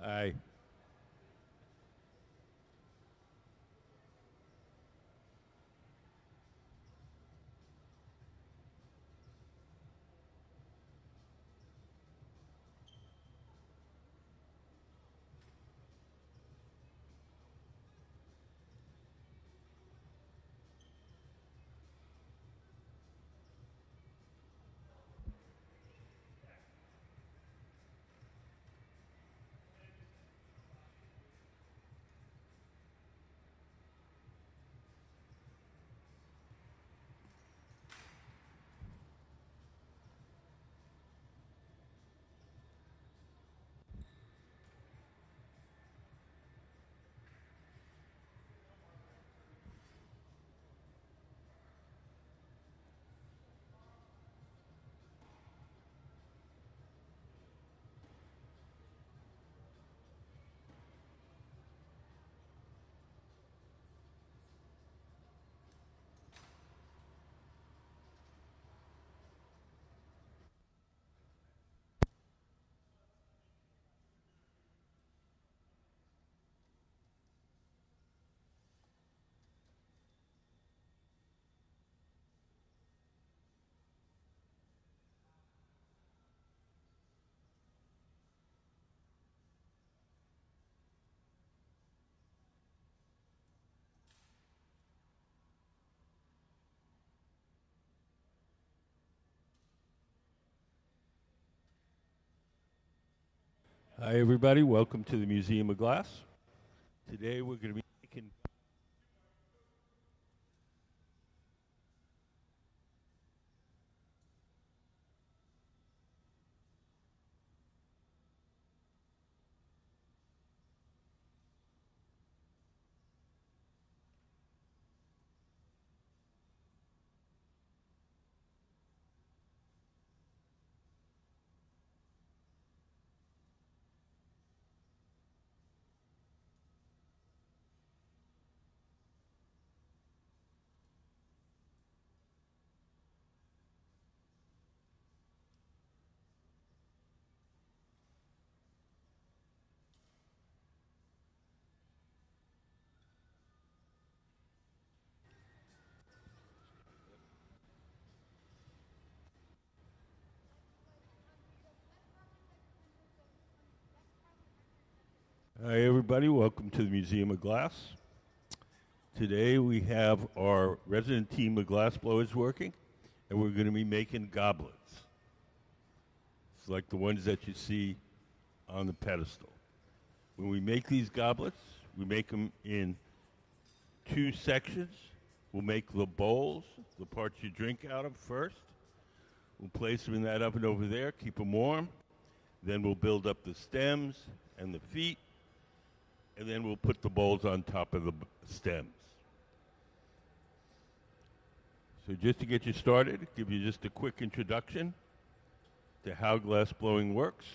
Aye. Hi, everybody. Welcome to the Museum of Glass. Today we're going to be making. Hi, everybody. Welcome to the Museum of Glass. Today we have our resident team of glass blowers working, and we're going to be making goblets. It's like the ones that you see on the pedestal. When we make these goblets, we make them in two sections. We'll make the bowls, the parts you drink out of first. We'll place them in that oven over there, keep them warm. Then we'll build up the stems and the feet, and then we'll put the bowls on top of the stems. So just to get you started, give you just a quick introduction to how glass blowing works.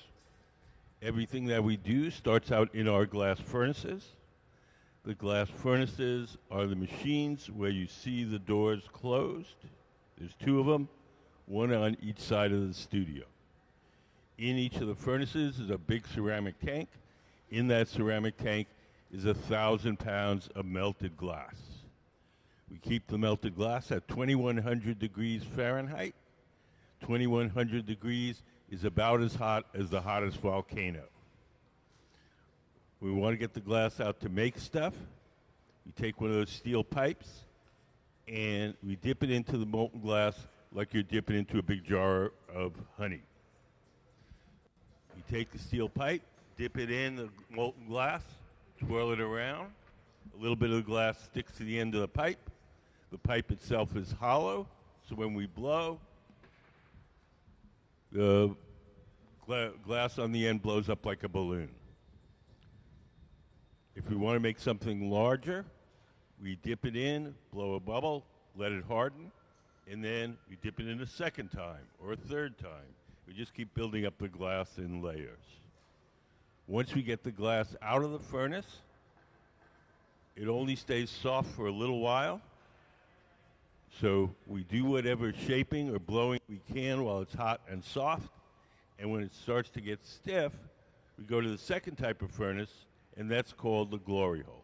Everything that we do starts out in our glass furnaces. The glass furnaces are the machines where you see the doors closed. There's two of them, one on each side of the studio. In each of the furnaces is a big ceramic tank. In that ceramic tank is 1,000 pounds of melted glass. We keep the melted glass at 2,100 degrees Fahrenheit. 2,100 degrees is about as hot as the hottest volcano. We want to get the glass out to make stuff. We take one of those steel pipes and we dip it into the molten glass like you're dipping into a big jar of honey. You take the steel pipe, dip it in the molten glass, twirl it around. A little bit of the glass sticks to the end of the pipe. The pipe itself is hollow, so when we blow, the glass on the end blows up like a balloon. If we want to make something larger, we dip it in, blow a bubble, let it harden, and then we dip it in a second time or a third time. We just keep building up the glass in layers. Once we get the glass out of the furnace, it only stays soft for a little while. So we do whatever shaping or blowing we can while it's hot and soft. And when it starts to get stiff, We go to the second type of furnace, and that's called the glory hole.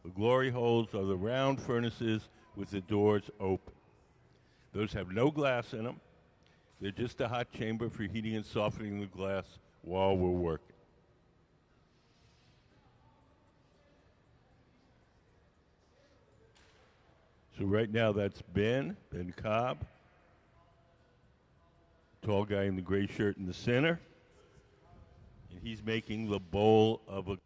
The glory holes are the round furnaces with the doors open. Those have no glass in them. They're just a hot chamber for heating and softening the glass while we're working. So right now that's Ben Cobb, tall guy in the gray shirt in the center. And he's making the bowl of a...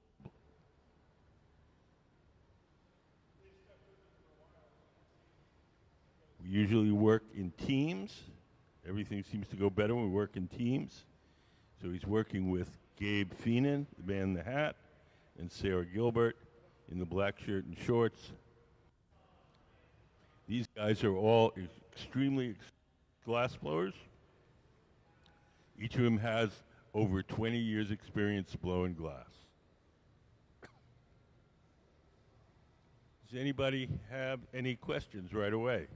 We usually work in teams. Everything seems to go better when we work in teams. So he's working with Gabe Feenan, the man in the hat, and Sarah Gilbert in the black shirt and shorts. These guys are all extremely glass blowers. Each of them has over 20 years experience blowing glass. Does anybody have any questions right away?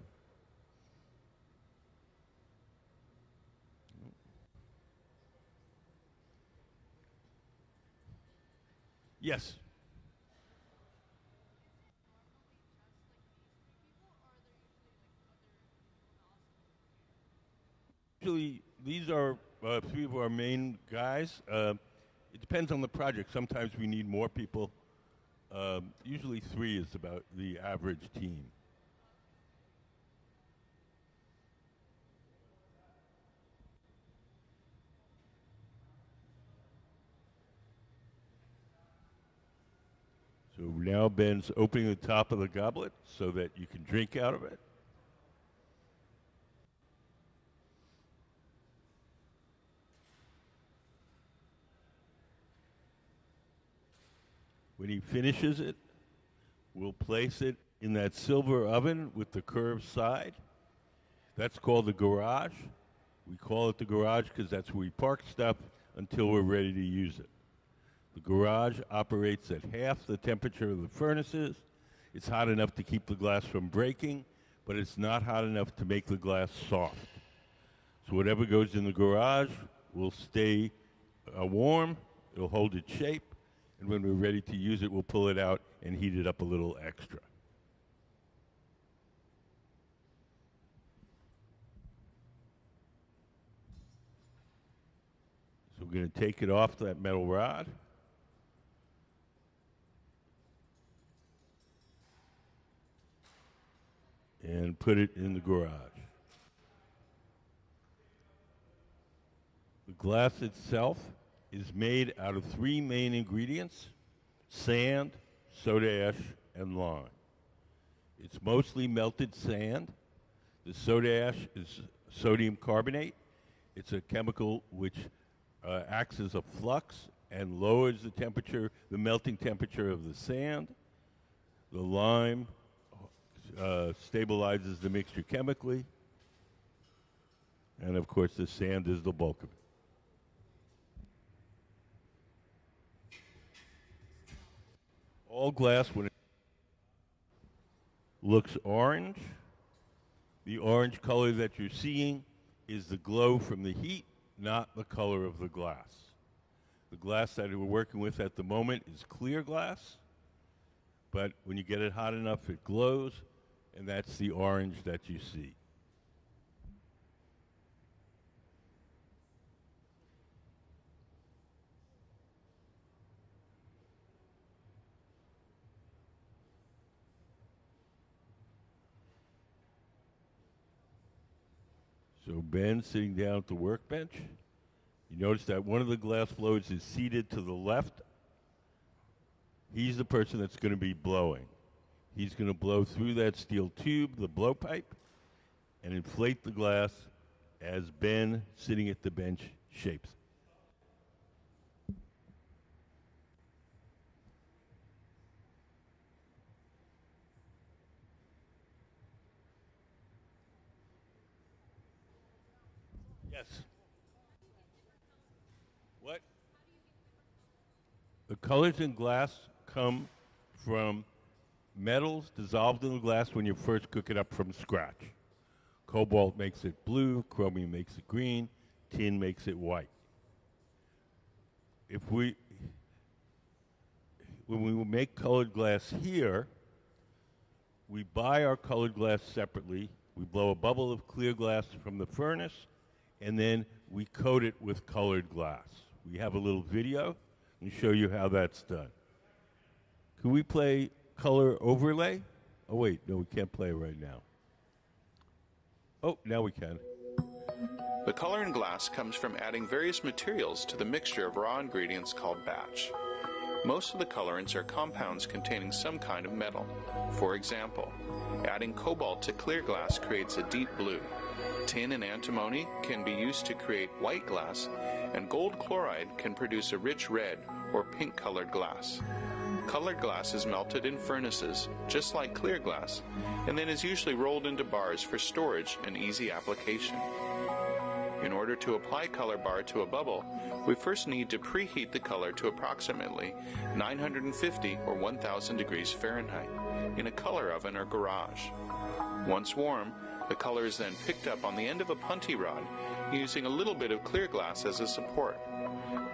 Yes. Usually, these are three of our main guys. It depends on the project. Sometimes we need more people. Usually 3 is about the average team. So now Ben's opening the top of the goblet so that you can drink out of it. When he finishes it, we'll place it in that silver oven with the curved side. That's called the garage. We call it the garage because that's where we park stuff until we're ready to use it. The garage operates at half the temperature of the furnaces. It's hot enough to keep the glass from breaking, but it's not hot enough to make the glass soft. So whatever goes in the garage will stay warm, it'll hold its shape, and when we're ready to use it, we'll pull it out and heat it up a little extra. So we're going to take it off that metal rod. And put it in the garage. The glass itself is made out of 3 main ingredients: sand, soda ash, and lime. It's mostly melted sand. The soda ash is sodium carbonate. It's a chemical which acts as a flux and lowers the temperature, the melting temperature of the sand. The lime stabilizes the mixture chemically. And of course, the sand is the bulk of it. All glass, when it looks orange, the orange color that you're seeing is the glow from the heat, not the color of the glass. The glass that we're working with at the moment is clear glass, but when you get it hot enough, it glows, and that's the orange that you see. So Ben's sitting down at the workbench. You notice that one of the glass blowers is seated to the left. He's the person that's going to be blowing. He's going to blow through that steel tube, the blowpipe, and inflate the glass as Ben, sitting at the bench, shapes it. Yes. What? The colors in glass come from metals dissolved in the glass when you first cook it up from scratch. Cobalt makes it blue, chromium makes it green, tin makes it white. if we, when we make colored glass here, we buy our colored glass separately. We blow a bubble of clear glass from the furnace, and then we coat it with colored glass. We have a little video and show you how that's done. Can we play color overlay? Oh, wait, no, we can't play it right now. Oh, now we can. The color in glass comes from adding various materials to the mixture of raw ingredients called batch. Most of the colorants are compounds containing some kind of metal. For example, adding cobalt to clear glass creates a deep blue. Tin and antimony can be used to create white glass, and gold chloride can produce a rich red or pink colored glass. Colored glass is melted in furnaces, just like clear glass, and then is usually rolled into bars for storage and easy application. In order to apply color bar to a bubble, we first need to preheat the color to approximately 950 or 1000 degrees Fahrenheit in a color oven or garage. Once warm, the color is then picked up on the end of a punty rod using a little bit of clear glass as a support.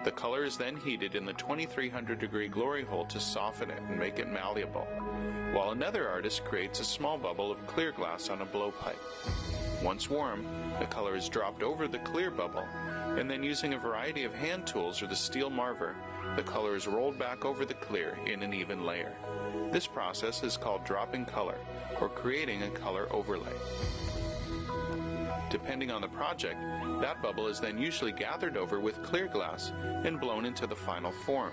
The color is then heated in the 2300 degree glory hole to soften it and make it malleable, while another artist creates a small bubble of clear glass on a blowpipe. Once warm, the color is dropped over the clear bubble, and then using a variety of hand tools or the steel marver, the color is rolled back over the clear in an even layer. This process is called dropping color, or creating a color overlay. Depending on the project, that bubble is then usually gathered over with clear glass and blown into the final form.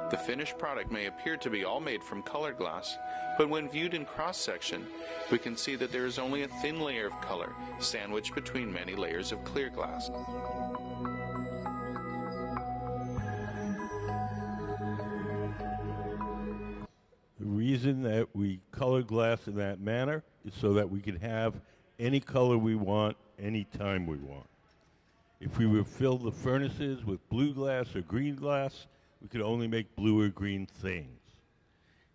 The finished product may appear to be all made from colored glass, but when viewed in cross-section, we can see that there is only a thin layer of color sandwiched between many layers of clear glass. The reason that we color glass in that manner is so that we can have any color we want, anytime we want. If we would fill the furnaces with blue glass or green glass, we could only make blue or green things.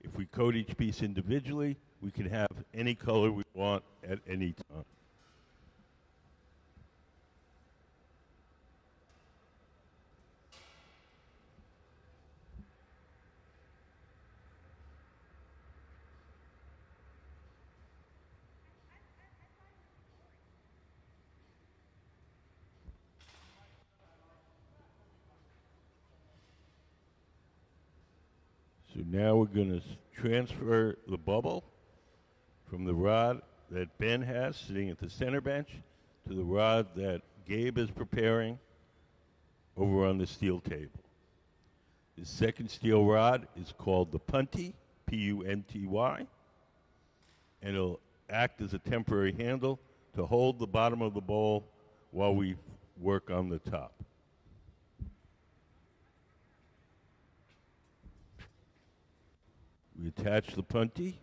If we coat each piece individually, we can have any color we want at any time. So now we're going to transfer the bubble from the rod that Ben has sitting at the center bench to the rod that Gabe is preparing over on the steel table. The second steel rod is called the punty, P-U-N-T-Y, and it'll act as a temporary handle to hold the bottom of the bowl while we work on the top. We attach the punty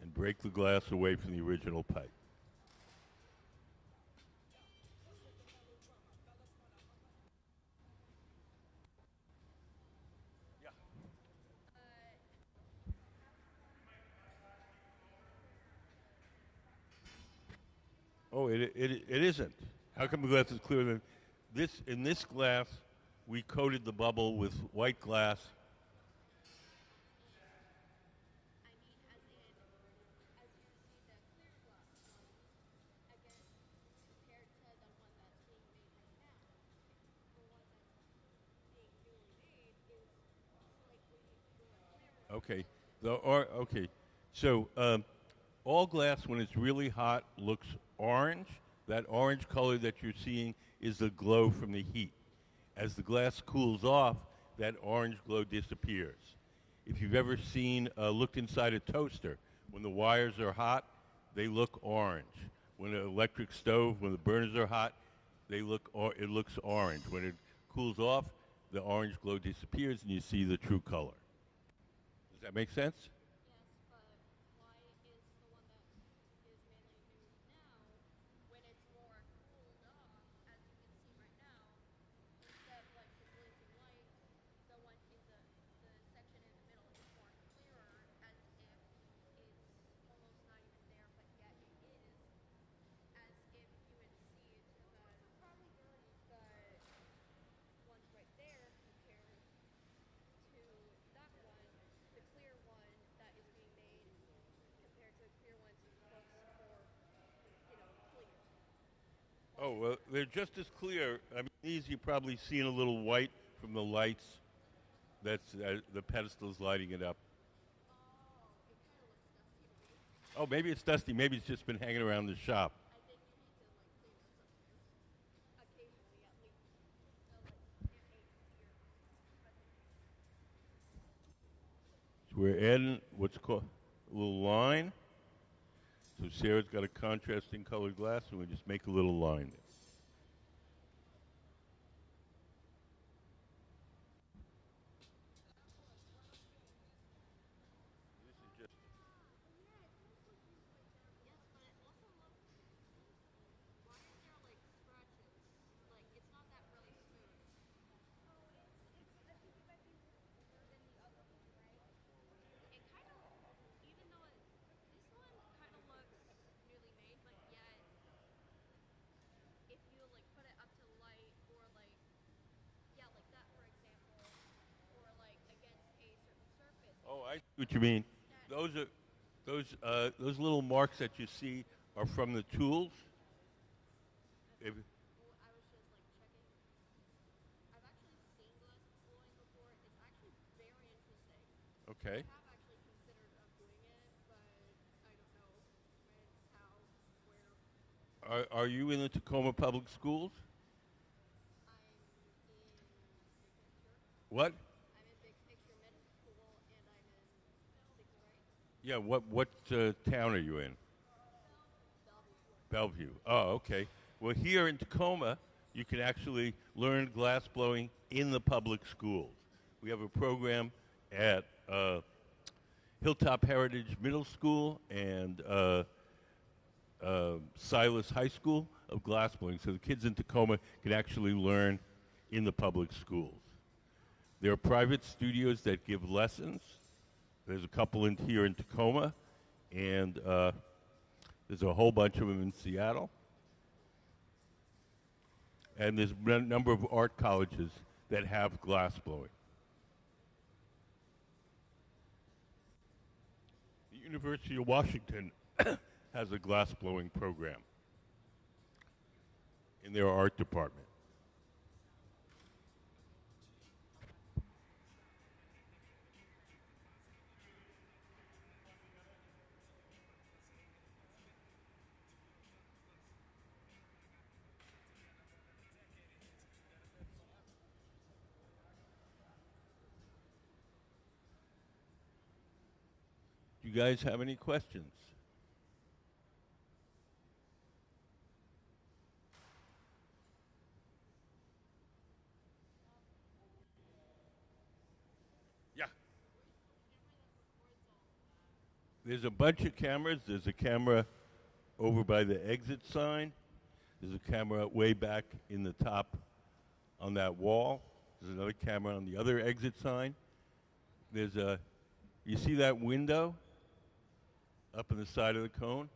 and break the glass away from the original pipe. Oh, it isn't. How come the glass is clearer than this? In this glass, we coated the bubble with white glass. Okay. Okay. So all glass, when it's really hot, looks orange. That orange color that you're seeing is the glow from the heat. As the glass cools off, that orange glow disappears. If you've ever looked inside a toaster, when the wires are hot, they look orange. When an electric stove, when the burners are hot, it looks orange. When it cools off, the orange glow disappears and you see the true color. Does that make sense? Oh, well, they're just as clear. I mean, these you're probably seeing a little white from the lights. That's the pedestal's lighting it up. Oh, maybe it's dusty. Maybe it's just been hanging around the shop. So we're adding what's called a little line. So Sarah's got a contrasting colored glass, and we just make a little line. Oh, I see what you mean. Those are those little marks that you see are from the tools. If, okay. Are you in the Tacoma Public Schools? What? Yeah. What town are you in? Bellevue. Oh, okay. Well, here in Tacoma, you can actually learn glass blowing in the public schools. We have a program at Hilltop Heritage Middle School and Silas High School of glass blowing, so the kids in Tacoma can actually learn in the public schools. There are private studios that give lessons. There's a couple in here in Tacoma, and there's a whole bunch of them in Seattle. And there's a number of art colleges that have glass blowing. The University of Washington has a glass blowing program in their art department. Do you guys have any questions? Yeah. There's a bunch of cameras. There's a camera over by the exit sign. There's a camera way back in the top on that wall. There's another camera on the other exit sign. There's a, you see that window up in the side of the cone?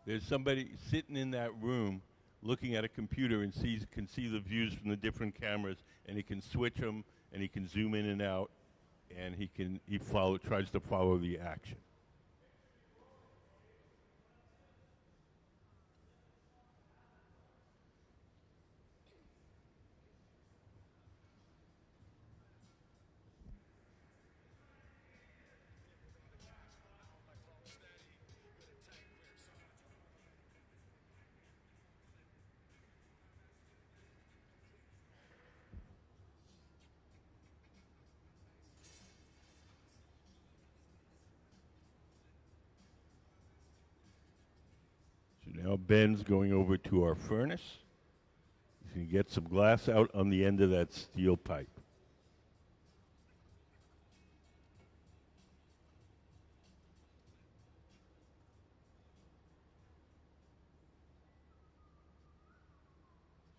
There's somebody sitting in that room looking at a computer and can see the views from the different cameras, and he can switch them, and he can zoom in and out, and tries to follow the action. So now Ben's going over to our furnace. He's going to get some glass out on the end of that steel pipe.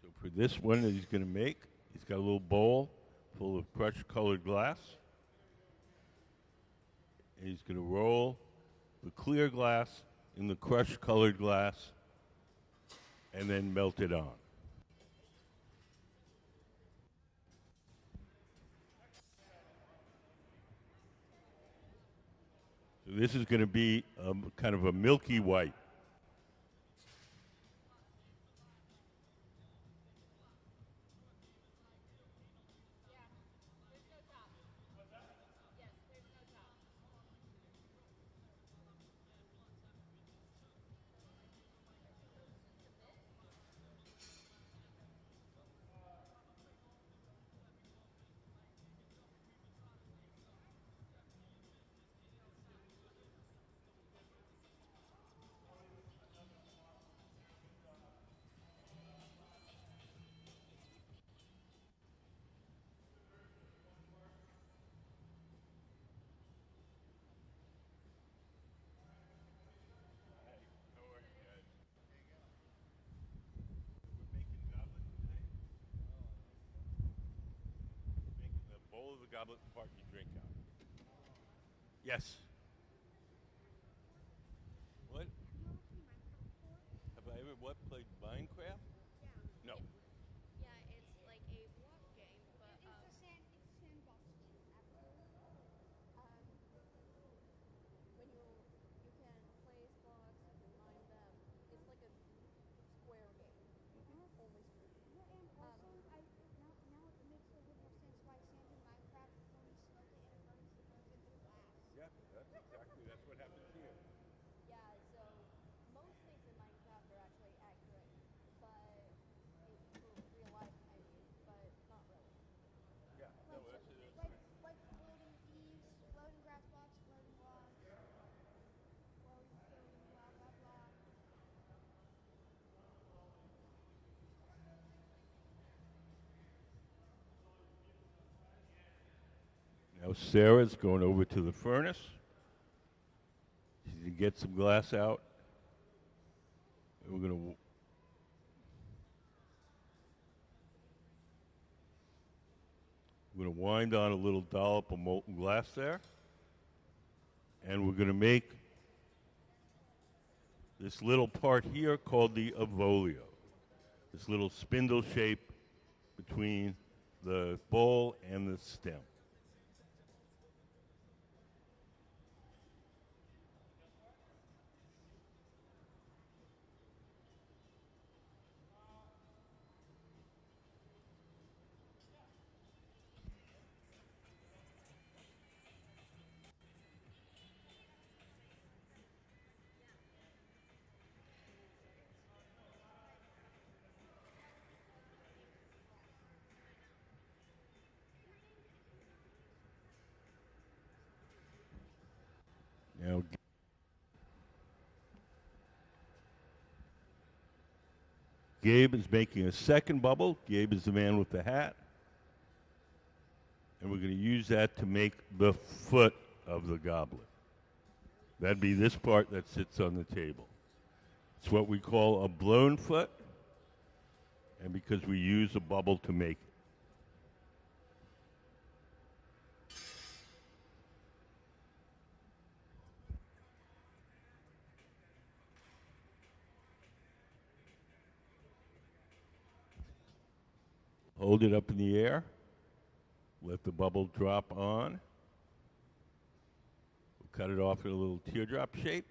So for this one that he's going to make, he's got a little bowl full of crushed colored glass. And he's going to roll the clear glass in the crushed colored glass and then melt it on. So this is going to be kind of a milky white. the goblet part you drink out. Yes. What? Have I ever what played Minecraft? No. Yeah, it's like a block game, but It's a sandbox game, actually. when you can place blocks, you can mine them. It's like a square game, only square. Yeah, and also, now it makes a little more sense why sand in Minecraft, when we smelt it and it burns, it turns into glass. Yeah, that's what happens here. Yeah, so most things in Minecraft are actually accurate, but for real life, I mean, but not really. Yeah. No, Like, that's like floating eaves, floating grass blocks, floating logs, floating, blah, blah, blah. Now Sarah's going over to the furnace. She's gonna get some glass out. And we're gonna wind on a little dollop of molten glass there, and we're gonna make this little part here called the avolio. This little spindle shape between the bowl and the stem. Now, Gabe is making a second bubble. Gabe is the man with the hat. And we're going to use that to make the foot of the goblet. That'd be this part that sits on the table. It's what we call a blown foot, and because we use a bubble to make it. Hold it up in the air. Let the bubble drop on. We'll cut it off in a little teardrop shape.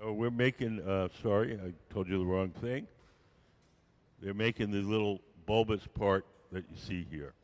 Oh, we're making, sorry, I told you the wrong thing. They're making the little bulbous part that you see here.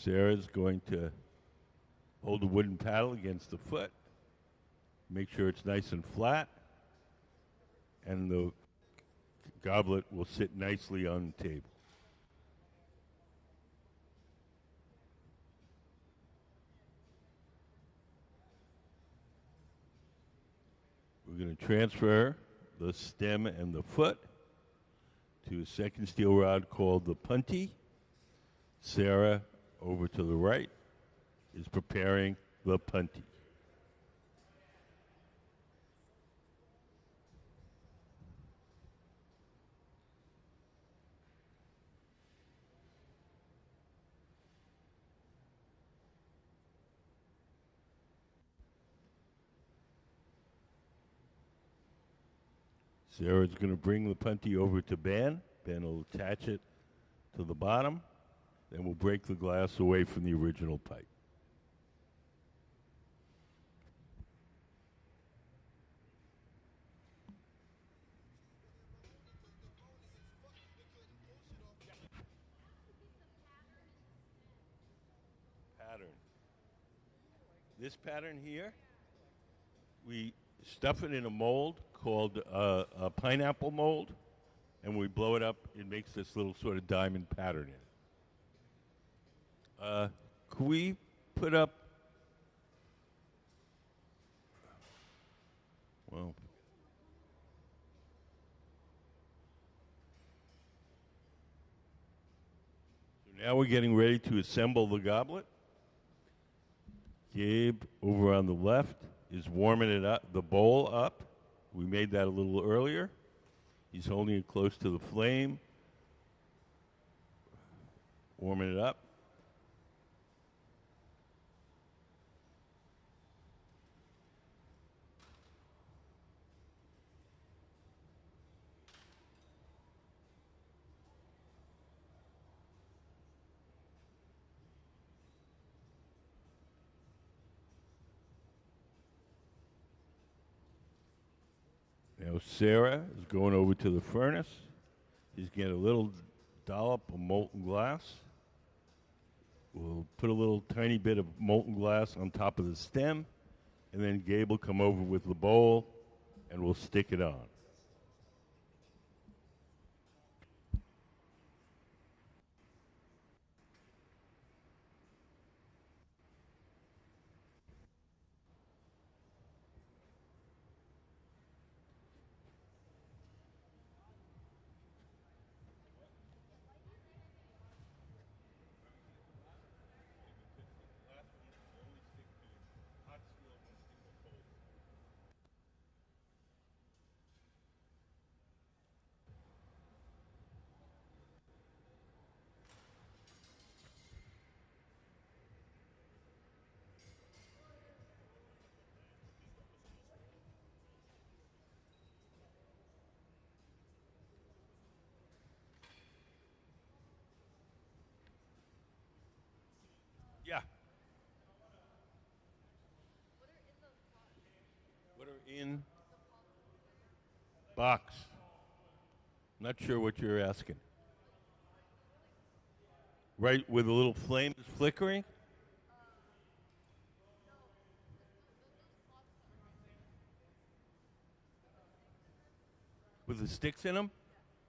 Sarah's going to hold the wooden paddle against the foot, make sure it's nice and flat, and the goblet will sit nicely on the table. We're going to transfer the stem and the foot to a second steel rod called the punty. Sarah, over to the right, is preparing the punty. Sarah's going to bring the punty over to Ben. Ben will attach it to the bottom. Then we'll break the glass away from the original pipe. Pattern. This pattern here, we stuff it in a mold called a pineapple mold, and we blow it up. It makes this little sort of diamond pattern in it. Could we put up, well, so now we're getting ready to assemble the goblet. Gabe, over on the left, is warming it up, the bowl up. We made that a little earlier. He's holding it close to the flame, warming it up. Now Sarah is going over to the furnace. He's getting a little dollop of molten glass. We'll put a little tiny bit of molten glass on top of the stem, and then Gabe will come over with the bowl, and we'll stick it on. Yeah. What are in box? Not sure what you're asking. Right where the little flame is flickering? With the sticks in them?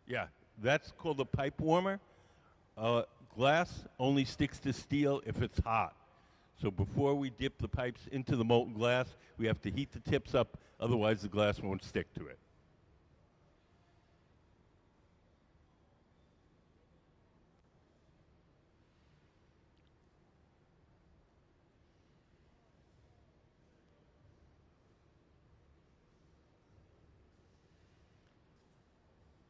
Yeah, that's called a pipe warmer. Glass only sticks to steel if it's hot. So before we dip the pipes into the molten glass, we have to heat the tips up, otherwise the glass won't stick to it.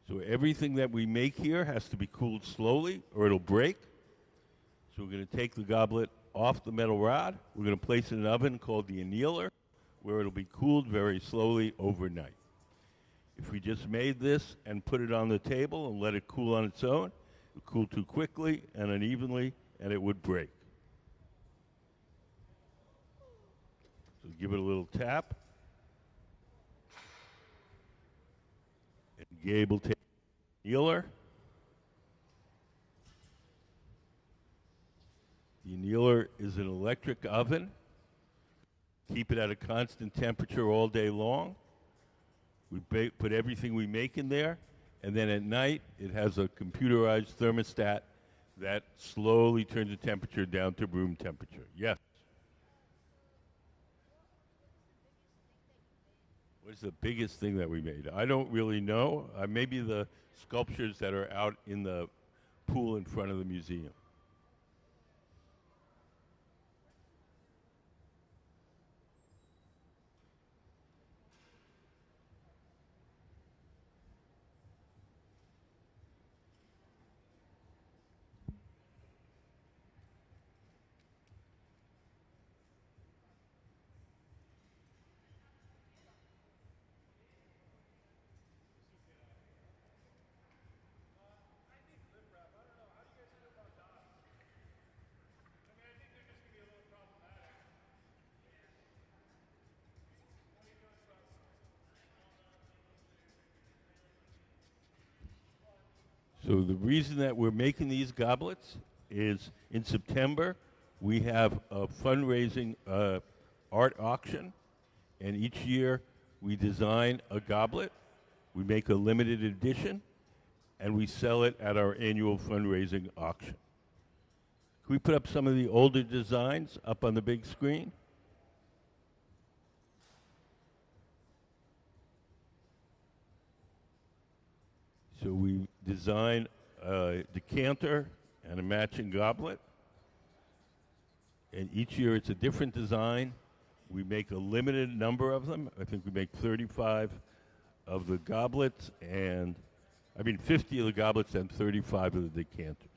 So everything that we make here has to be cooled slowly or it'll break. So we're going to take the goblet off the metal rod. We're going to place it in an oven called the annealer, where it'll be cooled very slowly overnight. If we just made this and put it on the table and let it cool on its own, it would cool too quickly and unevenly, and it would break. So give it a little tap. And Gabe will take the annealer. The annealer is an electric oven. Keep it at a constant temperature all day long. We put everything we make in there, and then at night it has a computerized thermostat that slowly turns the temperature down to room temperature. Yes. What's the biggest thing that we made? I don't really know. Maybe the sculptures that are out in the pool in front of the museum. So the reason that we're making these goblets is in September we have a fundraising art auction, and each year we design a goblet, we make a limited edition, and we sell it at our annual fundraising auction. Can we put up some of the older designs up on the big screen? So we design a decanter and a matching goblet. And each year it's a different design. We make a limited number of them. I think we make 35 of the goblets and, 50 of the goblets and 35 of the decanters.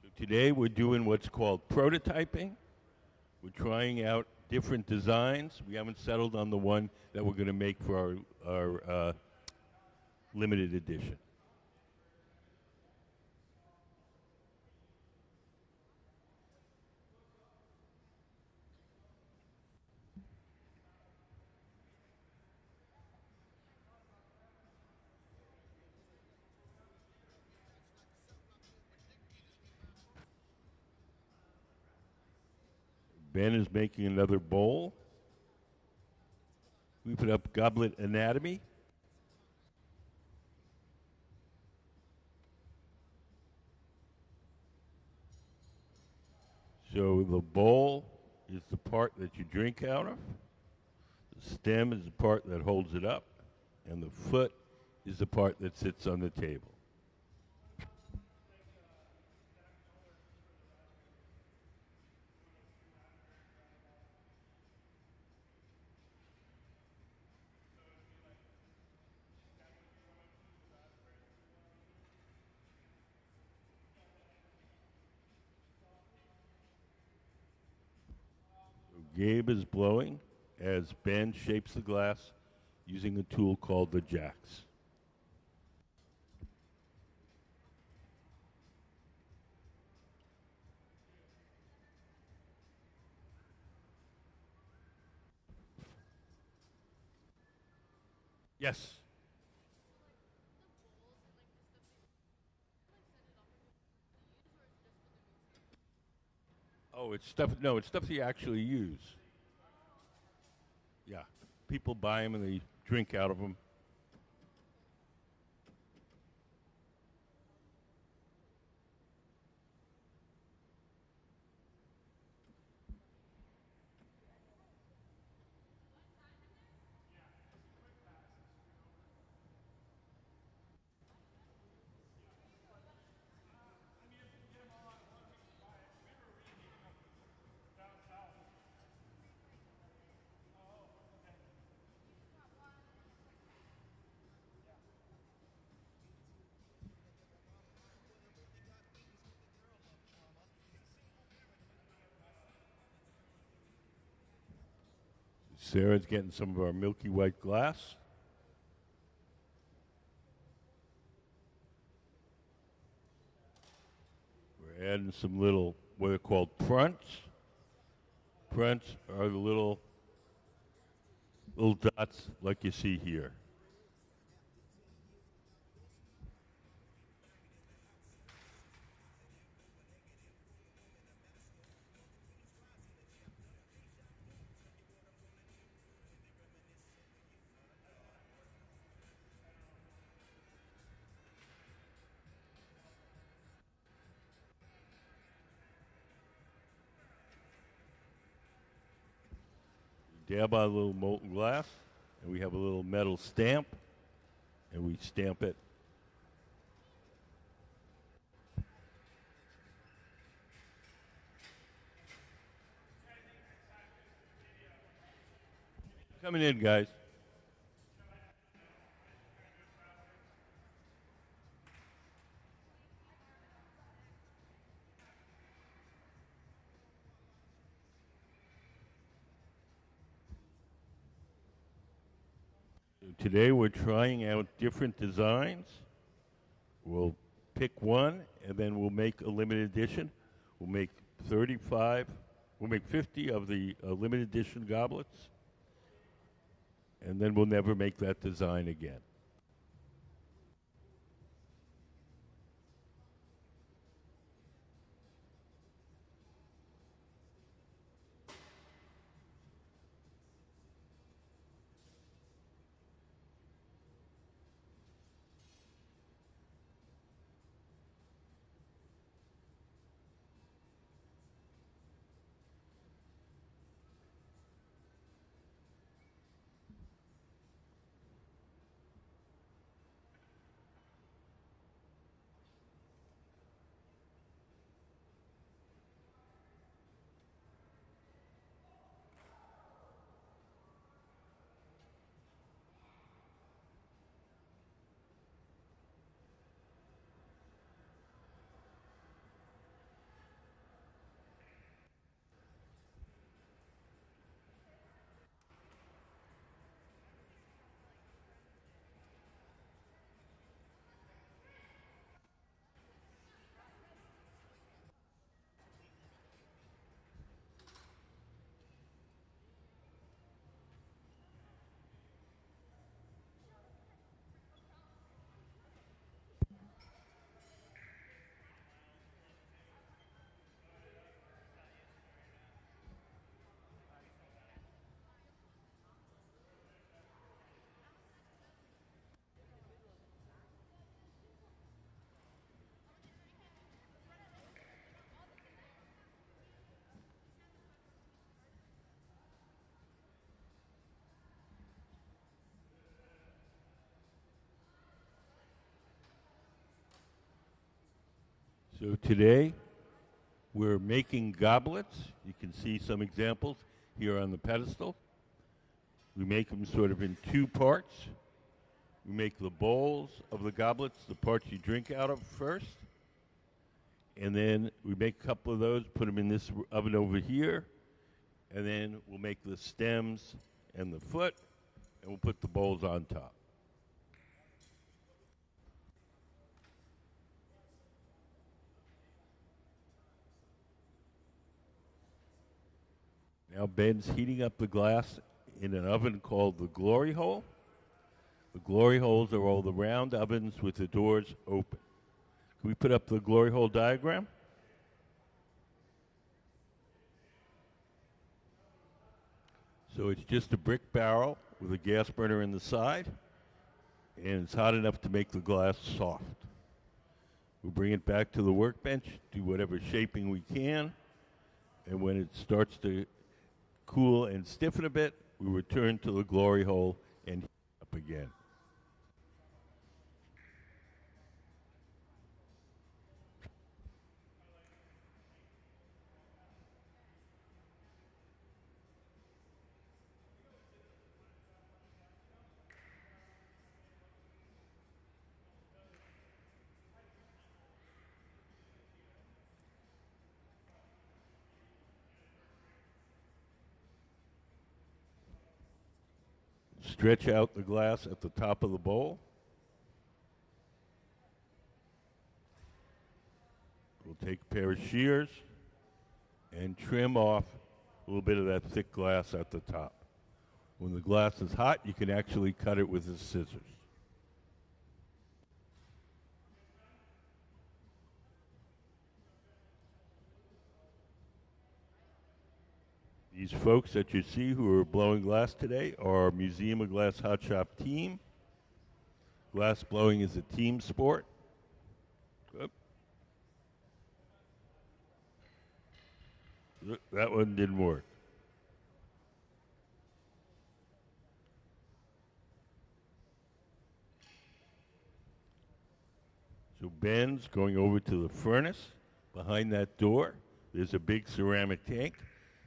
So today we're doing what's called prototyping. We're trying out different designs. We haven't settled on the one that we're going to make for our limited edition. Ben is making another bowl. We put up goblet anatomy. So the bowl is the part that you drink out of. The stem is the part that holds it up. And the foot is the part that sits on the table. Gabe is blowing as Ben shapes the glass using a tool called the jacks. Yes. Oh, it's stuff. No, it's stuff you actually use. Yeah, people buy them and they drink out of them. Sarah's getting some of our milky white glass. We're adding some little, what are called prunts. Prunts are the little dots like you see here. Dab on a little molten glass, and we have a little metal stamp, and we stamp it. Coming in, guys. Today we're trying out different designs. We'll pick one, and then we'll make a limited edition. We'll make 35, we'll make 50 of the limited edition goblets, and then we'll never make that design again. So today, we're making goblets. You can see some examples here on the pedestal. We make them sort of in two parts. We make the bowls of the goblets, the parts you drink out of first. And then we make a couple of those, put them in this oven over here. And then we'll make the stems and the foot, and we'll put the bowls on top. Now Ben's heating up the glass in an oven called the glory hole. The glory holes are all the round ovens with the doors open. Can we put up the glory hole diagram? So it's just a brick barrel with a gas burner in the side, and it's hot enough to make the glass soft. We'll bring it back to the workbench, do whatever shaping we can, and when it starts to cool and stiffen a bit, we return to the glory hole and heat up again. Stretch out the glass at the top of the bowl. We'll take a pair of shears and trim off a little bit of that thick glass at the top. When the glass is hot, you can actually cut it with the scissors. These folks that you see who are blowing glass today are our Museum of Glass Hot Shop team. Glass blowing is a team sport. Oop. That one didn't work. So Ben's going over to the furnace. Behind that door, there's a big ceramic tank.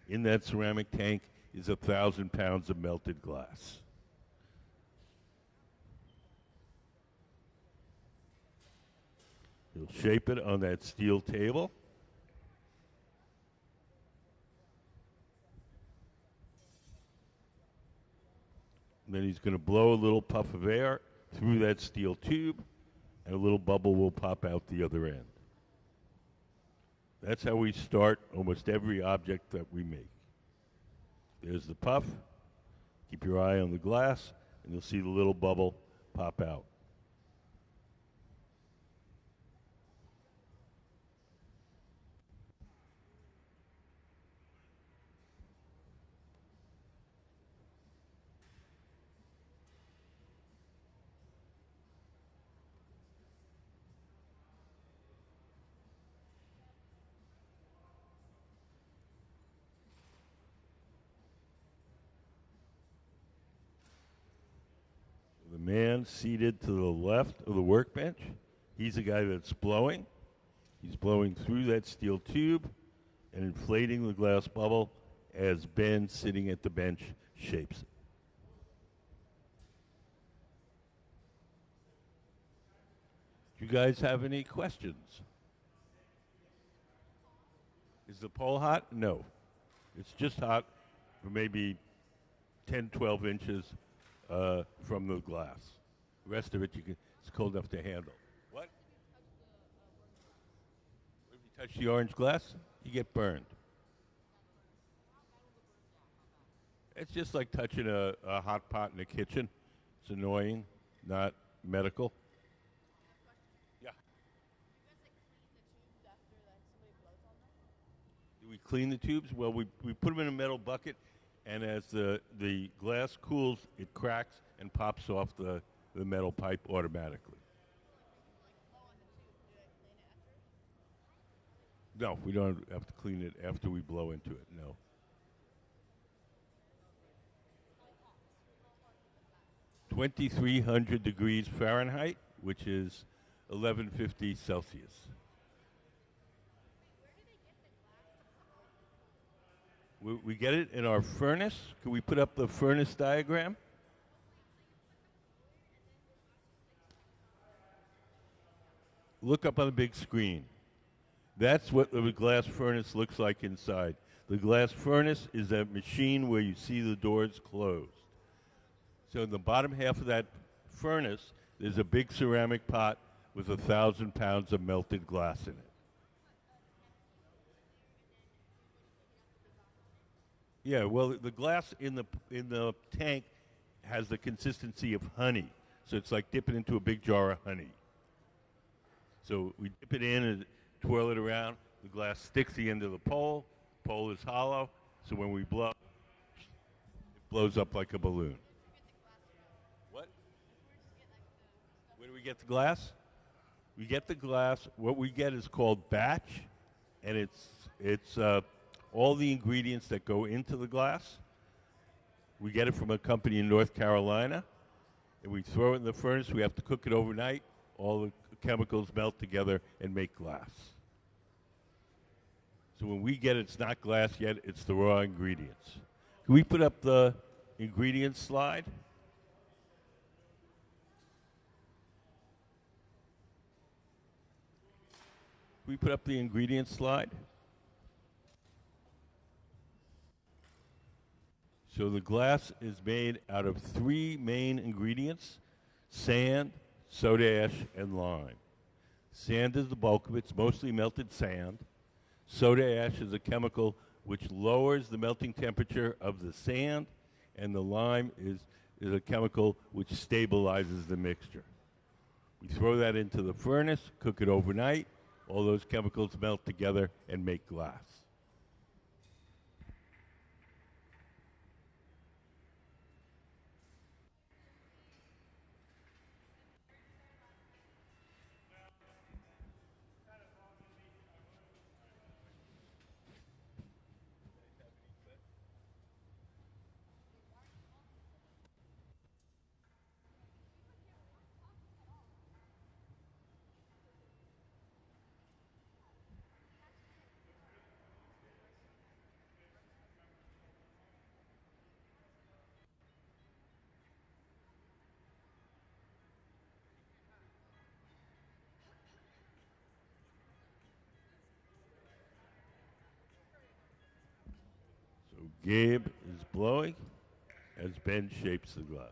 In that ceramic tank is 1,000 pounds of melted glass. He'll shape it on that steel table. And then he's going to blow a little puff of air through that steel tube, and a little bubble will pop out the other end. That's how we start almost every object that we make. There's the puff. Keep your eye on the glass, and you'll see the little bubble pop out. The man seated to the left of the workbench, he's the guy that's blowing. He's blowing through that steel tube and inflating the glass bubble as Ben sitting at the bench shapes it. Do you guys have any questions? Is the pole hot? No. It's just hot for maybe 10, 12 inches from the glass. The rest of it, it's cold enough to handle. What? If you touch the orange glass, you get burned. It's just like touching a hot pot in the kitchen. It's annoying, not medical. Yeah. Do we clean the tubes? Well, we put them in a metal bucket, and as the glass cools, it cracks and pops off the metal pipe automatically. No, we don't have to clean it after we blow into it, no. 2,300 degrees Fahrenheit, which is 1150 Celsius. We get it in our furnace. Can we put up the furnace diagram? Look up on the big screen. That's what the glass furnace looks like inside. The glass furnace is a machine where you see the doors closed. So in the bottom half of that furnace, there's a big ceramic pot with 1,000 pounds of melted glass in it. Yeah, well, the glass in the tank has the consistency of honey, so it's like dipping into a big jar of honey. So we dip it in and twirl it around. The glass sticks the end of the pole. Pole is hollow, so when we blow, it blows up like a balloon. What? Where do we get the glass? We get the glass. What we get is called batch, and it's all the ingredients that go into the glass. We get it from a company in North Carolina, and we throw it in the furnace. We have to cook it overnight. All the chemicals melt together and make glass. So when we get it, it's not glass yet, it's the raw ingredients. Can we put up the ingredients slide? Can we put up the ingredients slide? So the glass is made out of 3 main ingredients: sand, soda ash, and lime. Sand is the bulk of it. It's mostly melted sand. Soda ash is a chemical which lowers the melting temperature of the sand, and the lime is a chemical which stabilizes the mixture. We throw that into the furnace, cook it overnight. All those chemicals melt together and make glass. So Gabe is blowing as Ben shapes the glass.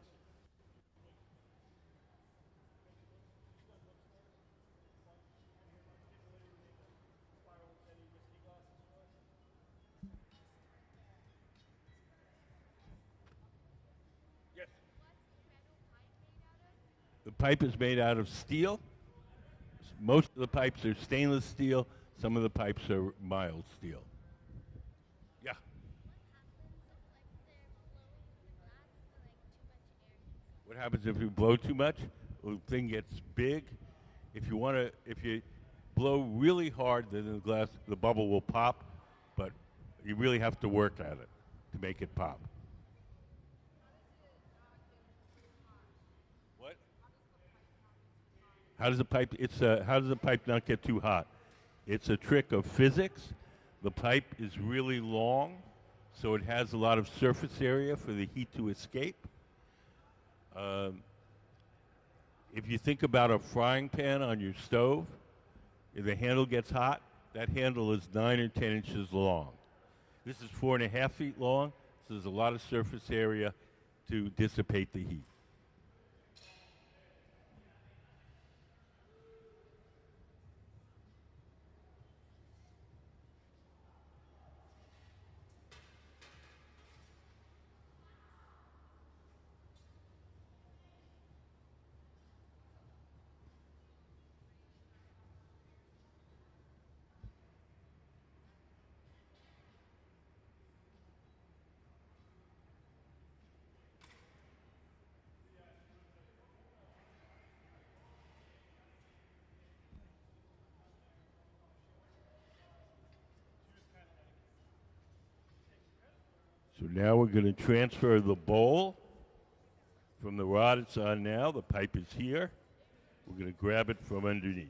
pipe is made out of steel. Most of the pipes are stainless steel. Some of the pipes are mild steel. Yeah. What happens if you blow too much? The thing gets big. If you blow really hard, then the bubble will pop. But you really have to work at it to make it pop. What? How does the pipe not get too hot? It's a trick of physics. The pipe is really long, so it has a lot of surface area for the heat to escape. Um, if you think about a frying pan on your stove, if the handle gets hot, that handle is 9 or 10 inches long. This is 4.5 feet long, so there's a lot of surface area to dissipate the heat. So now we're going to transfer the bowl from the rod it's on now. The pipe is here. We're going to grab it from underneath.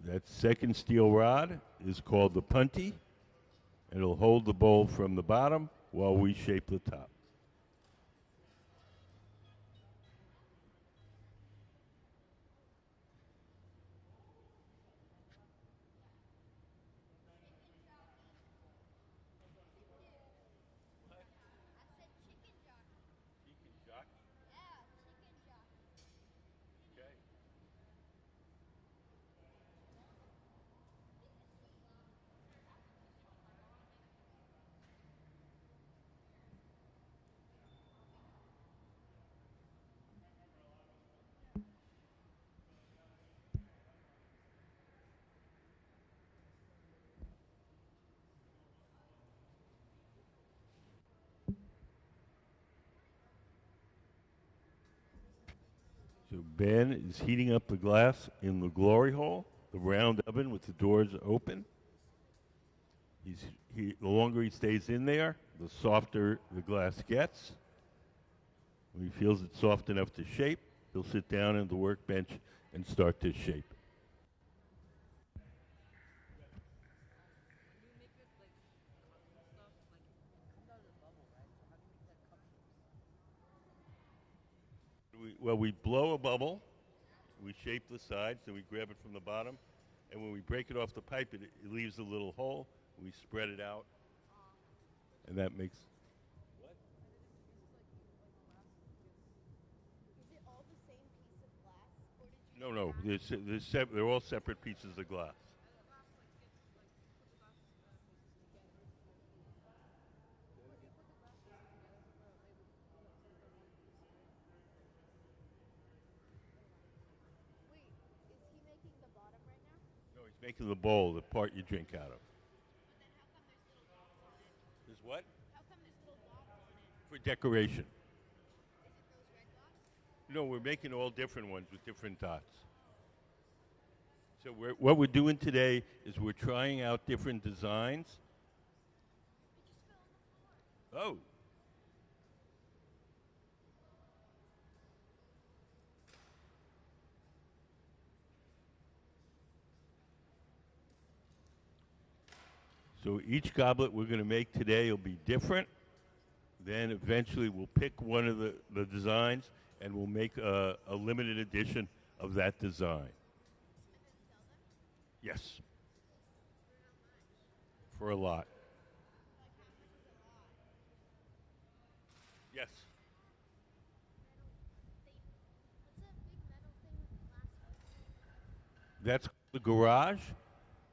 That second steel rod is called the punty. It'll hold the bowl from the bottom while we shape the top. So Ben is heating up the glass in the glory hole, the round oven with the doors open. The longer he stays in there, the softer the glass gets. When he feels it's soft enough to shape, he'll sit down at the workbench and start to shape. We blow a bubble, we shape the sides, then we grab it from the bottom, and when we break it off the pipe, it leaves a little hole. We spread it out, and that makes. What? Is it all the same piece of glass, or did you? No. They're all separate pieces of glass. Wait, is he making the bottom right now? No, he's making the bowl, the part you drink out of. But then how come there's little dots on it? There's what? How come there's little dots on it? For decoration. Is it those red dots? No, we're making all different ones with different dots. So what we're doing today is we're trying out different designs. Oh. So each goblet we're going to make today will be different. Then eventually we'll pick one of the designs and we'll make a limited edition of that design. Yes. For a lot. Yes. That's the garage.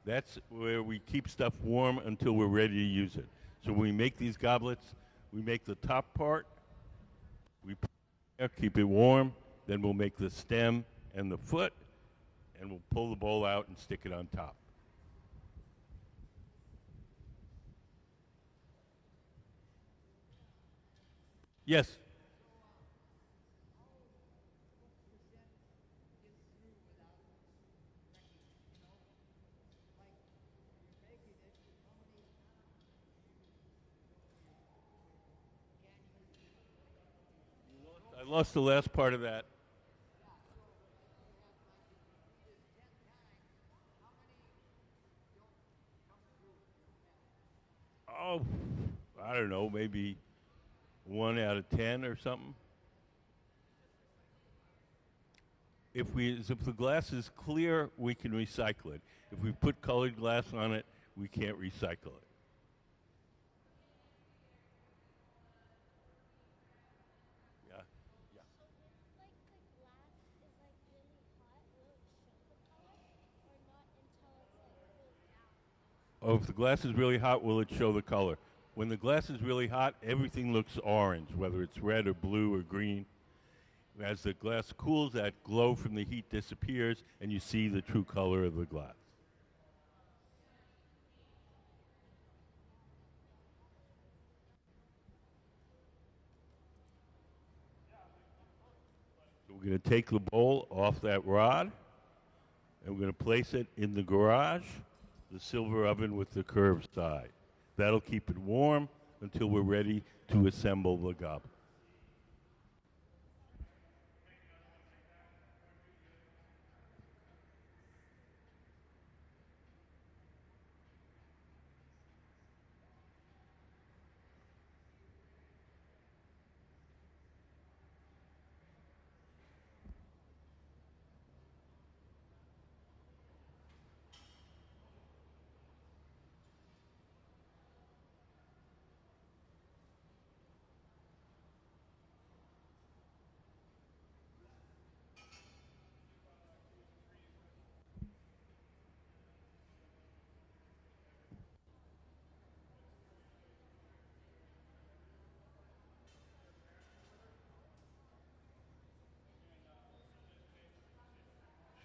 That's where we keep stuff warm until we're ready to use it. So when we make these goblets, We make the top part, we put it there, keep it warm, then we'll make the stem and the foot, and we'll pull the bowl out and stick it on top. Yes? I lost the last part of that. Oh, I don't know, maybe 1 out of 10 or something. If the glass is clear, we can recycle it. If we put colored glass on it, we can't recycle it. Yeah. Yeah. So if like the glass is like really hot, will it show the color or not until it's like cooled down? Oh, if the glass is really hot, will it show the color? When the glass is really hot, everything looks orange, whether it's red or blue or green. As the glass cools, that glow from the heat disappears, and you see the true color of the glass. So we're going to take the bowl off that rod, and we're going to place it in the garage, the silver oven with the curved side. That'll keep it warm until we're ready to assemble the goblet.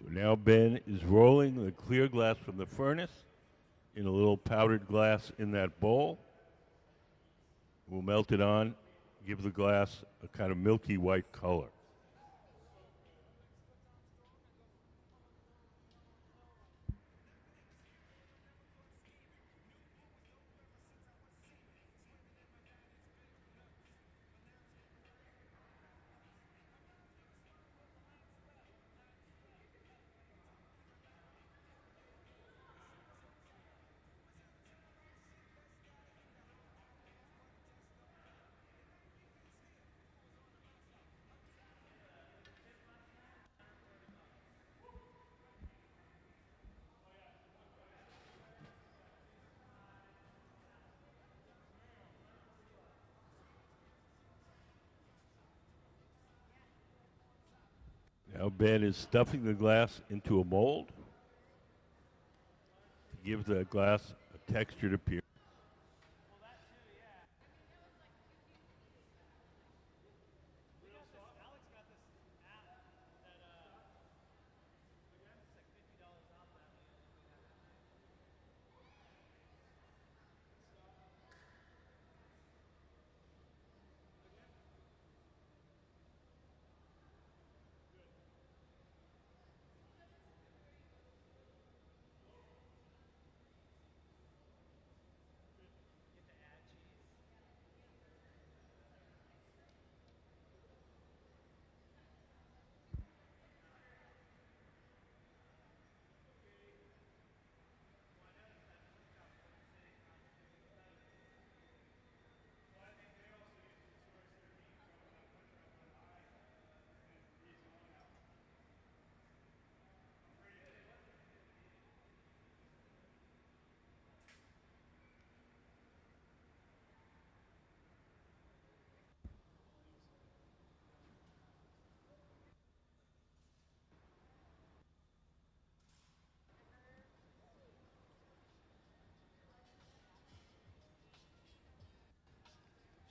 So now Ben is rolling the clear glass from the furnace in a little powdered glass in that bowl. We'll melt it on, give the glass a kind of milky white color. Now Ben is stuffing the glass into a mold to give the glass a textured appearance.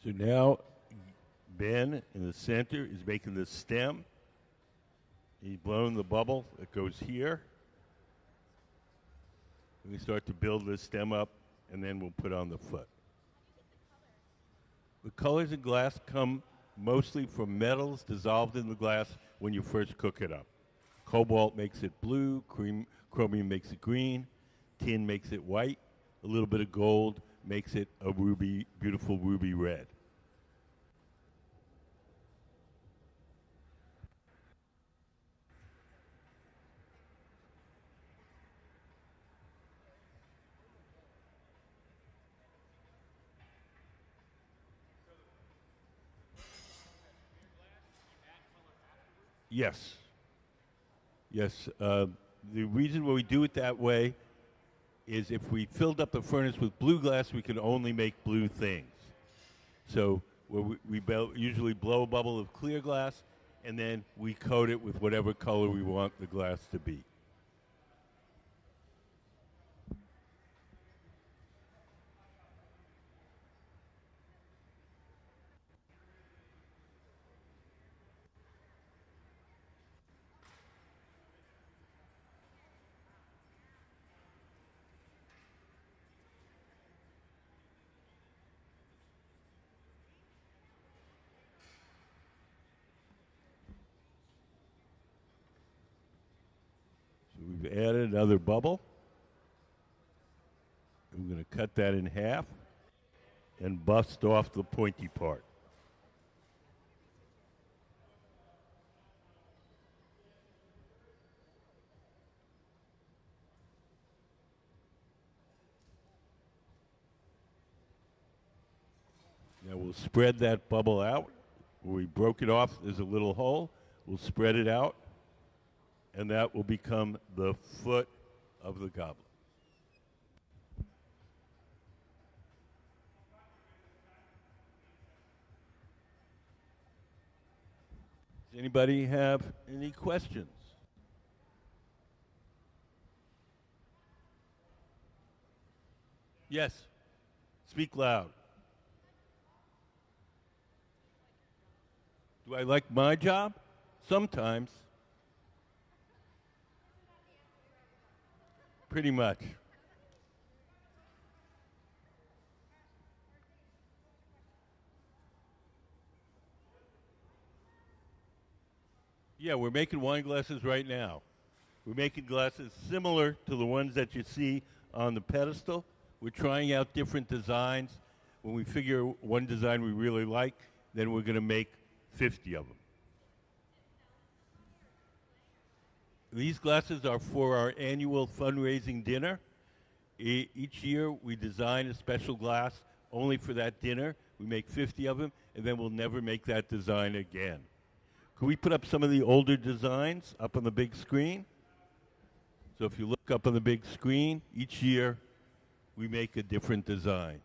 So now Ben in the center is making the stem. He's blowing the bubble that goes here. We start to build this stem up, and then we'll put on the foot. The colors in glass come mostly from metals dissolved in the glass when you first cook it up. Cobalt makes it blue, chromium makes it green, tin makes it white, a little bit of gold makes it a ruby, beautiful ruby red. Yes. Yes. The reason why we do it that way is if we filled up the furnace with blue glass, we could only make blue things. So we usually blow a bubble of clear glass, and then we coat it with whatever color we want the glass to be. So we've added another bubble. I'm going to cut that in half and bust off the pointy part. Now we'll spread that bubble out. Where we broke it off, there's a little hole. We'll spread it out, and that will become the foot of the goblet. Does anybody have any questions? Yes. Speak loud. Do I like my job? Sometimes. Pretty much. Yeah, we're making wine glasses right now. We're making glasses similar to the ones that you see on the pedestal. We're trying out different designs. When we figure one design we really like, then we're going to make 50 of them. These glasses are for our annual fundraising dinner. Each year we design a special glass only for that dinner. We make 50 of them, and then we'll never make that design again. Could we put up some of the older designs up on the big screen? So if you look up on the big screen, each year we make a different design.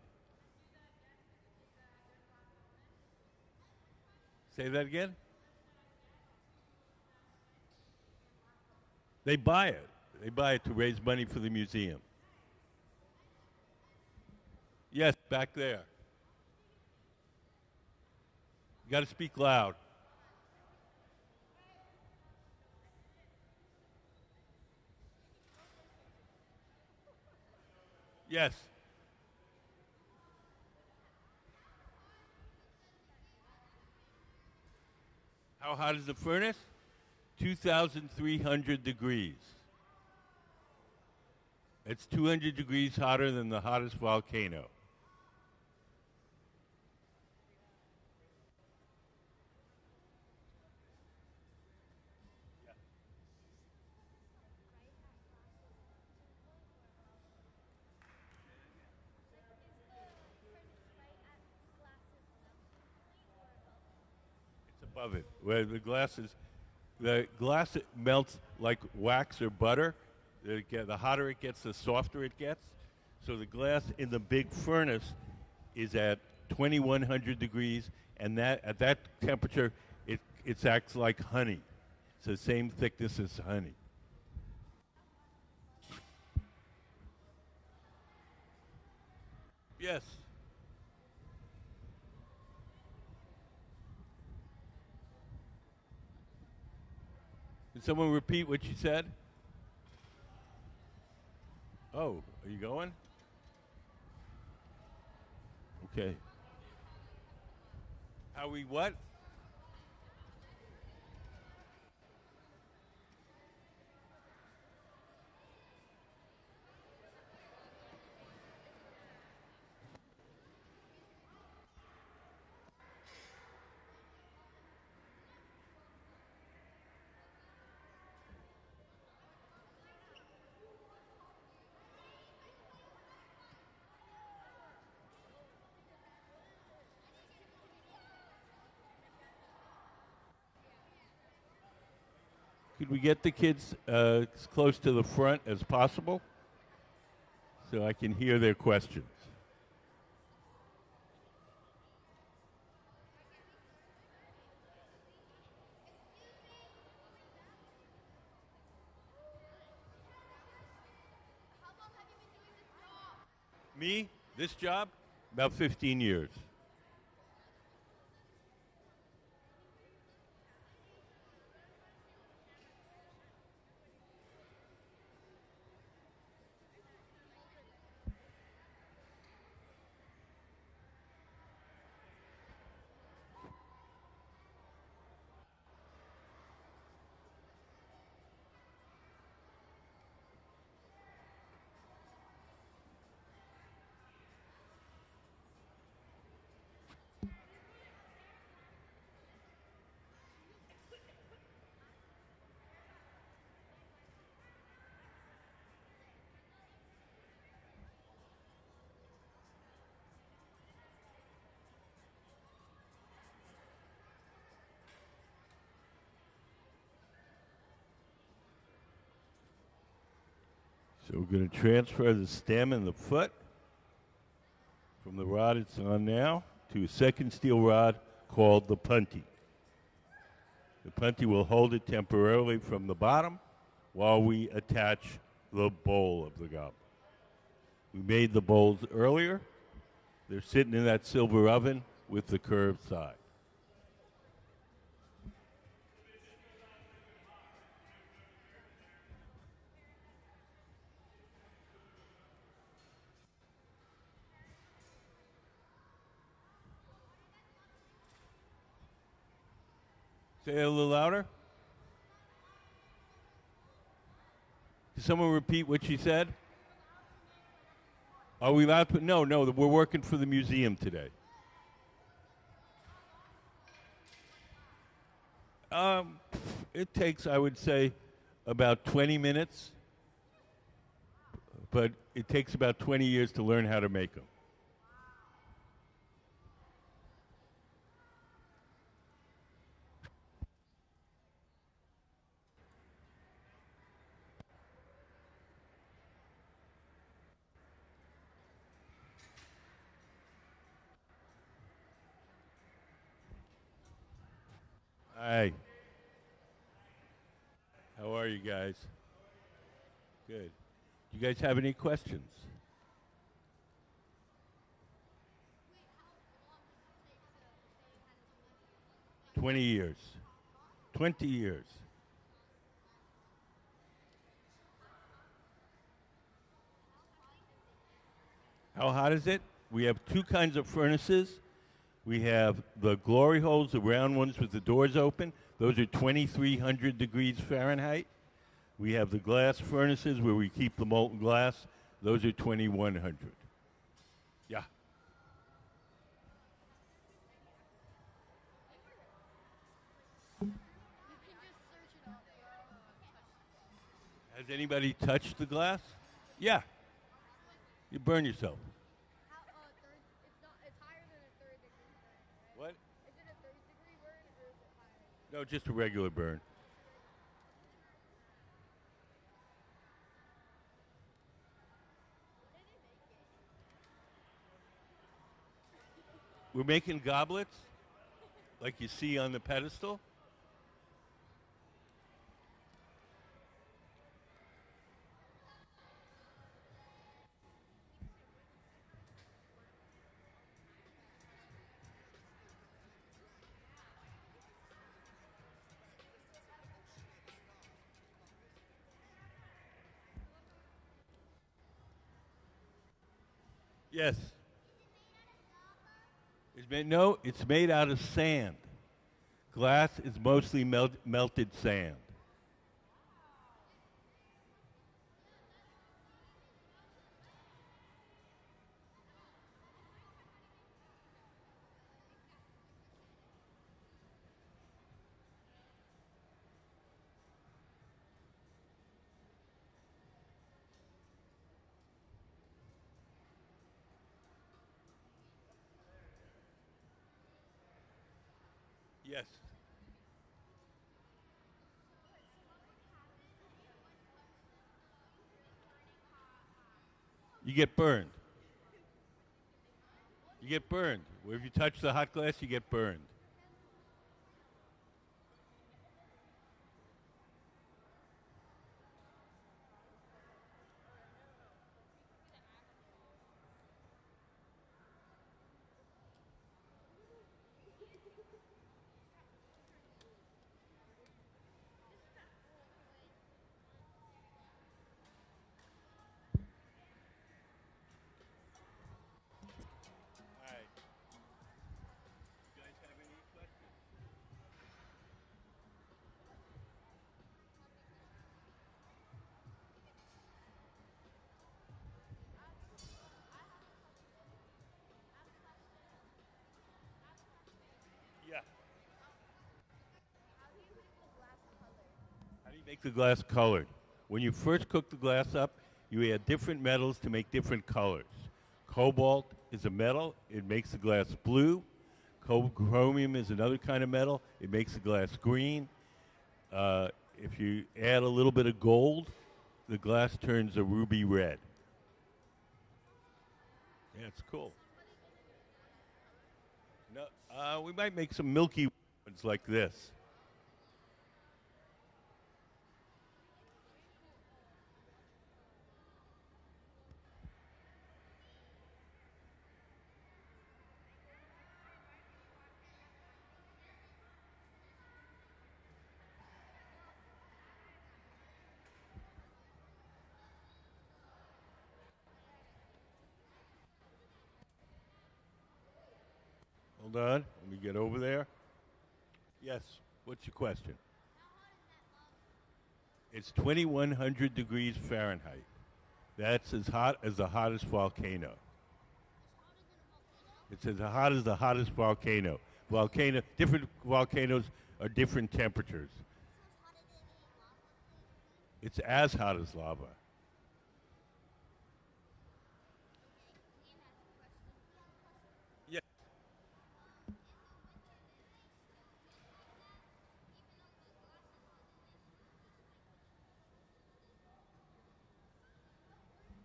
Say that again? They buy it. They buy it to raise money for the museum. Yes, back there. You got to speak loud. Yes. How hot is the furnace? 2,300 degrees. It's 200 degrees hotter than the hottest volcano. It's above it. Where the glass melts like wax or butter. The hotter it gets, the softer it gets. So the glass in the big furnace is at 2,100 degrees, and at that temperature, it acts like honey. It's the same thickness as honey. Yes. Can someone repeat what you said? Oh, are you going? Okay. How we what? Could we get the kids as close to the front as possible so I can hear their questions? Me, this job, about 15 years. So we're going to transfer the stem and the foot from the rod it's on now to a second steel rod called the punty. The punty will hold it temporarily from the bottom while we attach the bowl of the goblet. We made the bowls earlier. They're sitting in that silver oven with the curved side. Say it a little louder. Can someone repeat what she said? Are we allowed to? No, we're working for the museum today. It takes, I would say, about 20 minutes, but it takes about 20 years to learn how to make them. Hi. How are you guys? Good. Do you guys have any questions? 20 years. 20 years. How hot is it? We have two kinds of furnaces. We have the glory holes, the round ones with the doors open. Those are 2,300 degrees Fahrenheit. We have the glass furnaces where we keep the molten glass. Those are 2,100. Yeah. Has anybody touched the glass? Yeah. You burn yourself. It's higher than a third degree burn, right? What? Is it a third degree burn or is it higher? No, just a regular burn. We're making goblets like you see on the pedestal. Yes. No, it's made out of sand. Glass is mostly melted sand. Yes. You get burned. You get burned. Where if you touch the hot glass, you get burned. All right. You guys have any questions? Yeah. How do you make the glass colored? When you first cook the glass up, you add different metals to make different colors. Cobalt is a metal, it makes the glass blue. Chromium is another kind of metal, it makes the glass green. If you add a little bit of gold, the glass turns a ruby red. Yeah, it's cool. No, we might make some milky ones like this. Hold on, let me get over there. Yes, what's your question? It's 2100 degrees Fahrenheit. That's as hot as the hottest volcano. It's as hot as the hottest volcano. Different volcanoes are different temperatures. It's as hot as lava. Yeah.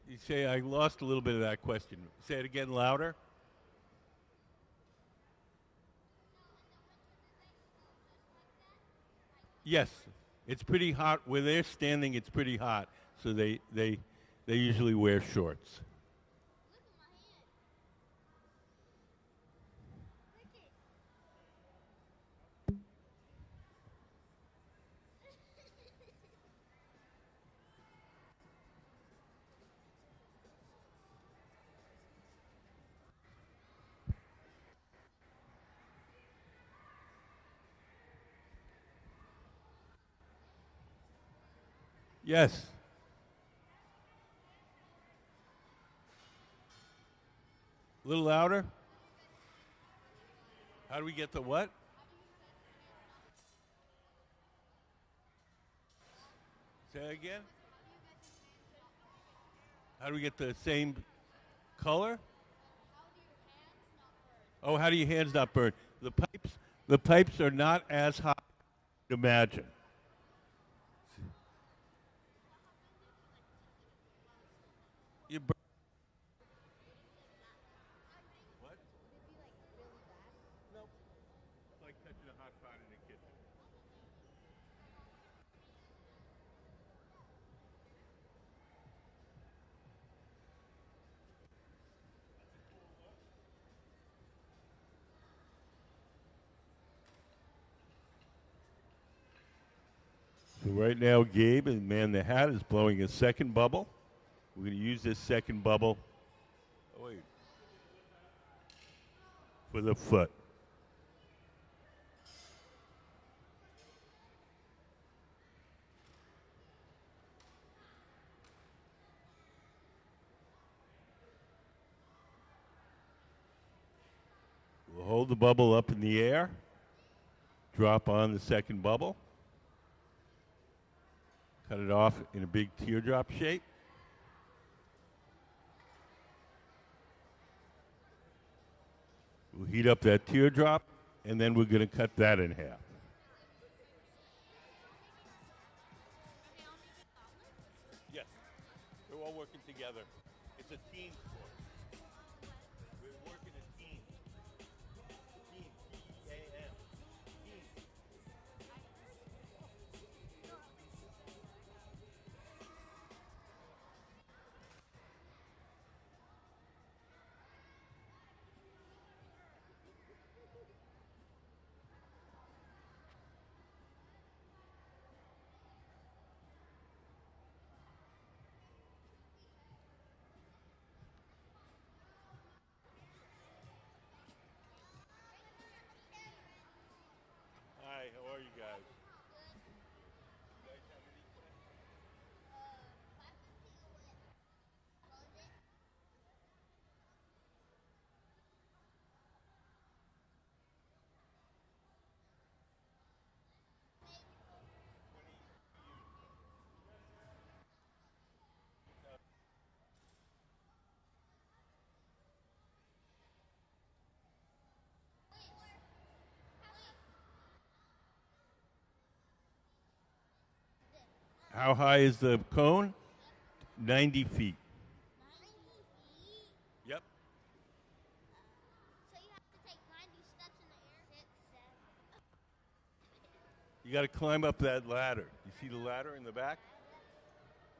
You say I lost a little bit of that question. Say it again louder. Yes, it's pretty hot. Where they're standing, it's pretty hot. So they usually wear shorts. Yes. A little louder. How do we get the what? Say that again. How do we get the same color? Oh, how do your hands not burn? The pipes are not as hot as you imagine. You burn. What? Nope. It's like touching a hot pot in the kitchen. So right now, Gabe and Man the Hat is blowing a second bubble. We're going to use this second bubble. Oh wait. for the foot. We'll hold the bubble up in the air, drop on the second bubble, cut it off in a big teardrop shape. We'll heat up that teardrop, and then we're going to cut that in half. Yes, they're all working together. It's a team sport. We're working as teams. Team, T-E-A-M. Team. Hi, how are you guys? How high is the cone? 90 feet. 90 feet? Yep. So you have to take 90 steps in the air? 6, 7. You got to climb up that ladder. You see the ladder in the back?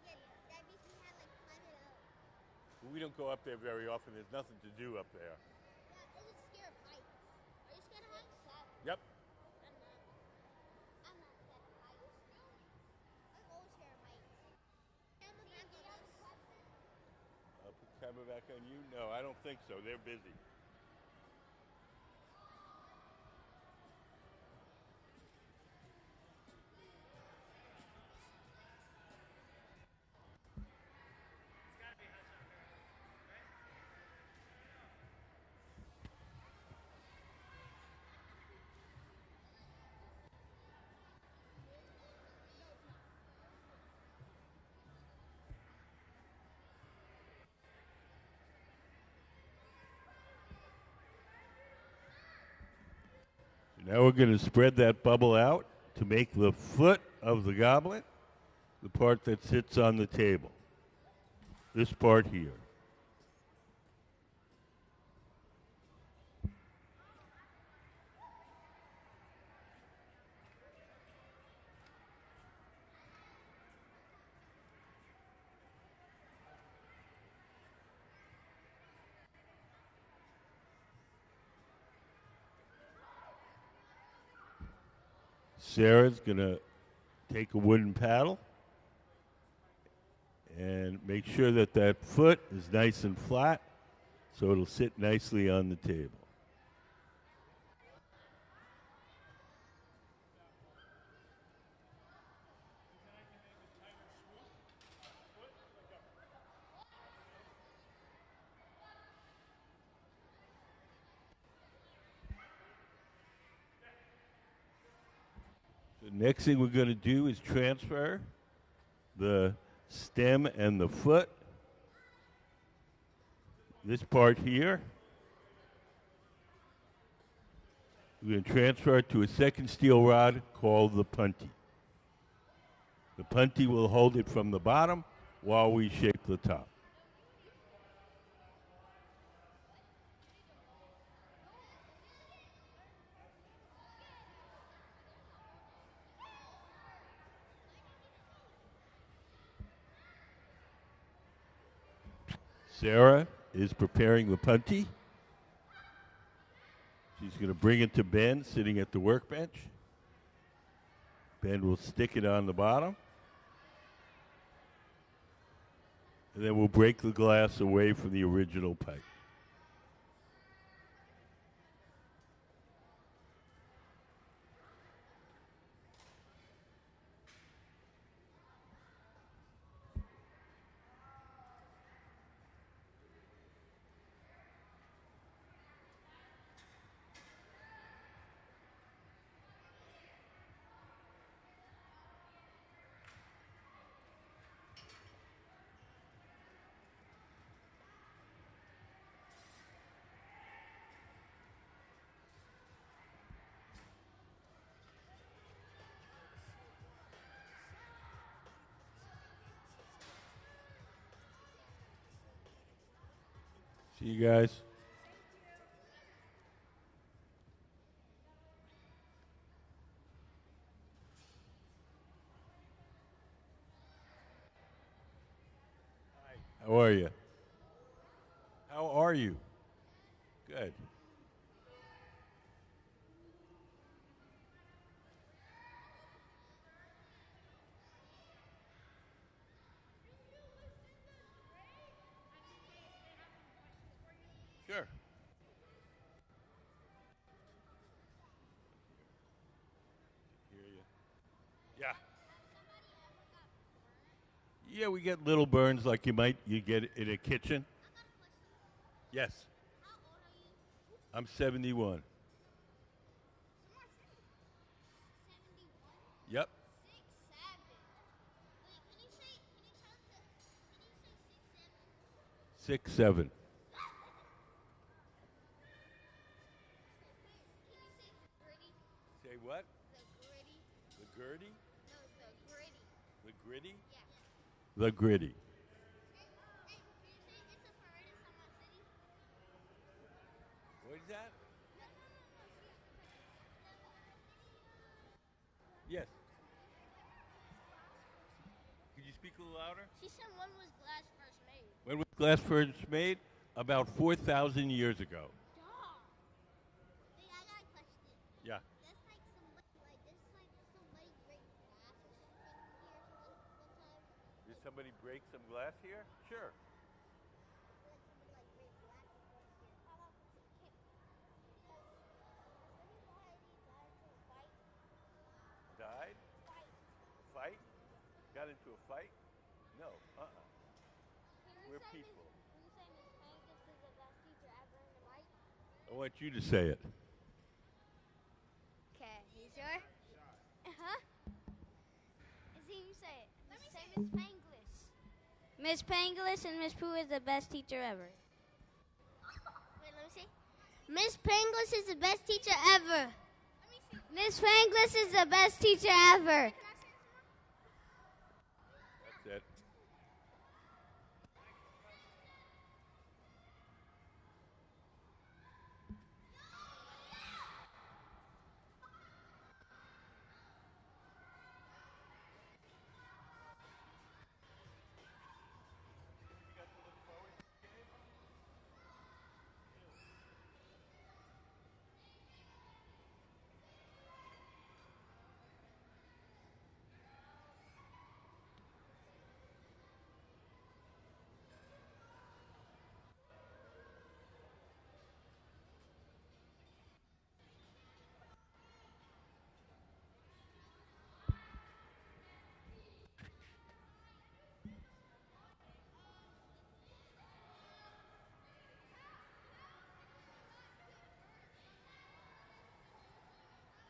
Yeah, that means we have like climb it up. We don't go up there very often. There's nothing to do up there. Yeah, I was scared of heights. Are you scared of heights? Yep. I'm not. I'm not scared of heights. I'm always scared of heights. Camera back on us. I'll put the camera back on you. No, I don't think so. They're busy. So now we're going to spread that bubble out to make the foot of the goblet the part that sits on the table. This part here. Sarah's going to take a wooden paddle and make sure that that foot is nice and flat so it'll sit nicely on the table. The next thing we're going to do is transfer the stem and the foot. This part here, we're going to transfer it to a second steel rod called the punty. The punty will hold it from the bottom while we shape the top. Sarah is preparing the punty. She's going to bring it to Ben sitting at the workbench. Ben will stick it on the bottom. And then we'll break the glass away from the original pipe. See you guys. How are you? How are you? Good. Sure. Hear you. Yeah. Yeah, we get little burns like you get in a kitchen. Yes. I'm 71. Yep. 6'7". Say what? The gritty? The gritty? The gritty. What is that? Yes. Could you speak a little louder? She said when was glass first made? When was glass first made? About 4,000 years ago. Wait, I got a question. Yeah. That's like somebody break glass or something here one time. Did somebody break some glass here? Sure. Like somebody like break glass before here. How about Died? Fight? Got into a fight? No. We're people. Can you say Miss Pangus is the best teacher ever in the mic? I want you to say it. Okay, you sure? Huh? See, you say it. Say Miss Panglis. Miss Panglis and Miss Pooh is the best teacher ever. Wait, let me see. Miss Panglis is the best teacher ever. Miss Panglis is the best teacher ever. That's it.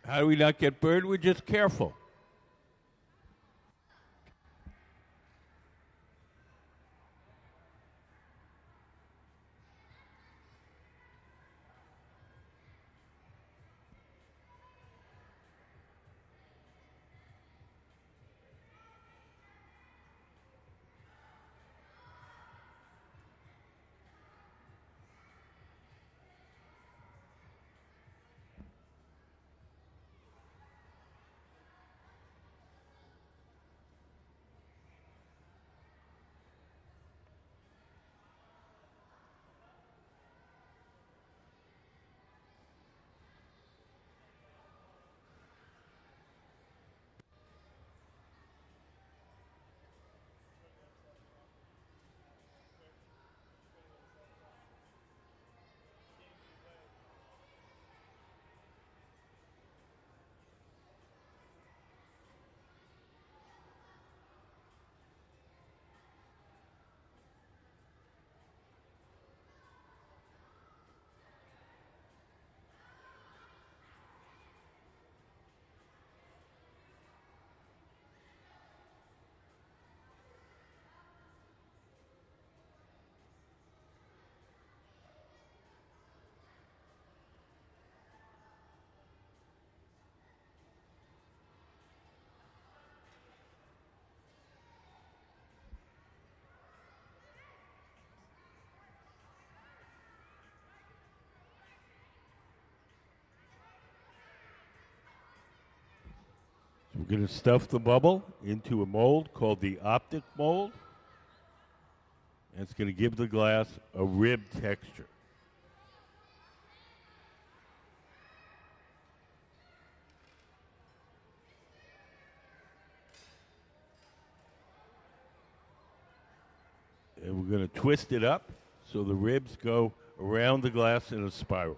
How do we not get burned? We're just careful. going to stuff the bubble into a mold called the optic mold. And it's going to give the glass a rib texture. And we're going to twist it up so the ribs go around the glass in a spiral.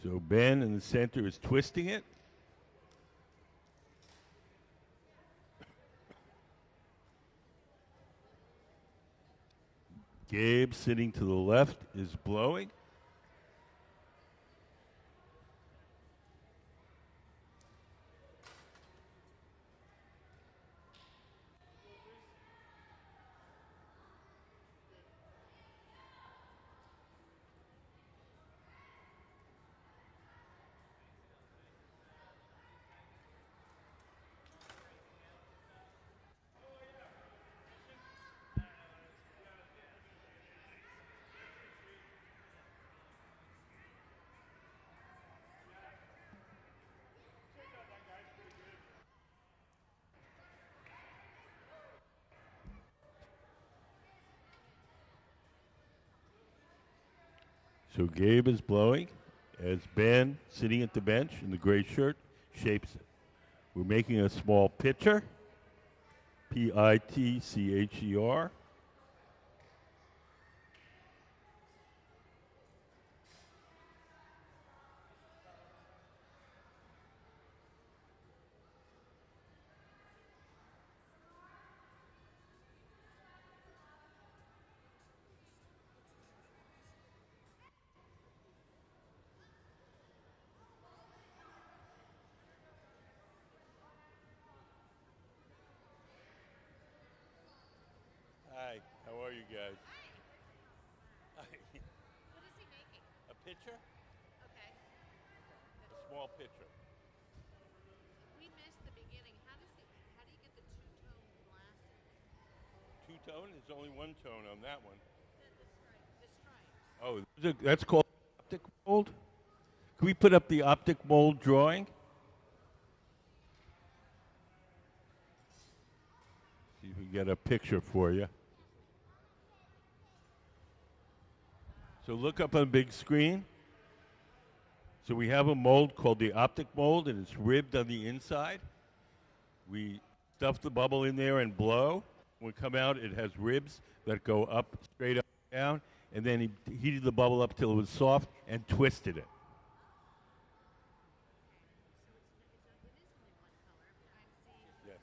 So Ben in the center is twisting it. Gabe sitting to the left is blowing. So Gabe is blowing as Ben, sitting at the bench in the gray shirt, shapes it. We're making a small pitcher, Pitcher. Hi, how are you guys? What is he making? A pitcher? Okay. A small pitcher. We missed the beginning. How do you get the two-tone glass in there? Two-tone? There's only one tone on that one. The stripes. Oh, that's called optic mold? Can we put up the optic mold drawing? See if we get a picture for you. So look up on the big screen. So we have a mold called the optic mold, and it's ribbed on the inside. We stuff the bubble in there and blow. When we come out, it has ribs that go up, straight up, down, and then he heated the bubble up till it was soft and twisted it. Yes.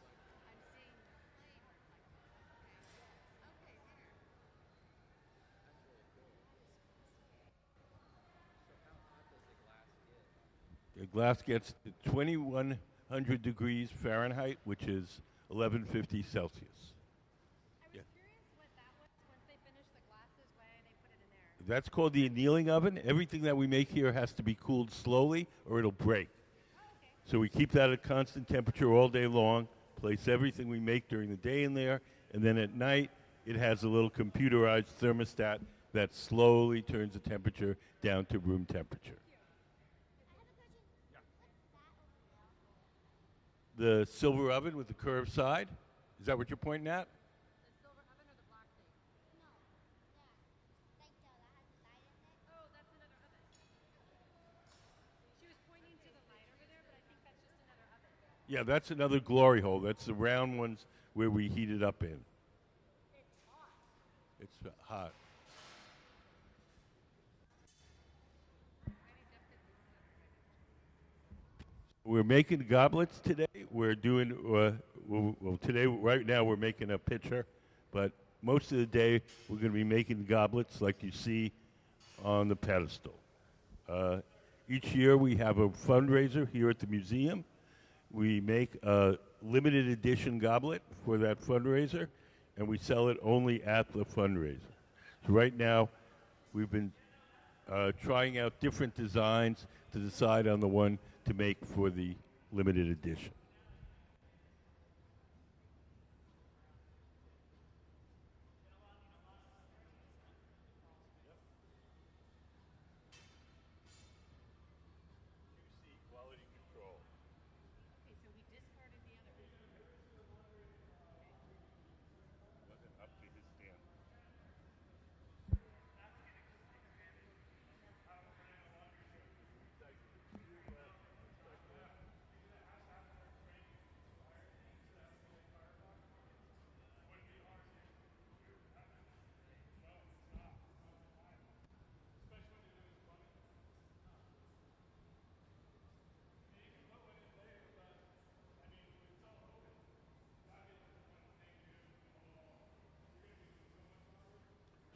The glass gets to 2100 degrees Fahrenheit, which is 1150 Celsius. I was curious what that was once they finished the glasses, why they put it in there. That's called the annealing oven. Everything that we make here has to be cooled slowly or it'll break. Oh, okay. So we keep that at constant temperature all day long, place everything we make during the day in there, and then at night it has a little computerized thermostat that slowly turns the temperature down to room temperature. The silver oven with the curved side. Is that what you're pointing at? The silver oven or the black thing? Oh, that's another oven. She was pointing to the light over there, but I think that's just another oven. Yeah, that's another glory hole. That's the round ones where we heat it up in. It's hot. It's hot. We're making goblets today. We're doing, well, today, right now, we're making a pitcher, but most of the day, we're going to be making goblets like you see on the pedestal. Each year, we have a fundraiser here at the museum. We make a limited edition goblet for that fundraiser, and we sell it only at the fundraiser. So right now, we've been trying out different designs to decide on the one to make for the limited edition.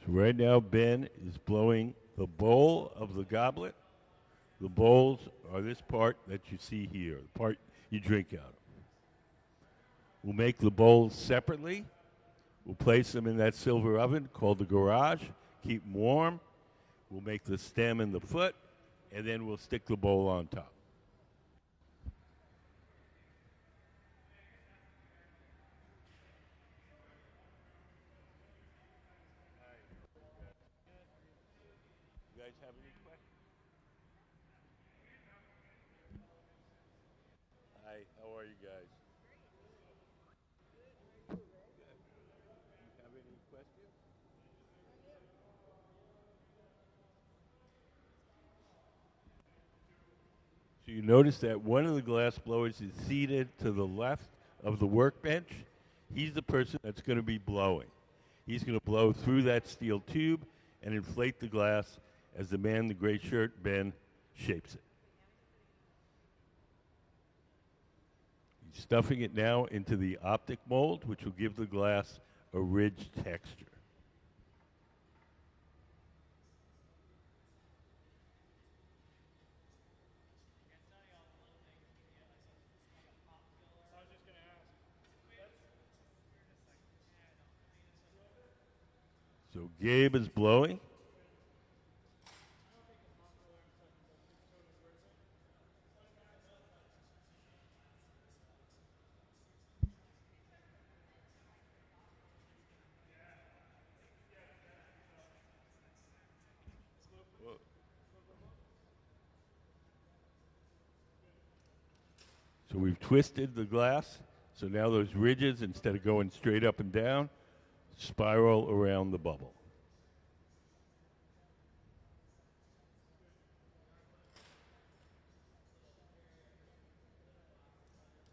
So right now, Ben is blowing the bowl of the goblet. The bowls are this part that you see here, the part you drink out of. We'll make the bowls separately. We'll place them in that silver oven called the garage, keep them warm. We'll make the stem and the foot, and then we'll stick the bowl on top. You guys have any questions? Hi, how are you guys? You have any questions? So you notice that one of the glass blowers is seated to the left of the workbench. He's the person that's going to be blowing. He's going to blow through that steel tube and inflate the glass as the man in the gray shirt, Ben, shapes it. He's stuffing it now into the optic mold, which will give the glass a ridged texture. So Gabe is blowing. So we've twisted the glass. So now those ridges, instead of going straight up and down, spiral around the bubble.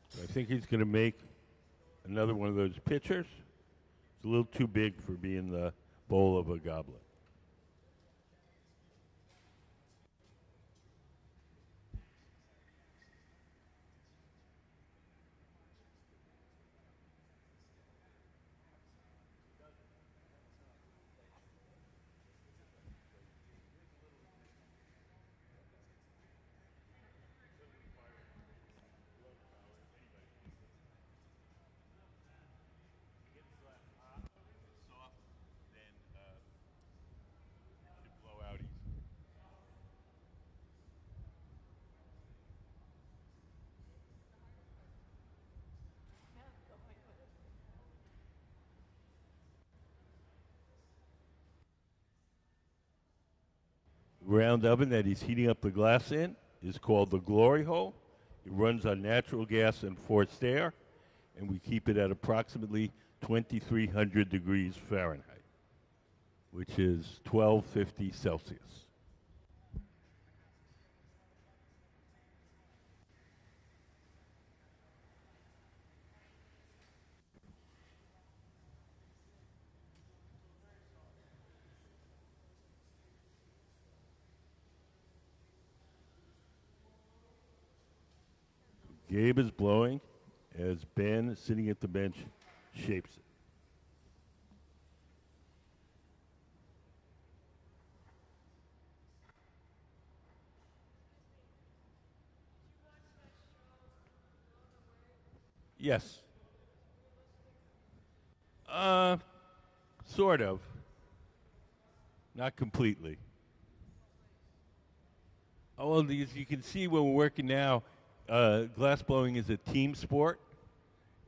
So I think he's going to make another one of those pitchers. It's a little too big for being the bowl of a goblet. Blow out easy. Round oven that he's heating up the glass in is called the glory hole. It runs on natural gas and forced air, and we keep it at approximately 2,300 degrees Fahrenheit, which is 1250 Celsius. Gabe is blowing as Ben, sitting at the bench, shapes it. Yes. Uh, sort of. Not completely. Oh, well, as you can see when we're working now, glass blowing is a team sport.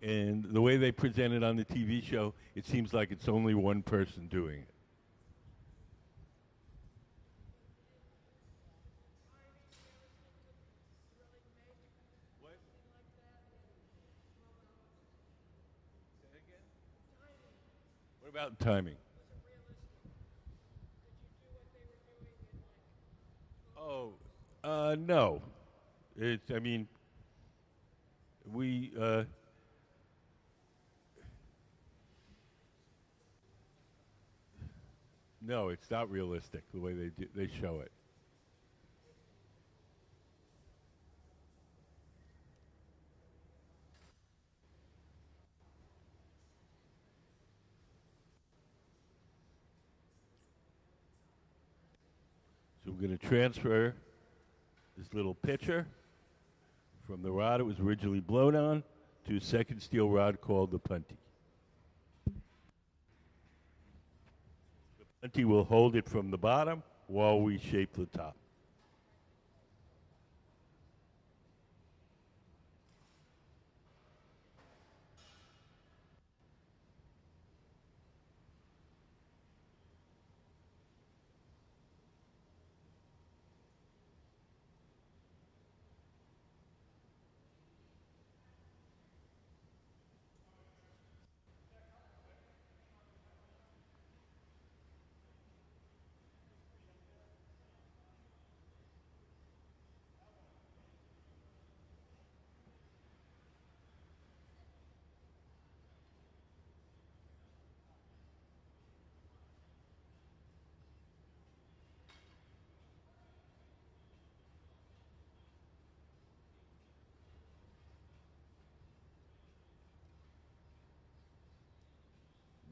And the way they present it on the TV show, it seems like it's only one person doing it. What about timing? Oh, no. It's, I mean, we, no, it's not realistic the way they show it. we're going to transfer this little pitcher from the rod it was originally blown on to a second steel rod called the punty. The punty will hold it from the bottom while we shape the top.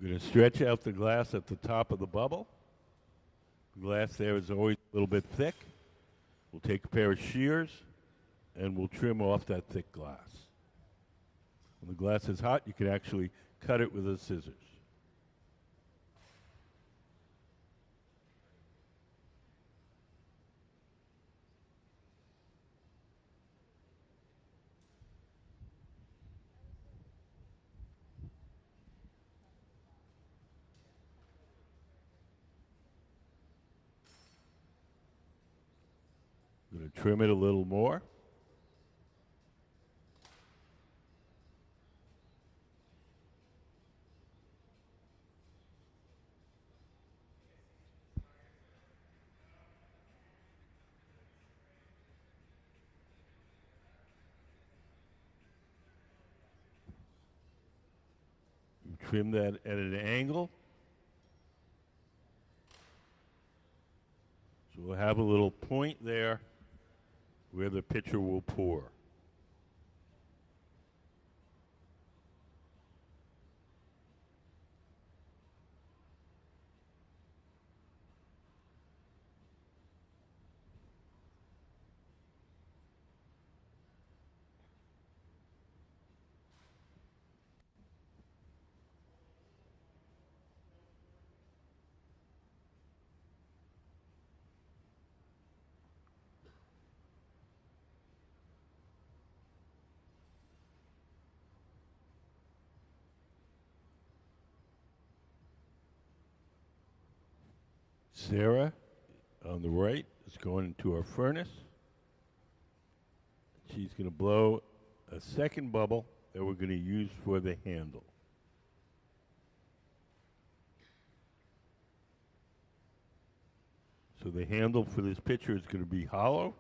We're going to stretch out the glass at the top of the bubble. The glass there is always a little bit thick. We'll take a pair of shears and we'll trim off that thick glass. When the glass is hot, you can actually cut it with a scissors. I'm going to trim it a little more. Trim that at an angle. So we'll have a little point there where the pitcher will pour. Sarah, on the right, is going into our furnace. She's going to blow a second bubble that we're going to use for the handle. So the handle for this pitcher is going to be hollow.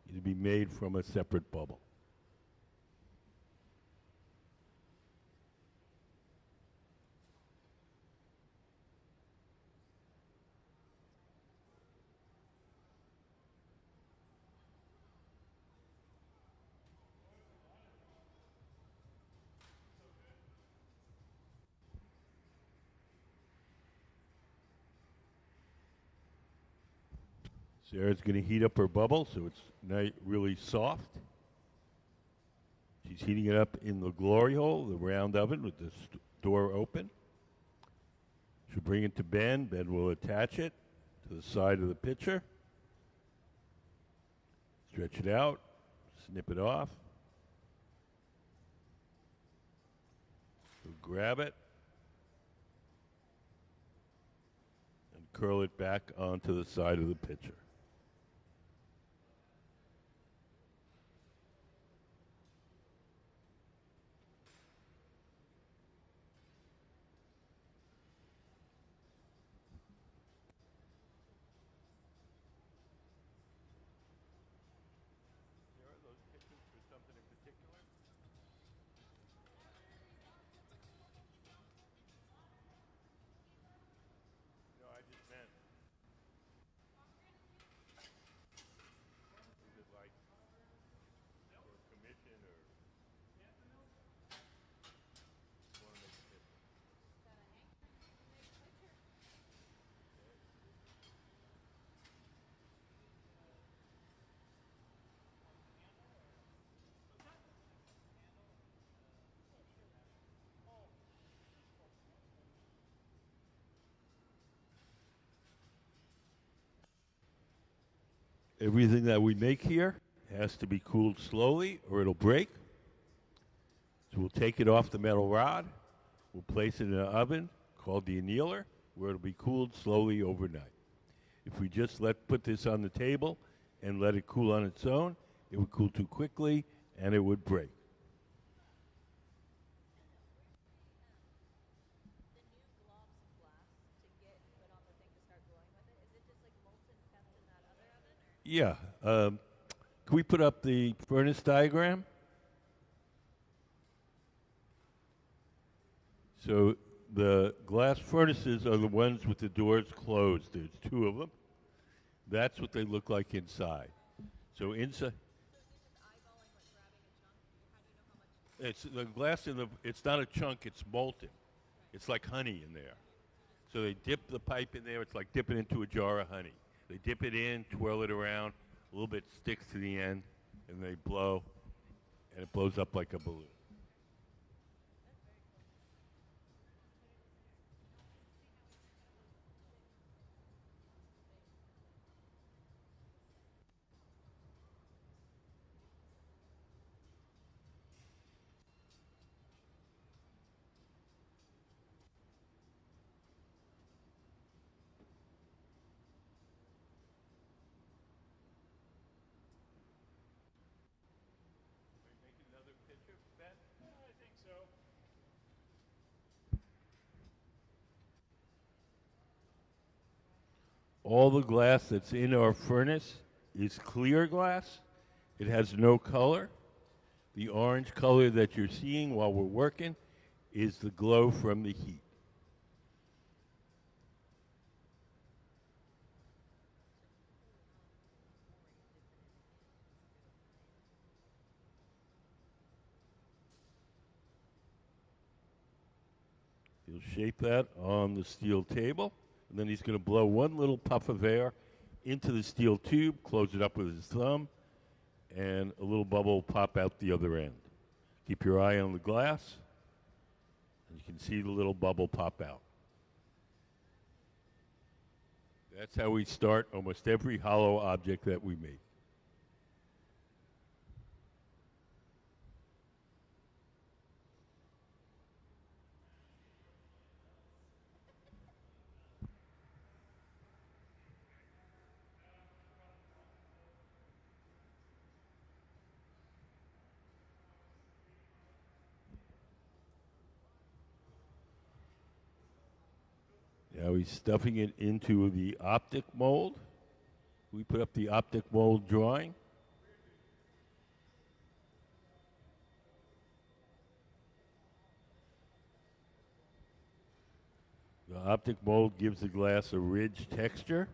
It'll be made from a separate bubble. Sarah's going to heat up her bubble so it's really soft. She's heating it up in the glory hole, the round oven with the door open. She'll bring it to Ben. Ben will attach it to the side of the pitcher. Stretch it out, snip it off. We'll grab it and curl it back onto the side of the pitcher. Everything that we make here has to be cooled slowly or it'll break. So we'll take it off the metal rod. We'll place it in an oven called the annealer, where it'll be cooled slowly overnight. If we just put this on the table and let it cool on its own, it would cool too quickly and it would break. The new globs of glass to get put on the thing to start glowing with it, is it just like molten kept in that other oven? Or? Yeah. Can we put up the furnace diagram? So the glass furnaces are the ones with the doors closed. There's two of them. That's what they look like inside. So inside, it's the glass in the. It's not a chunk. It's molten. It's like honey in there. So they dip the pipe in there. It's like dipping into a jar of honey. They dip it in, twirl it around. A little bit sticks to the end, and they blow, and it blows up like a balloon. All the glass that's in our furnace is clear glass. It has no color. The orange color that you're seeing while we're working is the glow from the heat. He'll shape that on the steel table, and then he's going to blow one little puff of air into the steel tube, close it up with his thumb, and a little bubble will pop out the other end. Keep your eye on the glass, and you can see the little bubble pop out. That's how we start almost every hollow object that we make. Now he's stuffing it into the optic mold. We put up the optic mold drawing. The optic mold gives the glass a ridge texture.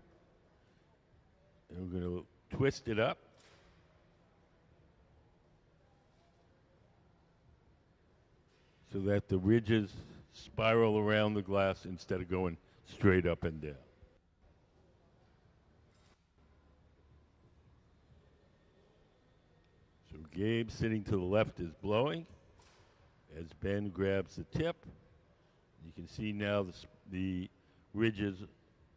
And we're going to twist it up. So that the ridges spiral around the glass instead of going straight up and down. So Gabe, sitting to the left, is blowing as Ben grabs the tip. You can see now the ridges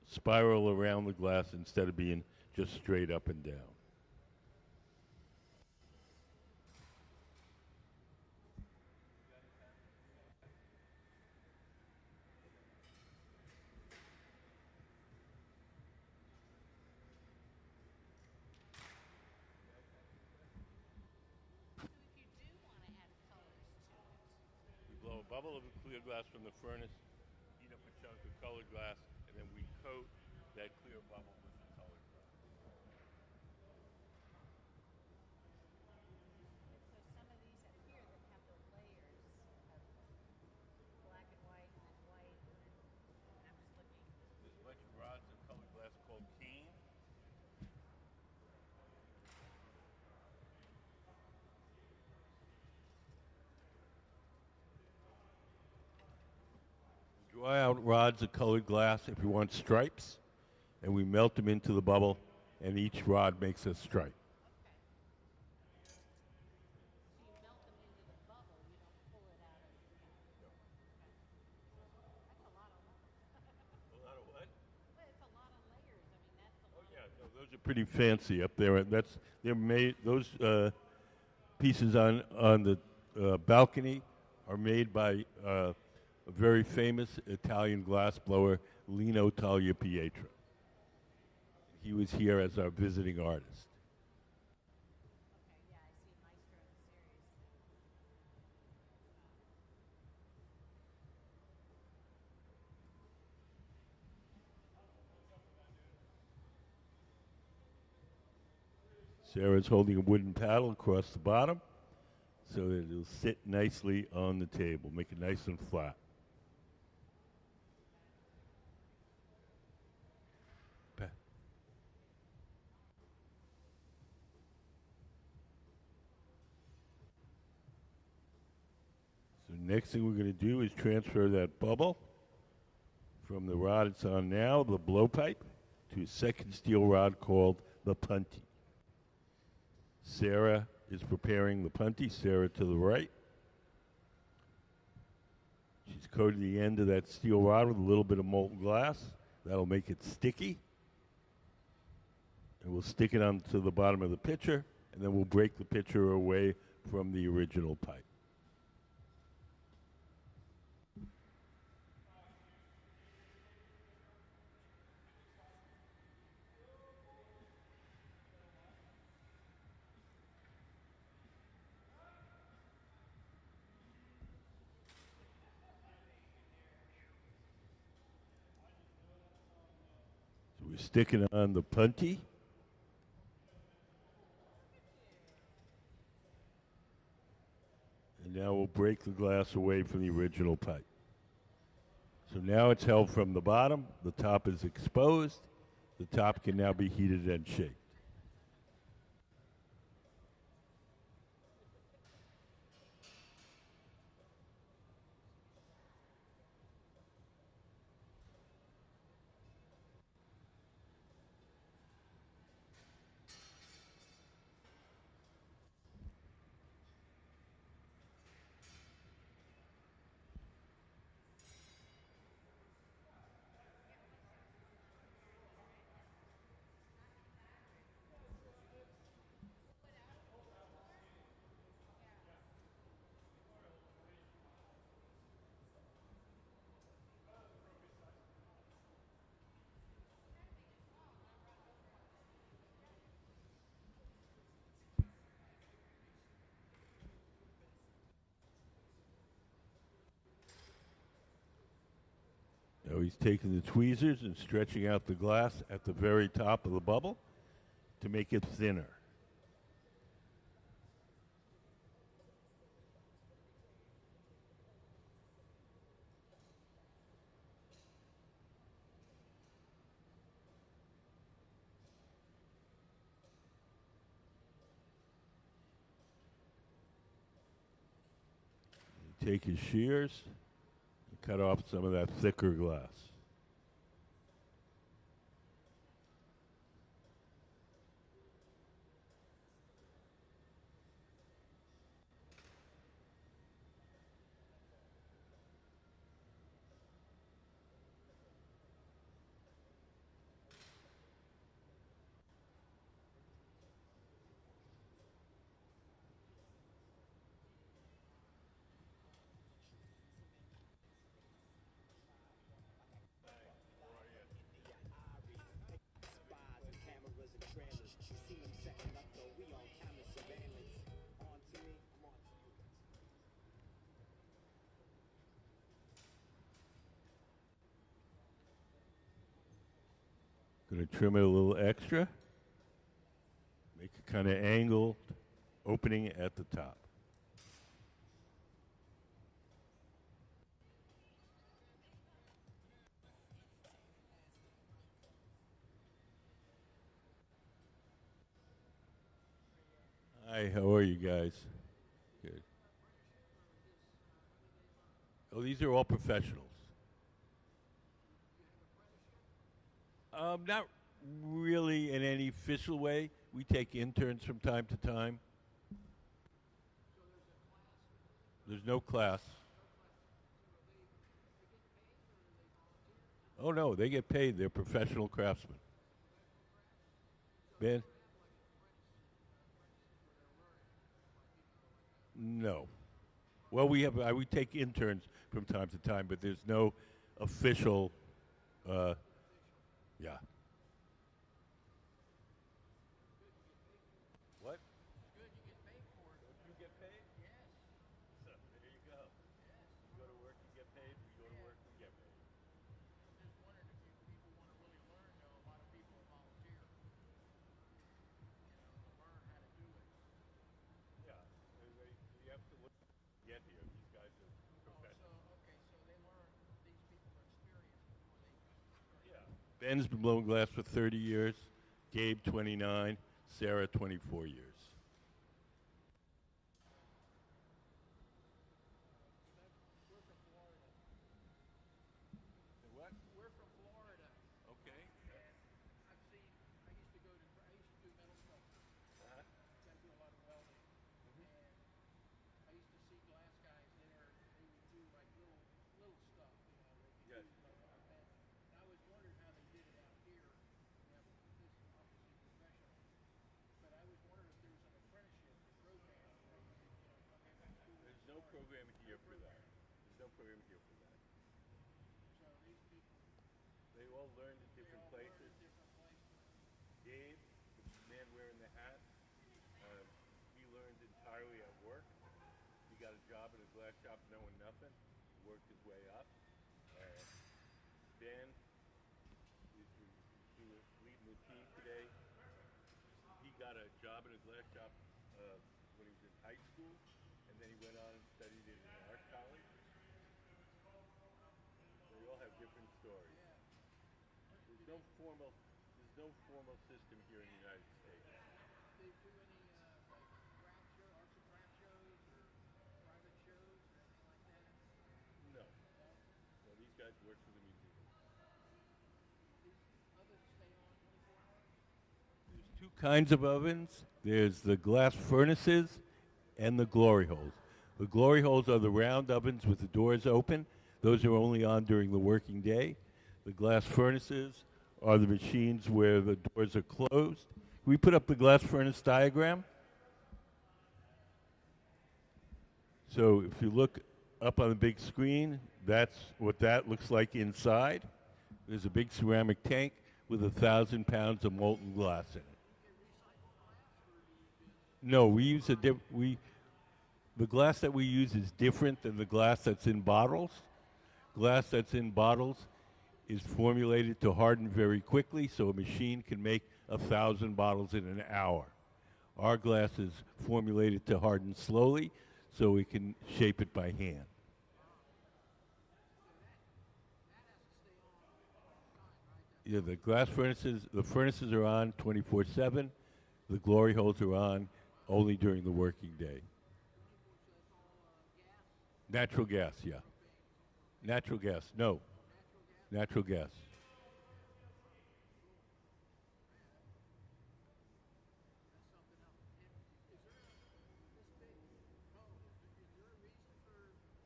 spiral around the glass instead of being just straight up and down. We blow a bubble of clear glass from the furnace, heat up a chunk of colored glass, and then we coat that clear bubble with the colored glass. So some of these up here that have the layers of black and white and then white and I'm just looking. There's a bunch of rods of colored glass called cane. Draw out rods of colored glass if you want stripes, and we melt them into the bubble, and each rod makes a stripe. So you melt them into the bubble, you don't pull it out of That's a lot of A lot of what? Well, it's a lot of layers. I mean, that's a lot. Yeah, no, those are pretty fancy up there. They're made. Those pieces on the balcony are made by a very famous Italian glassblower, Lino Tagliapietro. He was here as our visiting artist. Okay, yeah, I see Maestro in the series. Sarah's holding a wooden paddle across the bottom so that it'll sit nicely on the table, make it nice and flat. So next thing we're going to do is transfer that bubble from the rod it's on now, the blowpipe, to a second steel rod called the punty. Sarah is preparing the punty. Sarah to the right. She's coated the end of that steel rod with a little bit of molten glass. That'll make it sticky. And we'll stick it onto the bottom of the pitcher, and then we'll break the pitcher away from the original pipe. So we're sticking on the punty. And now we'll break the glass away from the original pipe. So now it's held from the bottom. The top is exposed. The top can now be heated and shaped. Now he's taking the tweezers and stretching out the glass at the very top of the bubble to make it thinner. You take his shears and cut off some of that thicker glass. Going to trim it a little extra. Make a kind of angled opening at the top. Hi, how are you guys? Good. Oh, these are all professionals. Not really in any official way. We take interns from time to time. There's no class. Oh no, they get paid. They're professional craftsmen. Ben? No. Well, we take interns from time to time, but there's no official. Uh, yeah. What? Don't you get paid? So there you go. You go to work, you get paid. We go to work, we get paid. Yeah. You have to look to get here. These guys are professionals. Yeah. Ben's been blowing glass for 30 years. Gabe 29. Sarah 24 years. What? Okay. Uh-huh. Yes. There's no program here for that. There's no program here for that. They all learned in different places. Gabe, the man wearing the hat, uh, he learned entirely at work. He got a job at a glass shop knowing nothing. Worked his way up. Uh, Ben who was leading the team today. He got a job at a glass shop when he was in high school, and then he went on and studied in an art college. They all have different stories. There's no formal, there's no formal system here in the United States. No, no. These guys work for the museum. There's two kinds of ovens. There's the glass furnaces and the glory holes. The glory holes are the round ovens with the doors open. Those are only on during the working day. The glass furnaces are the machines where the doors are closed. We put up the glass furnace diagram. So if you look up on the big screen, that's what that looks like inside. There's a big ceramic tank with 1,000 pounds of molten glass in it. No, we use the glass that we use is different than the glass that's in bottles. Glass that's in bottles is formulated to harden very quickly, so a machine can make 1,000 bottles in an hour. Our glass is formulated to harden slowly, so we can shape it by hand. Yeah, the furnaces are on 24/7. The glory holes are on only during the working day. Natural gas, yeah. Natural gas, no. Natural gas.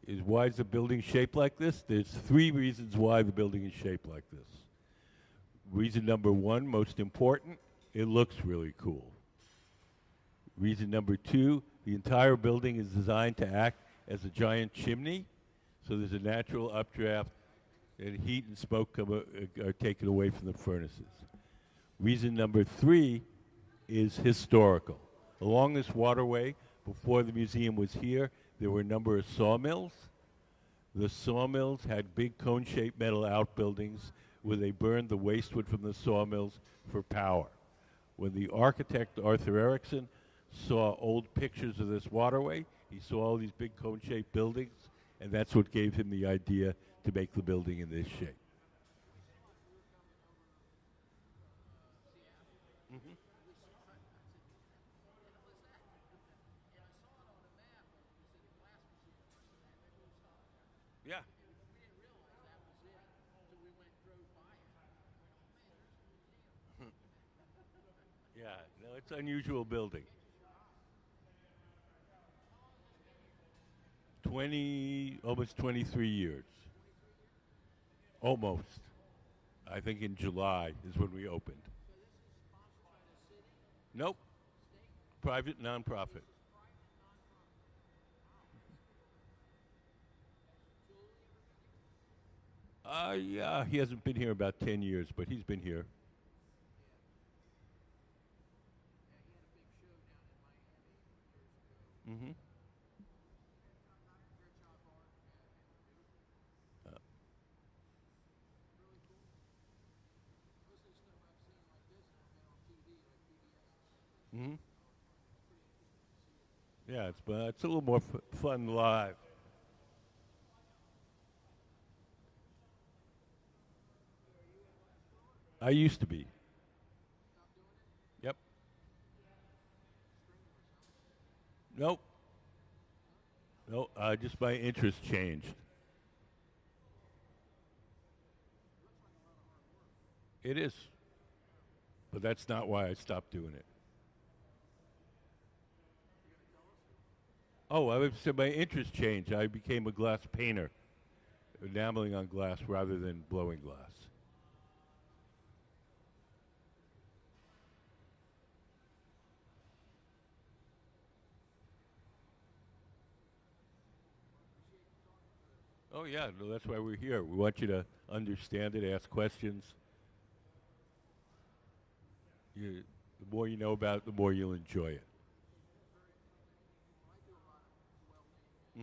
Is why is the building shaped like this? There's three reasons why the building is shaped like this. Reason number one, most important, it looks really cool. Reason number two, the entire building is designed to act as a giant chimney, so there's a natural updraft, and heat and smoke are taken away from the furnaces. Reason number three is historical. Along this waterway, before the museum was here, there were a number of sawmills. The sawmills had big cone-shaped metal outbuildings where they burned the waste wood from the sawmills for power. When the architect Arthur Erickson saw old pictures of this waterway, he saw all these big cone-shaped buildings, and that's what gave him the idea to make the building in this shape. Hmm. Yeah. Yeah, no, it's an unusual building. 20, almost 23 years. Almost. I think in July is when we opened. Nope. Private nonprofit. Yeah, he hasn't been here about 10 years, but he's been here. Mm-hmm. Uh, mm-hmm. Yeah, it's a little more fun live. I used to be. Yep. Nope. No, just my interest changed. It is, but that's not why I stopped doing it. Oh, I would say my interest changed. I became a glass painter, enameling on glass rather than blowing glass. Oh yeah, no, that's why we're here. We want you to understand it, ask questions. The more you know about it, the more you'll enjoy it. Hmm.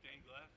Stained glass.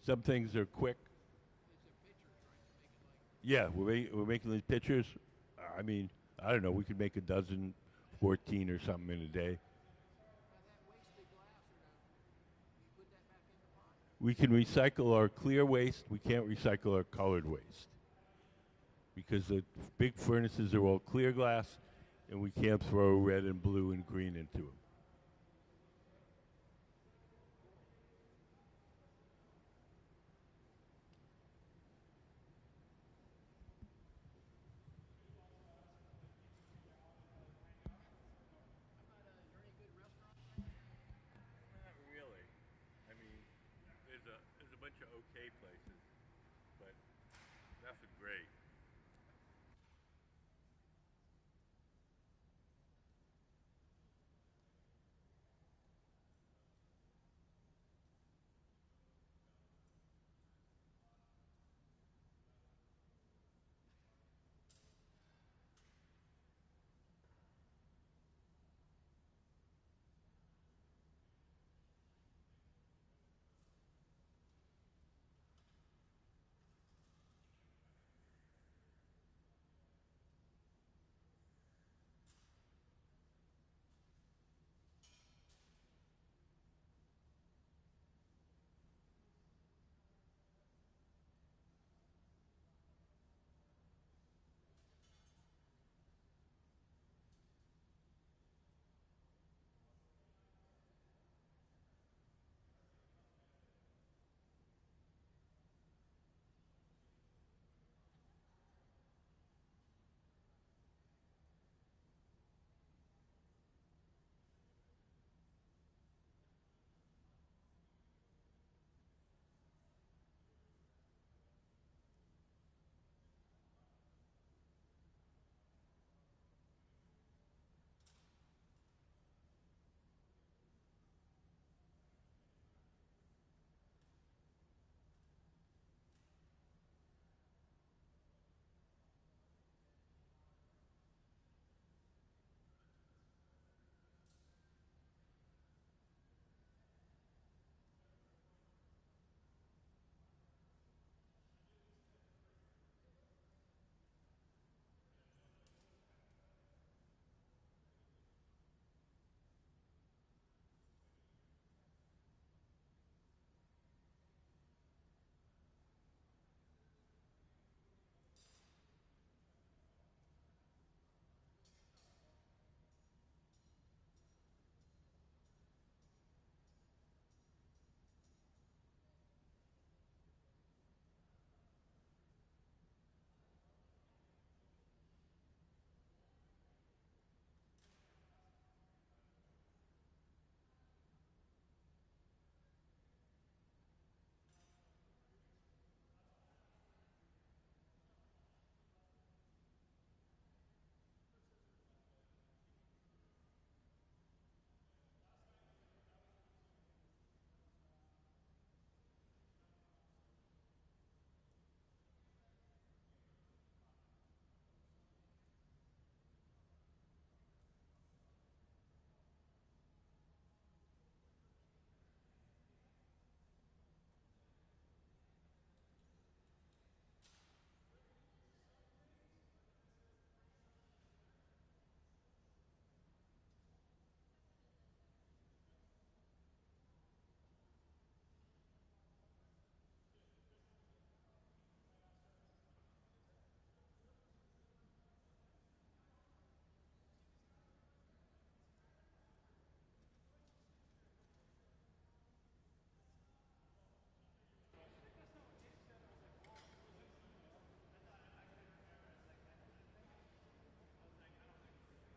Some things are quick. Yeah, we're making these pictures. I mean, I don't know. We could make a dozen, 14 or something in a day. We can recycle our clear waste. We can't recycle our colored waste because the big furnaces are all clear glass, and we can't throw red and blue and green into them. Not really. I mean, there's a bunch of okay places, but nothing great.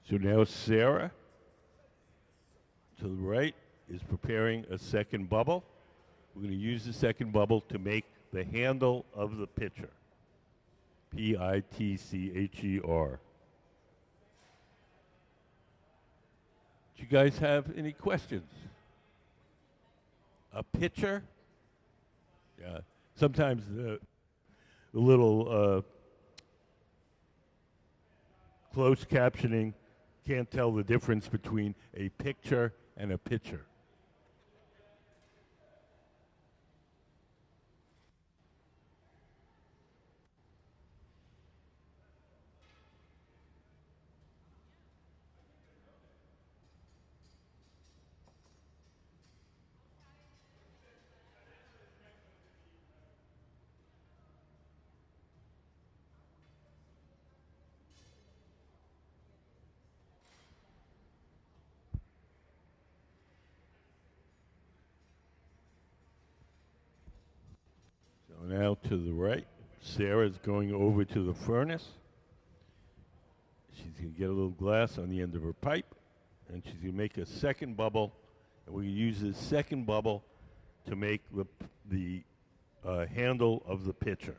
So now Sarah, to the right, is preparing a second bubble. We're going to use the second bubble to make the handle of the pitcher. Pitcher. Do you guys have any questions? A pitcher? Yeah. Sometimes the little closed captioning can't tell the difference between a picture and a pitcher. So now to the right, Sarah's going over to the furnace. She's going to get a little glass on the end of her pipe, and she's going to make a second bubble. And we're going to use this second bubble to make the handle of the pitcher.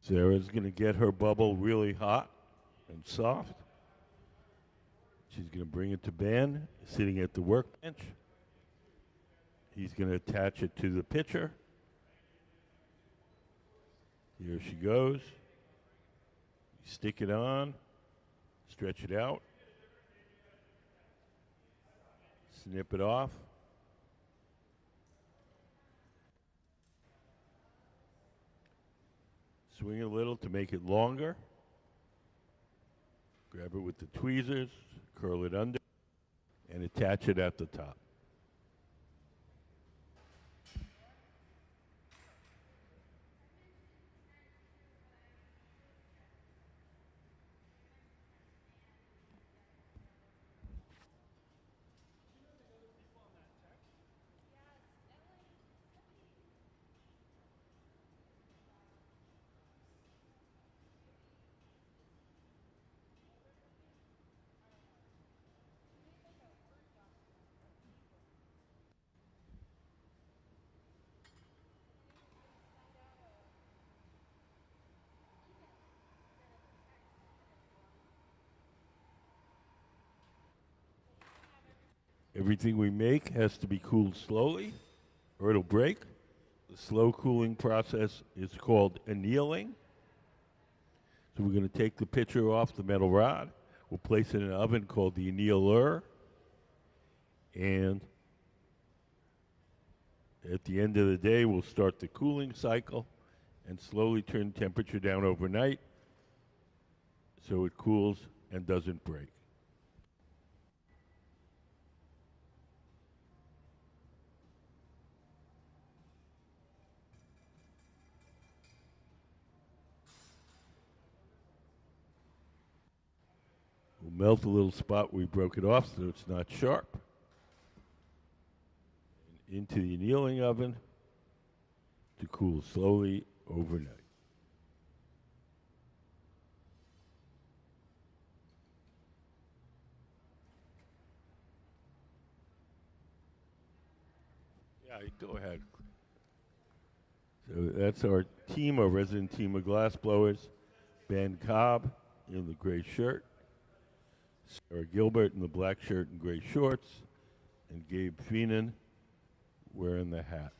Sarah's going to get her bubble really hot and soft. She's going to bring it to Ben, sitting at the workbench. He's going to attach it to the pitcher. Here she goes. You stick it on, stretch it out, snip it off. Swing it a little to make it longer. Grab it with the tweezers, curl it under, and attach it at the top. Everything we make has to be cooled slowly or it'll break. The slow cooling process is called annealing. So we're going to take the pitcher off the metal rod. We'll place it in an oven called the annealer. And at the end of the day, we'll start the cooling cycle and slowly turn temperature down overnight so it cools and doesn't break. We'll melt the little spot we broke it off so it's not sharp. And into the annealing oven to cool slowly overnight. Yeah, go ahead. So that's our team, our resident team of glass blowers. Ben Cobb in the gray shirt, Sarah Gilbert in the black shirt and gray shorts, and Gabe Feenan wearing the hat.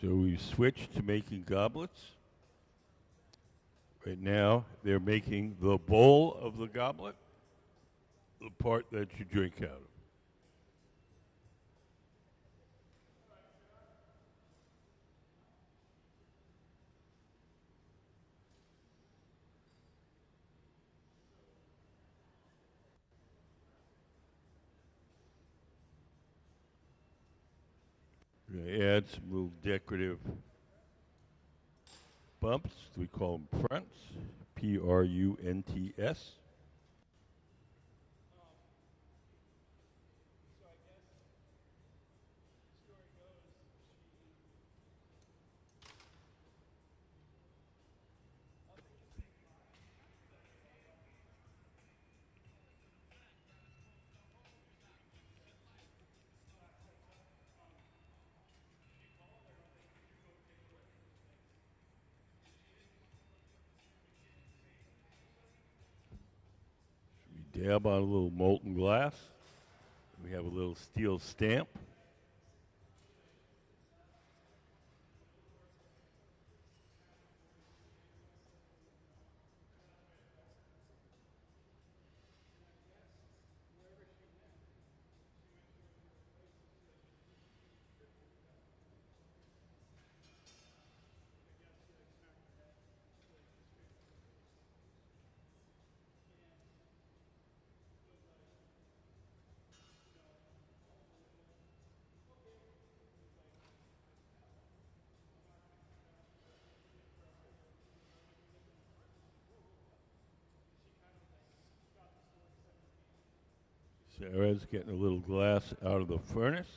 So we've switched to making goblets. Right now, they're making the bowl of the goblet, the part that you drink out of. We're going to add some little decorative bumps. We call them prunts, Prunts. We dab on a little molten glass. We have a little steel stamp. Sarah's getting a little glass out of the furnace.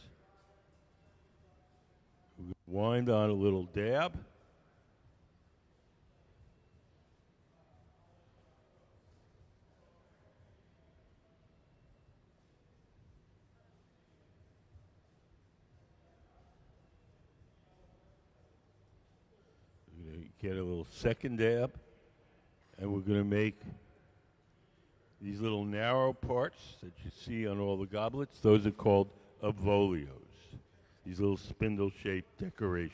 We wind on a little dab. We're going to get a little second dab, and we're going to make these little narrow parts that you see on all the goblets. Those are called avolios, these little spindle-shaped decorations.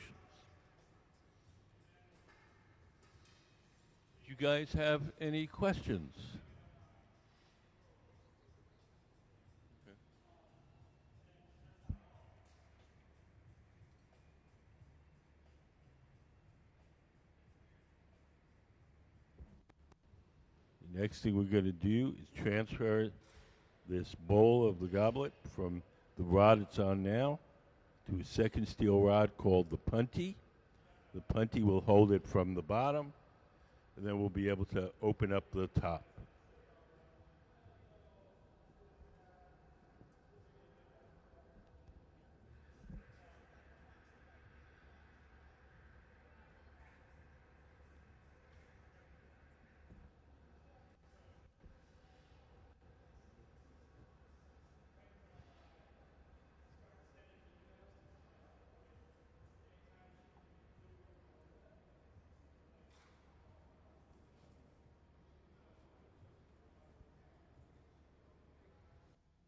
Do you guys have any questions? The next thing we're going to do is transfer this bowl of the goblet from the rod it's on now to a second steel rod called the punty. The punty will hold it from the bottom, and then we'll be able to open up the top.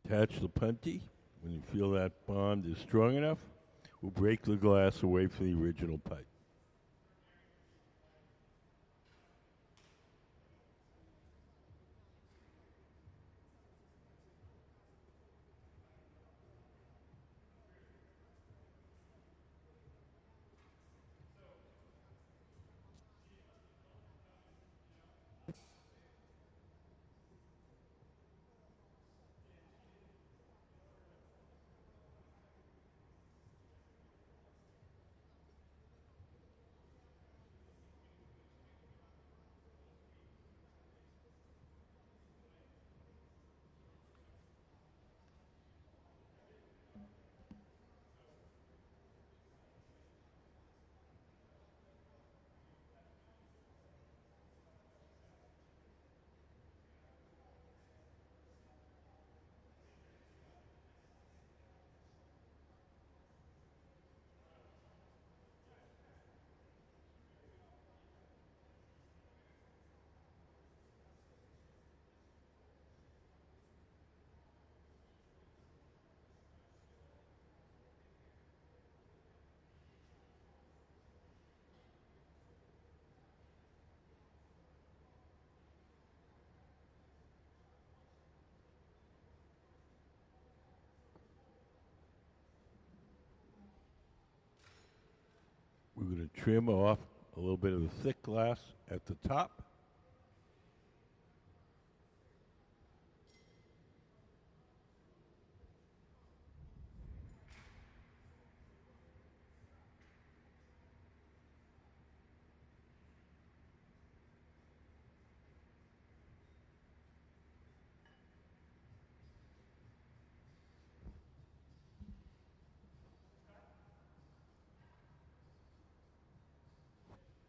Attach the punty. When you feel that bond is strong enough, we'll break the glass away from the original pipe. We're going to trim off a little bit of the thick glass at the top.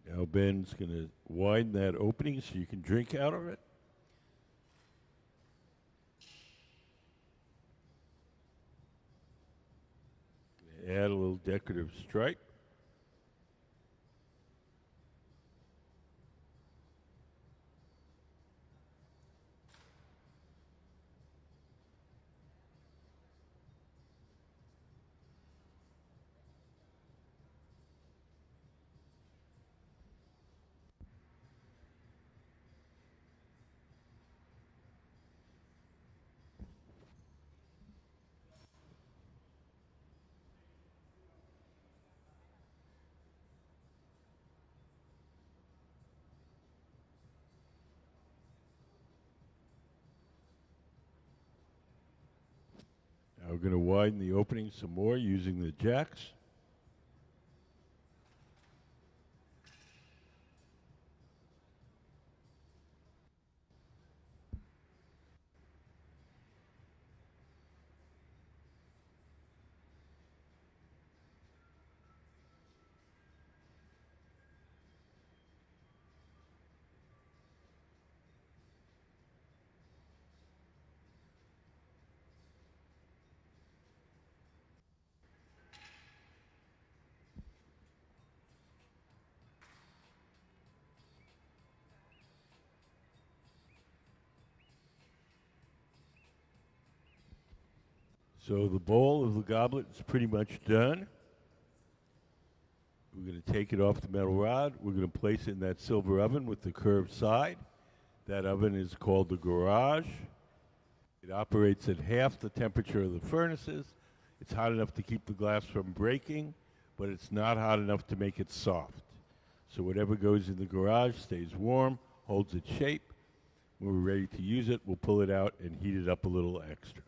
Now Ben's going to widen that opening so you can drink out of it. Add a little decorative stripe. Now we're going to widen the opening some more using the jacks. So the bowl of the goblet is pretty much done. We're going to take it off the metal rod. We're going to place it in that silver oven with the curved side. That oven is called the garage. It operates at half the temperature of the furnaces. It's hot enough to keep the glass from breaking, but it's not hot enough to make it soft. So whatever goes in the garage stays warm, holds its shape. When we're ready to use it, we'll pull it out and heat it up a little extra.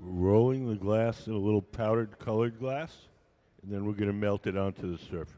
We're rolling the glass in a little powdered colored glass, and then we're going to melt it onto the surface.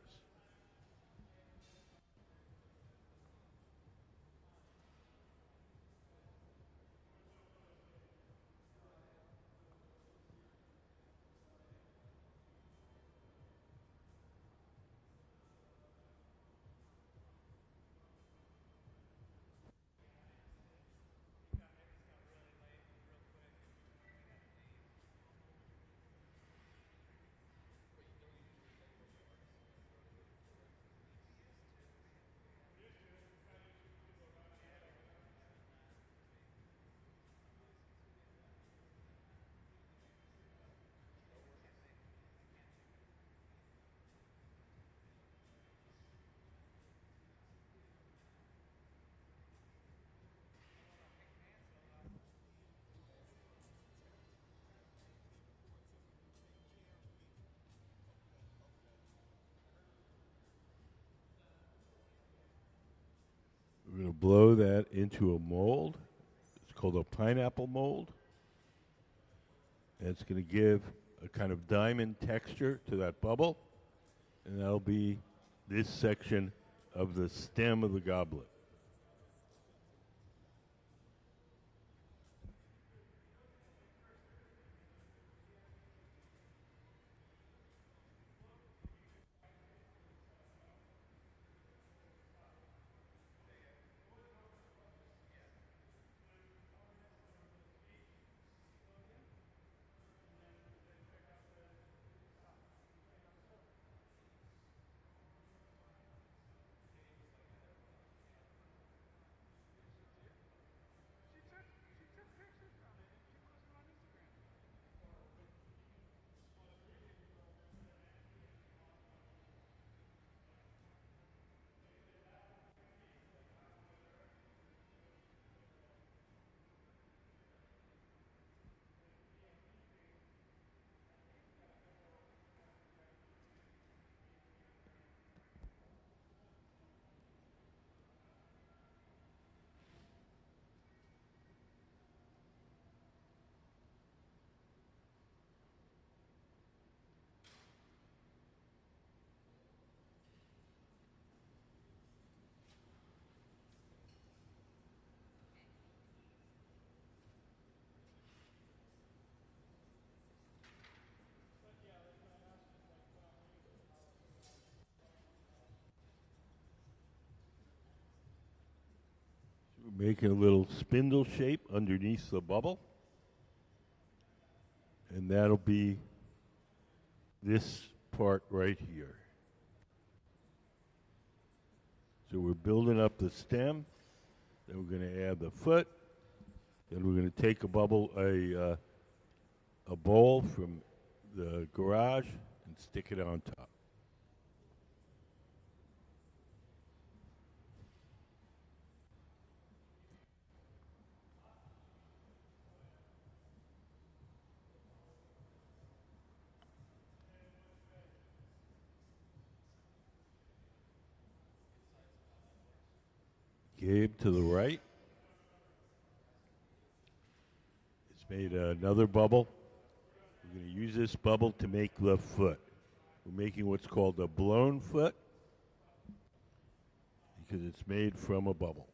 We're going to blow that into a mold. It's called a pineapple mold. And it's going to give a kind of diamond texture to that bubble. And that'll be this section of the stem of the goblet. We're making a little spindle shape underneath the bubble. And that'll be this part right here. So we're building up the stem. Then we're going to add the foot. Then we're going to take a bowl from the garage and stick it on top. Gabe to the right. It's made another bubble. We're going to use this bubble to make the foot. We're making what's called a blown foot because it's made from a bubble.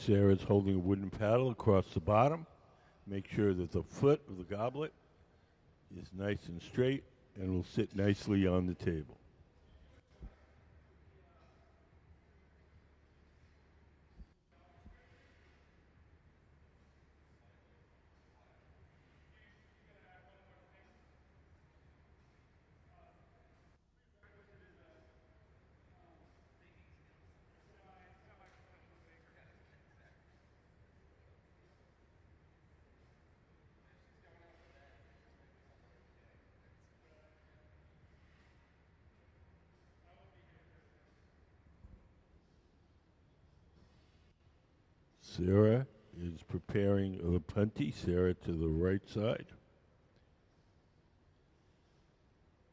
Sarah's holding a wooden paddle across the bottom. Make sure that the foot of the goblet is nice and straight and will sit nicely on the table. Sarah is preparing the punty. Sarah to the right side.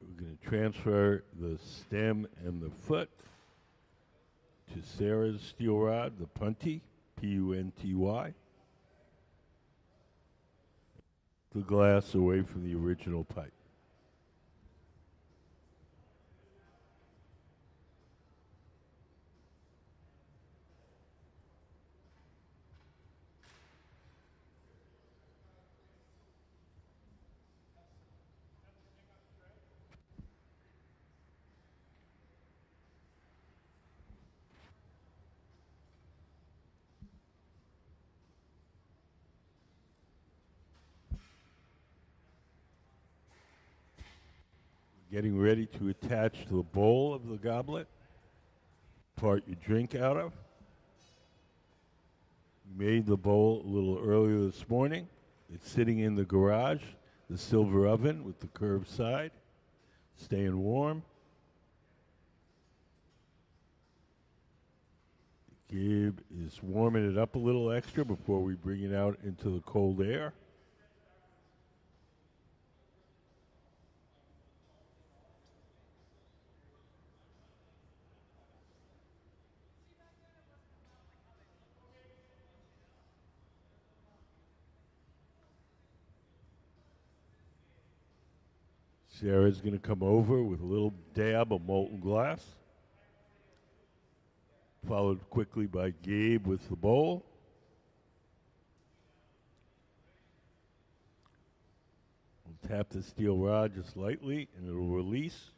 We're going to transfer the stem and the foot to Sarah's steel rod, the punty, P-U-N-T-Y. The glass away from the original pipe. Getting ready to attach the bowl of the goblet, part your drink out of. Made the bowl a little earlier this morning. It's sitting in the garage, the silver oven with the curved side, staying warm. Gabe is warming it up a little extra before we bring it out into the cold air. Sarah's going to come over with a little dab of molten glass, followed quickly by Gabe with the bowl. We'll tap the steel rod just lightly and it'll release.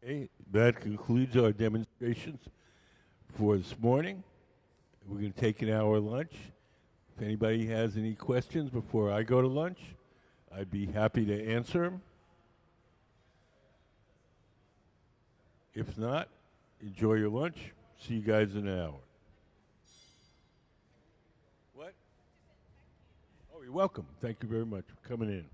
Okay, that concludes our demonstrations for this morning. We're going to take an hour lunch. If anybody has any questions before I go to lunch, I'd be happy to answer them. If not, enjoy your lunch. See you guys in an hour. What? Oh, you're welcome. Thank you very much for coming in.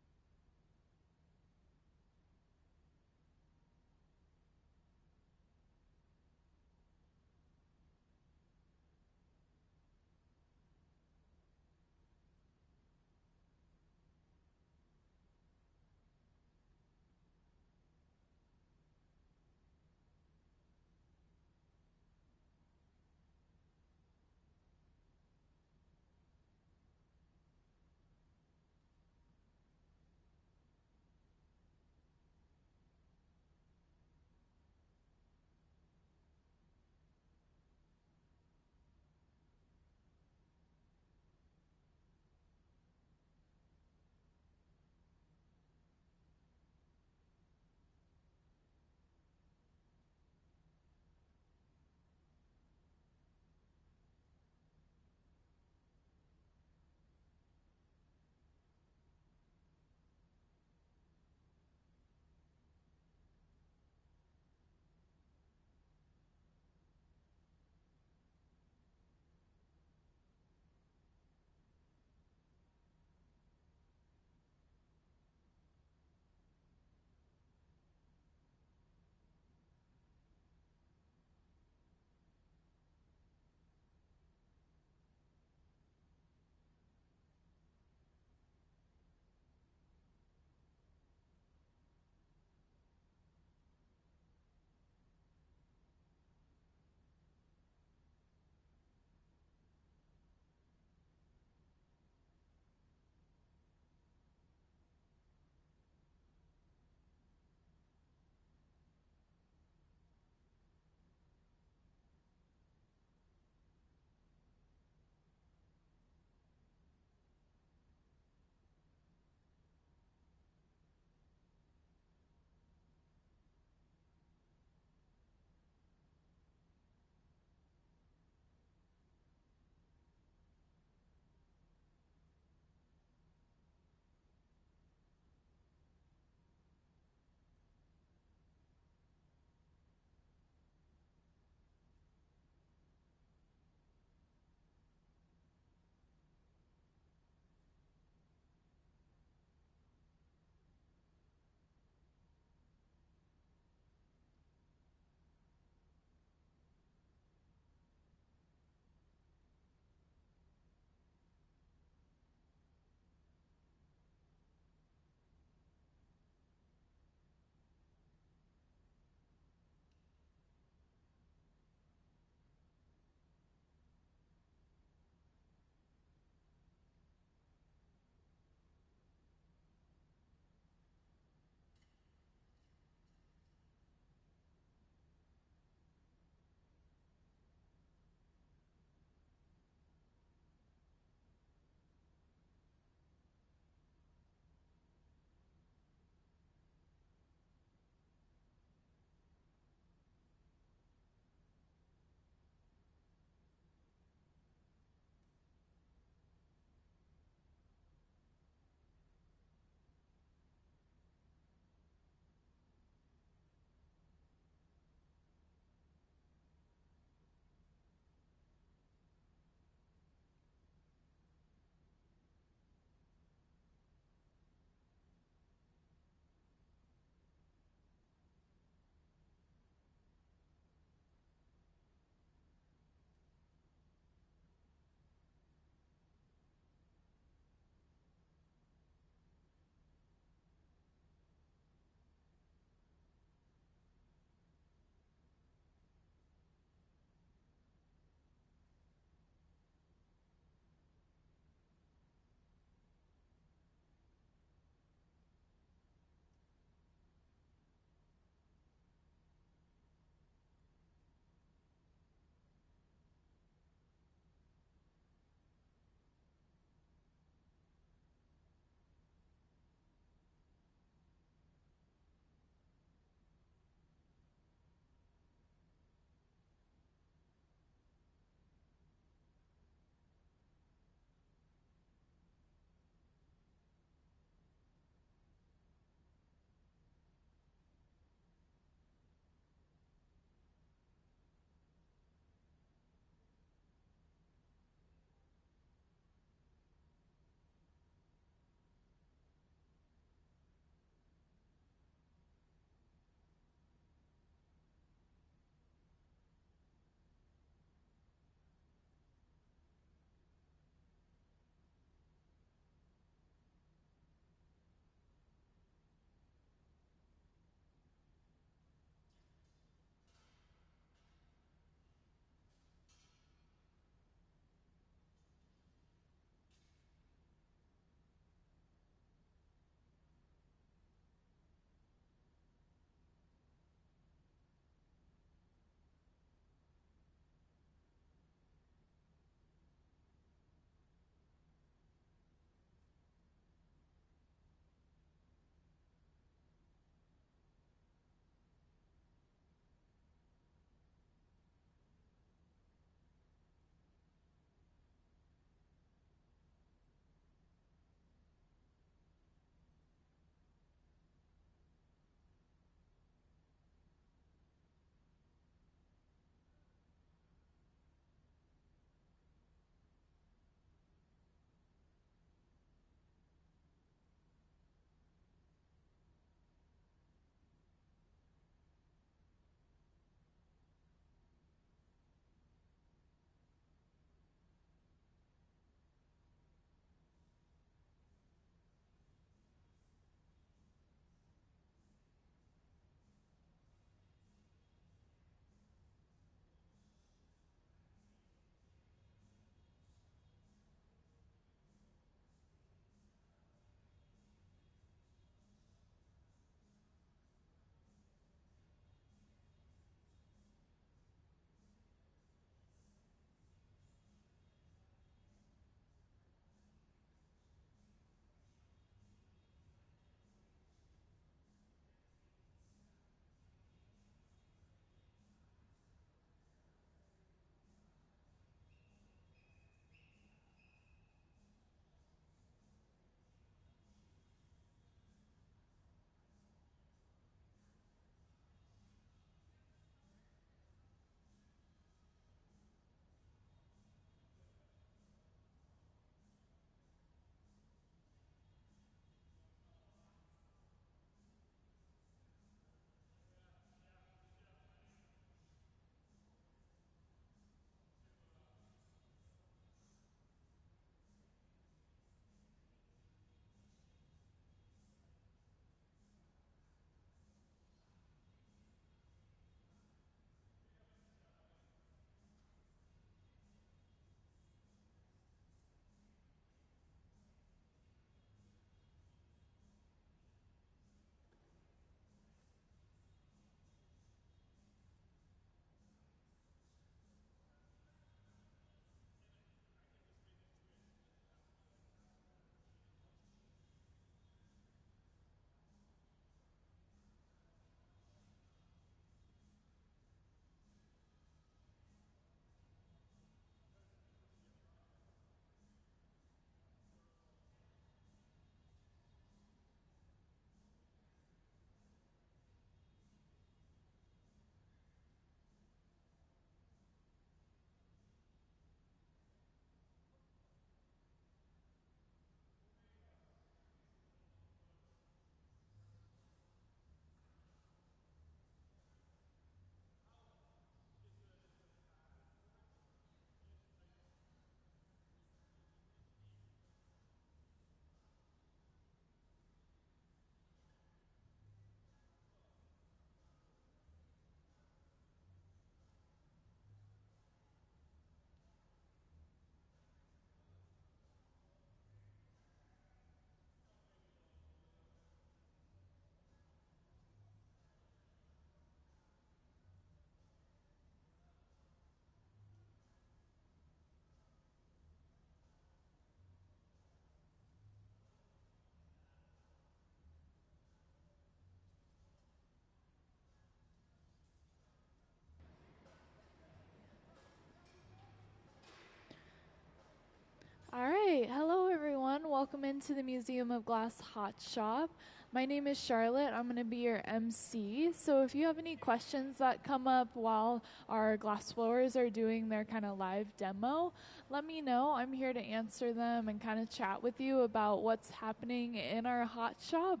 welcome into the Museum of Glass Hot Shop. My name is Charlotte. I'm going to be your MC. So if you have any questions that come up while our glass blowers are doing their kind of live demo, let me know. I'm here to answer them and kind of chat with you about what's happening in our hot shop.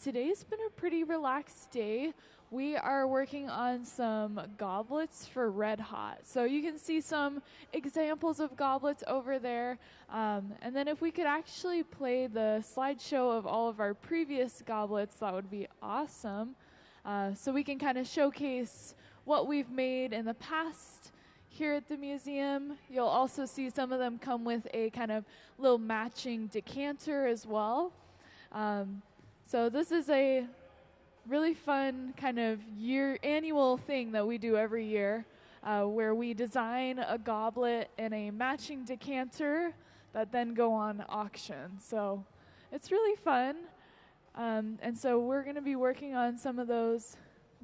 Today's been a pretty relaxed day. We are working on some goblets for Red Hot. So you can see some examples of goblets over there. And then if we could actually play the slideshow of all of our previous goblets, that would be awesome. So we can kind of showcase what we've made in the past here at the museum. You'll also see some of them come with a kind of little matching decanter as well. So this is a really fun kind of annual thing that we do every year, where we design a goblet and a matching decanter that then go on auction. So it's really fun. And so we're going to be working on some of those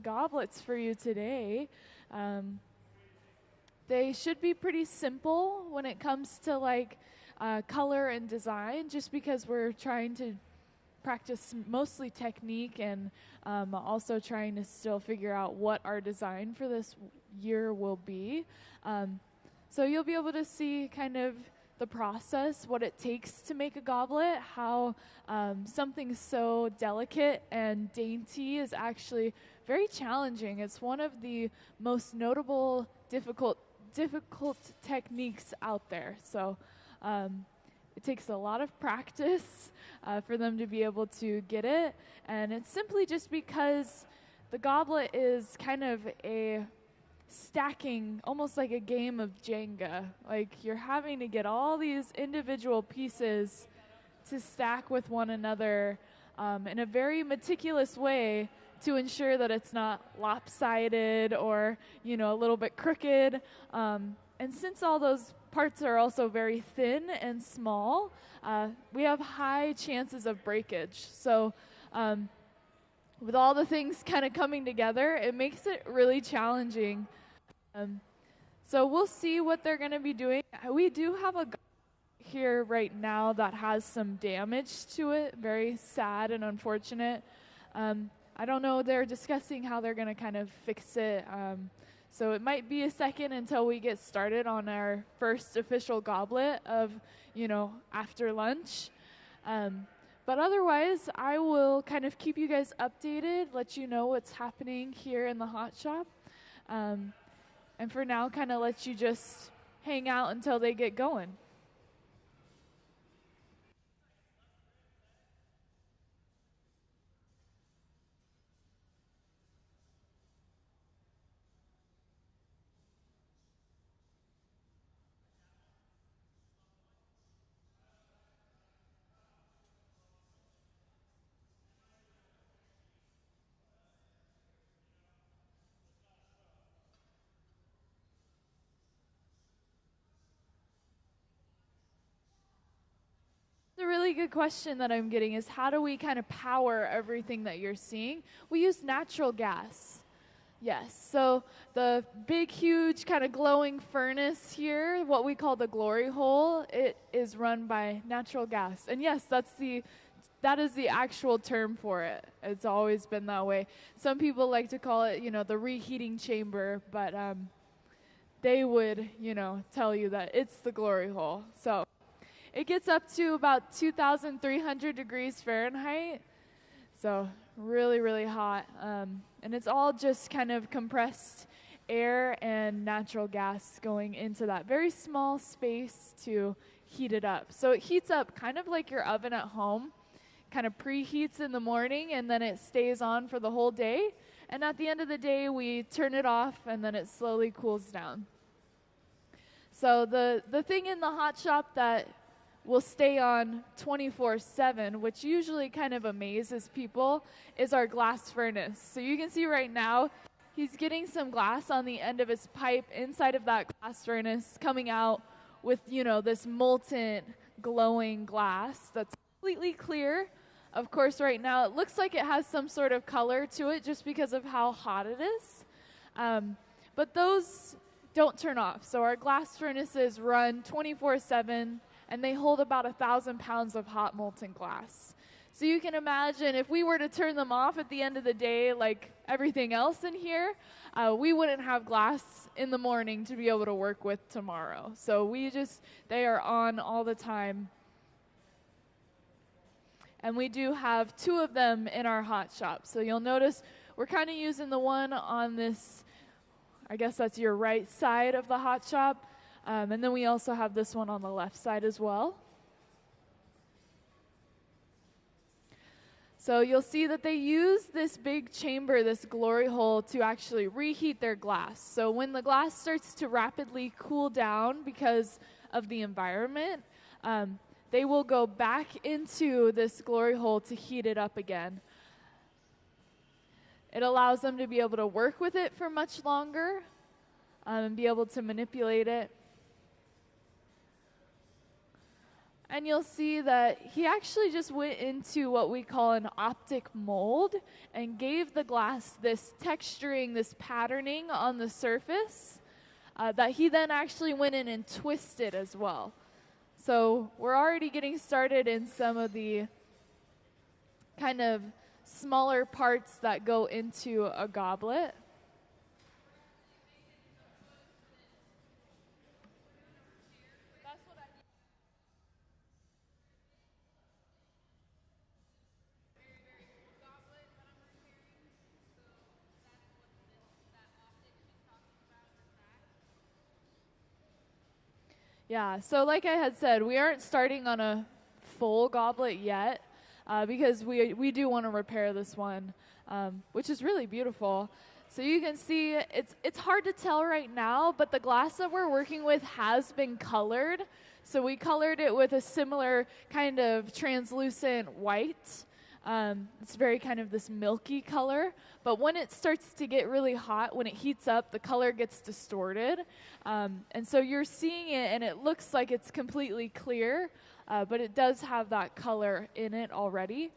goblets for you today. They should be pretty simple when it comes to like color and design, just because we're trying to practice mostly technique and also trying to still figure out what our design for this year will be. So you'll be able to see kind of the process, what it takes to make a goblet, how something so delicate and dainty is actually very challenging. It's one of the most notable, difficult techniques out there. So it takes a lot of practice for them to be able to get it. And it's simply just because the goblet is kind of a stacking, almost like a game of Jenga. Like you're having to get all these individual pieces to stack with one another in a very meticulous way to ensure that it's not lopsided or, a little bit crooked. And since all those parts are also very thin and small, we have high chances of breakage. So with all the things kind of coming together, it makes it really challenging. So we'll see what they're going to be doing. We do have a here right now that has some damage to it, very sad and unfortunate. I don't know, they're discussing how they're going to kind of fix it. So it might be a second until we get started on our first official goblet of, after lunch. But otherwise, I will kind of keep you guys updated, let you know what's happening here in the hot shop. And for now, kind of let you just hang out until they get going. A really good question that I'm getting is, how do we kind of power everything that you're seeing? We use natural gas. Yes, so the big, huge kind of glowing furnace here, what we call the glory hole, it is run by natural gas. And yes, that is the actual term for it. It's always been that way. Some people like to call it, the reheating chamber, but they would, tell you that it's the glory hole. So it gets up to about 2,300 degrees Fahrenheit, so really, really hot. And it's all just kind of compressed air and natural gas going into that very small space to heat it up. So it heats up kind of like your oven at home, kind of preheats in the morning, and then it stays on for the whole day. And at the end of the day, we turn it off, and then it slowly cools down. So the thing in the hot shop that will stay on 24/7, which usually kind of amazes people, is our glass furnace. So you can see right now, he's getting some glass on the end of his pipe inside of that glass furnace, coming out with, this molten, glowing glass that's completely clear. Of course, right now, it looks like it has some sort of color to it just because of how hot it is. But those don't turn off. So our glass furnaces run 24/7, and they hold about 1,000 pounds of hot molten glass. So you can imagine if we were to turn them off at the end of the day, like everything else in here, we wouldn't have glass in the morning to be able to work with tomorrow. So they are on all the time. And we do have 2 of them in our hot shop. So you'll notice we're kind of using the one on this, I guess that's your right side of the hot shop. And then we also have this one on the left side as well. So you'll see that they use this big chamber, this glory hole, to actually reheat their glass. So when the glass starts to rapidly cool down because of the environment, they will go back into this glory hole to heat it up again. It allows them to be able to work with it for much longer and be able to manipulate it. And you'll see that he actually just went into what we call an optic mold and gave the glass this texturing, this patterning on the surface that he then actually went in and twisted as well. So we're already getting started in some of the kind of smaller parts that go into a goblet. Yeah, so like I had said, we aren't starting on a full goblet yet because we do want to repair this one, which is really beautiful. So you can see it's hard to tell right now, but the glass that we're working with has been colored. So we colored it with a similar kind of translucent white. It's very kind of this milky color, but when it starts to get really hot, when it heats up, the color gets distorted. And so you're seeing it and it looks like it's completely clear, but it does have that color in it already.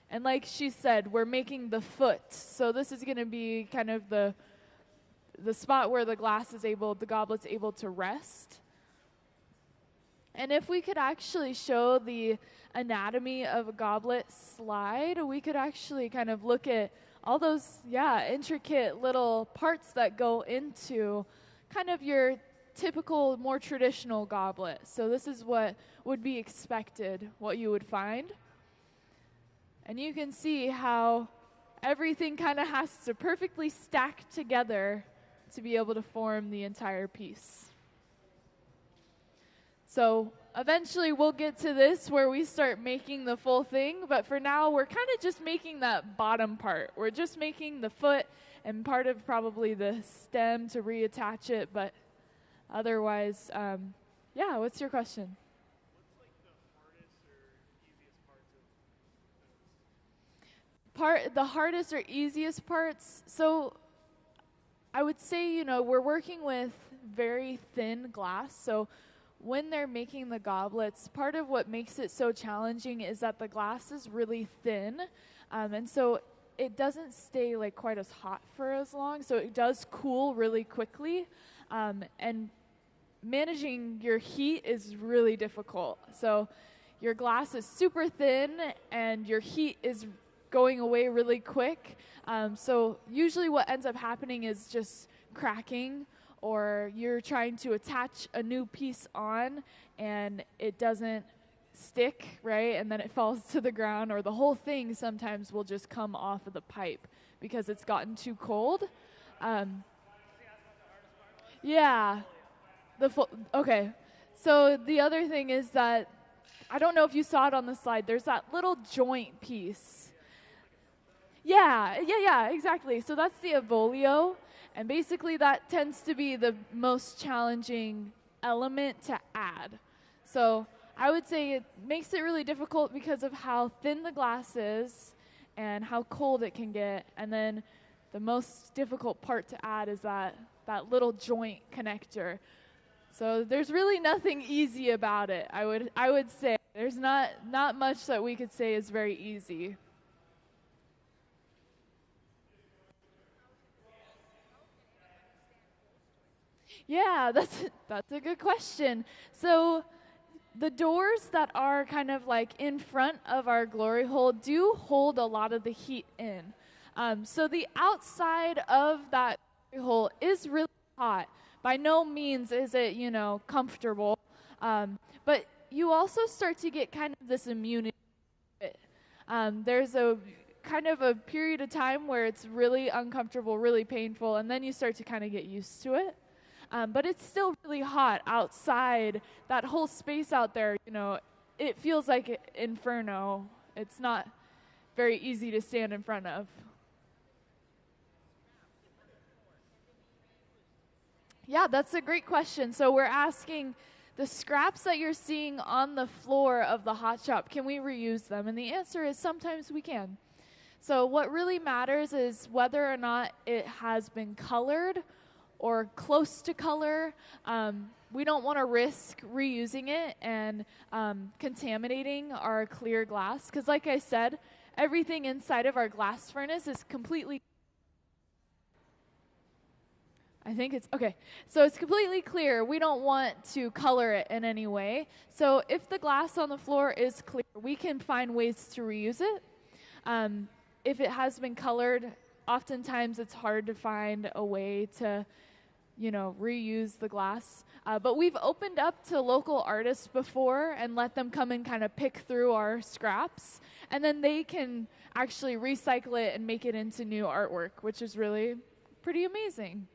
And like she said, we're making the foot. So this is going to be kind of the spot where the goblet's able to rest. And if we could actually show the anatomy of a goblet slide, we could actually kind of look at all those, intricate little parts that go into kind of your typical, more traditional goblet. So this is what would be expected, what you would find. And you can see how everything kind of has to perfectly stack together to be able to form the entire piece. So eventually we'll get to this where we start making the full thing, but for now we're kind of just making that bottom part. We're just making the foot and part of probably the stem to reattach it, but otherwise, what's your question? What's like the hardest or easiest parts of The hardest or easiest parts? So I would say, we're working with very thin glass, so when they're making the goblets, part of what makes it so challenging is that the glass is really thin, and so it doesn't stay like quite as hot for as long, so it does cool really quickly, and managing your heat is really difficult. So your glass is super thin and your heat is going away really quick, so usually what ends up happening is just cracking, or you're trying to attach a new piece on and it doesn't stick, right? And then it falls to the ground, or the whole thing sometimes will just come off of the pipe because it's gotten too cold. Okay. So the other thing is that, I don't know if you saw it on the slide, there's that little joint piece. Yeah, exactly. So that's the avolio. And basically that tends to be the most challenging element to add. So I would say it makes it really difficult because of how thin the glass is and how cold it can get. And then the most difficult part to add is that little joint connector. So there's really nothing easy about it. I would say there's not much that we could say is very easy. Yeah, that's a good question. So the doors that are kind of like in front of our glory hole do hold a lot of the heat in. So the outside of that glory hole is really hot. By no means is it, comfortable. But you also start to get kind of this immunity. There's a kind of a period of time where it's really uncomfortable, really painful, and then you start to kind of get used to it. But it's still really hot outside. That whole space out there, it feels like inferno. It's not very easy to stand in front of. Yeah, that's a great question. So we're asking, the scraps that you're seeing on the floor of the hot shop, can we reuse them? And the answer is sometimes we can. So what really matters is whether or not it has been colored or close to color. We don't want to risk reusing it and contaminating our clear glass, because like I said, everything inside of our glass furnace is completely, I think it's, okay, so it's completely clear. We don't want to color it in any way. So if the glass on the floor is clear, we can find ways to reuse it. If it has been colored, oftentimes it's hard to find a way to, reuse the glass. But we've opened up to local artists before and let them come and kind of pick through our scraps. And then they can actually recycle it and make it into new artwork, which is really pretty amazing.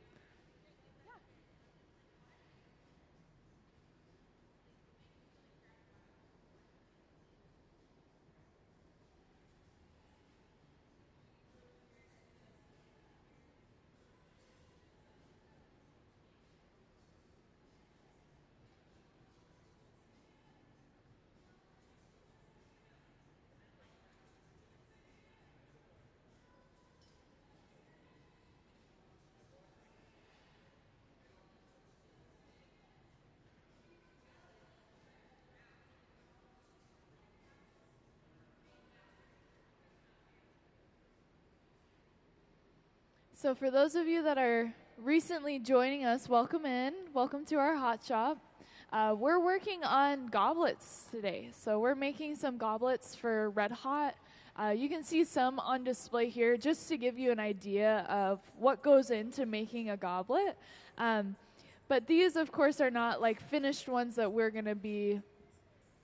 So for those of you that are recently joining us, welcome in. Welcome to our hot shop. We're working on goblets today. So we're making some goblets for Red Hot. You can see some on display here just to give you an idea of what goes into making a goblet. But these, of course, are not like finished ones that we're going to be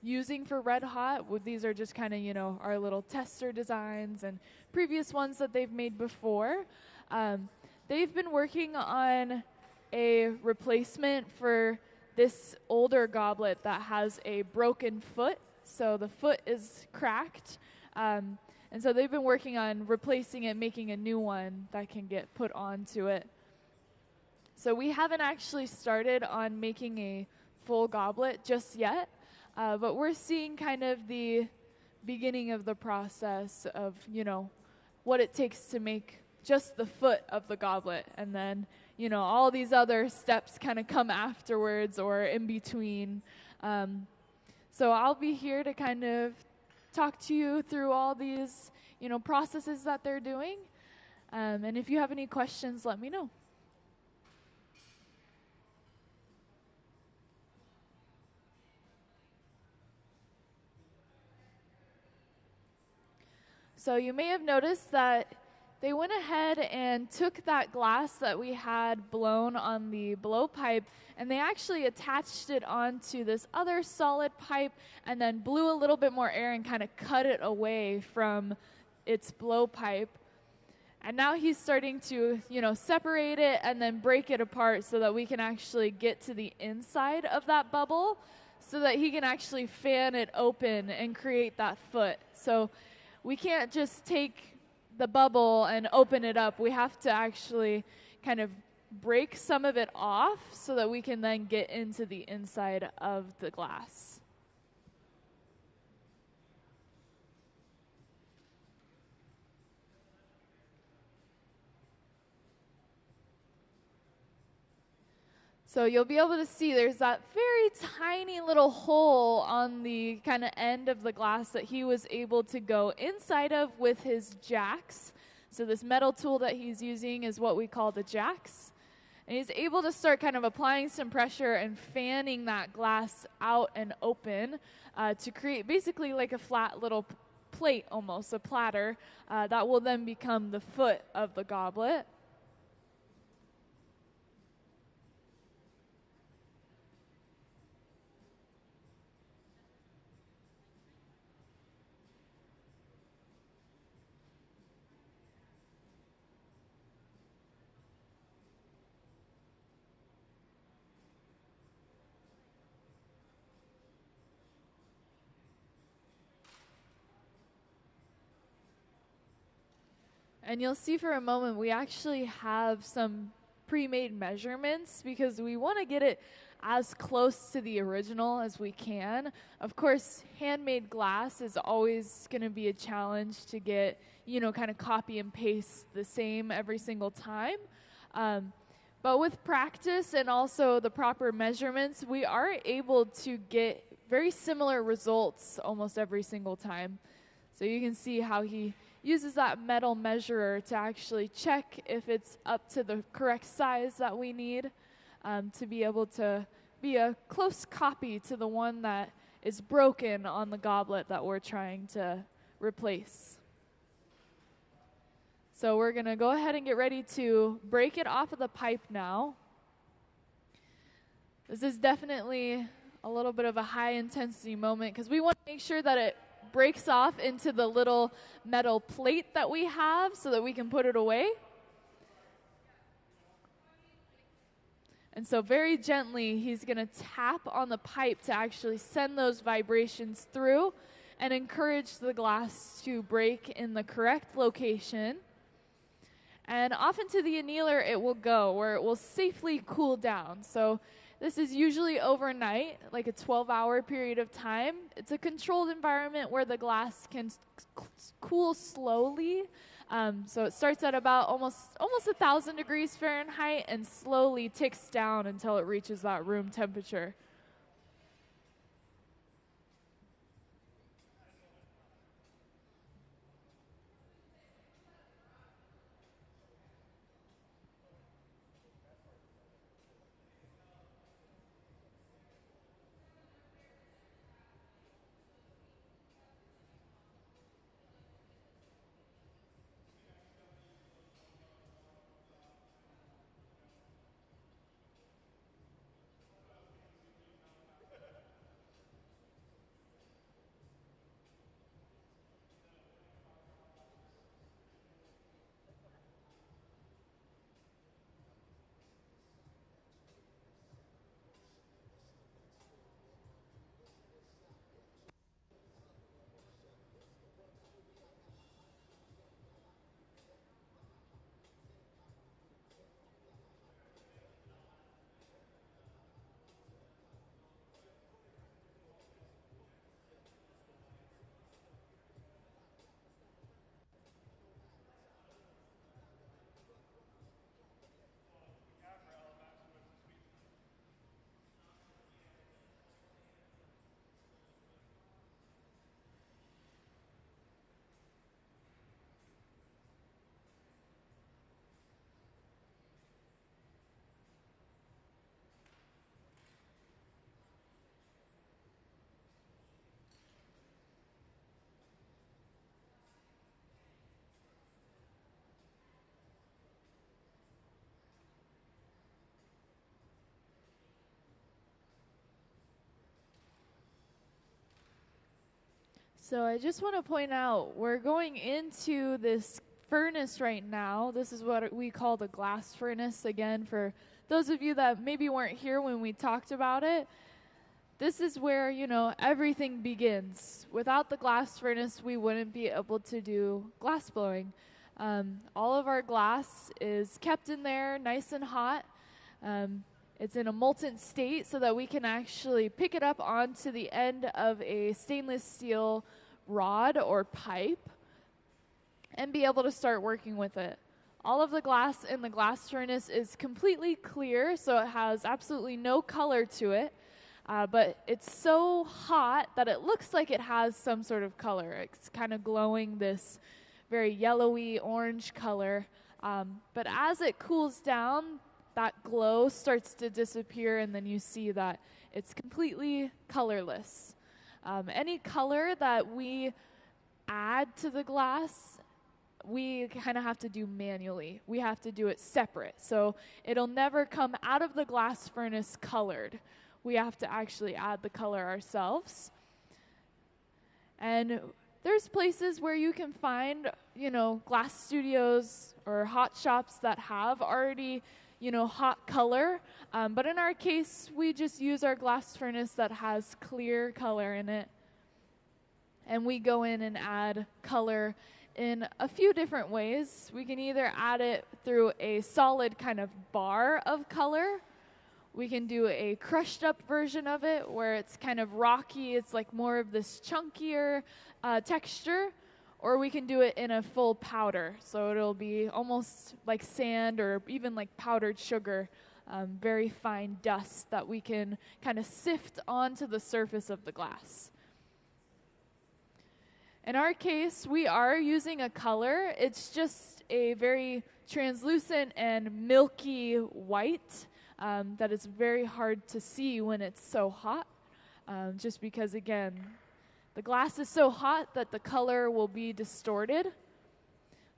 using for Red Hot. These are just kind of, our little tester designs and previous ones that they've made before. They've been working on a replacement for this older goblet that has a broken foot. So the foot is cracked. And so they've been working on replacing it, making a new one that can get put onto it. So we haven't actually started on making a full goblet just yet, but we're seeing kind of the beginning of the process of, what it takes to make just the foot of the goblet, and then all these other steps kind of come afterwards or in between. So I'll be here to kind of talk to you through all these processes that they're doing, and if you have any questions, let me know. So you may have noticed that they went ahead and took that glass that we had blown on the blowpipe, and they actually attached it onto this other solid pipe and then blew a little bit more air and kind of cut it away from its blowpipe. And now he's starting to, separate it and then break it apart so that we can actually get to the inside of that bubble so that he can actually fan it open and create that foot. So we can't just take the bubble and open it up. We have to actually kind of break some of it off so that we can then get into the inside of the glass. So you'll be able to see there's that very tiny little hole on the kind of end of the glass that he was able to go inside of with his jacks. So this metal tool that he's using is what we call the jacks. And he's able to start kind of applying some pressure and fanning that glass out and open to create basically like a flat little plate, almost a platter, that will then become the foot of the goblet. And you'll see for a moment we actually have some pre-made measurements because we want to get it as close to the original as we can. Of course, handmade glass is always going to be a challenge to get, kind of copy and paste the same every single time. But with practice and also the proper measurements, we are able to get very similar results almost every single time. So you can see how he uses that metal measurer to actually check if it's up to the correct size that we need to be able to be a close copy to the one that is broken on the goblet that we're trying to replace. So we're going to go ahead and get ready to break it off of the pipe now. This is definitely a little bit of a high intensity moment because we want to make sure that it breaks off into the little metal plate that we have so that we can put it away. And so very gently, he's going to tap on the pipe to actually send those vibrations through and encourage the glass to break in the correct location. And off into the annealer it will go, where it will safely cool down. So this is usually overnight, like a 12-hour period of time. It's a controlled environment where the glass can cool slowly. So it starts at about almost 1,000 degrees Fahrenheit and slowly ticks down until it reaches that room temperature. So I just want to point out, we're going into this furnace right now. This is what we call the glass furnace. Again, for those of you that maybe weren't here when we talked about it, this is where, everything begins. Without the glass furnace, we wouldn't be able to do glass blowing. All of our glass is kept in there nice and hot. It's in a molten state so that we can actually pick it up onto the end of a stainless steel rod or pipe and be able to start working with it. All of the glass in the glass furnace is completely clear, so it has absolutely no color to it, but it's so hot that it looks like it has some sort of color. It's kind of glowing this very yellowy orange color, but as it cools down, that glow starts to disappear, and then you see that it's completely colorless. Any color that we add to the glass, we kind of have to do manually. We have to do it separate. So it'll never come out of the glass furnace colored. We have to actually add the color ourselves. And there's places where you can find, glass studios or hot shops that have already, hot color. But in our case, we just use our glass furnace that has clear color in it. And we go in and add color in a few different ways. We can either add it through a solid kind of bar of color. We can do a crushed up version of it where it's kind of rocky. It's like more of this chunkier texture. Or we can do it in a full powder. So it'll be almost like sand or even like powdered sugar. Very fine dust that we can kind of sift onto the surface of the glass. In our case, we are using a color. It's just a very translucent and milky white that is very hard to see when it's so hot. Just because, again, the glass is so hot that the color will be distorted.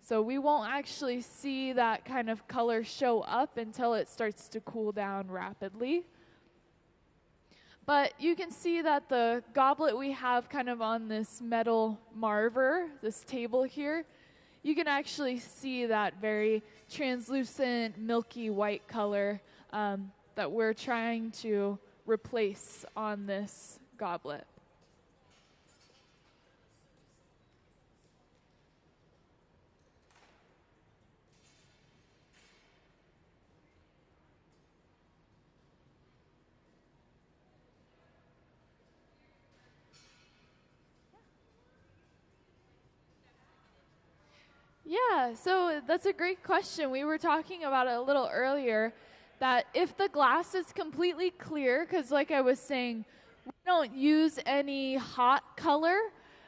So we won't actually see that kind of color show up until it starts to cool down rapidly. But you can see that the goblet we have kind of on this metal marver, this table here, you can actually see that very translucent, milky white color that we're trying to replace on this goblet. Yeah, so that's a great question. We were talking about it a little earlier, that if the glass is completely clear, because like I was saying, we don't use any hot color,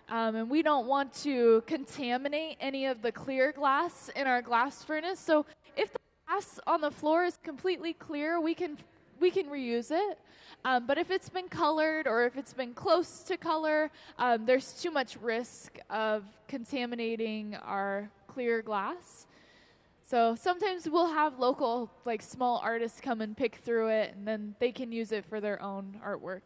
and we don't want to contaminate any of the clear glass in our glass furnace. So if the glass on the floor is completely clear, we can reuse it. But if it's been colored or if it's been close to color, there's too much risk of contaminating our clear glass. So sometimes we'll have local, like small artists come and pick through it, and then they can use it for their own artwork.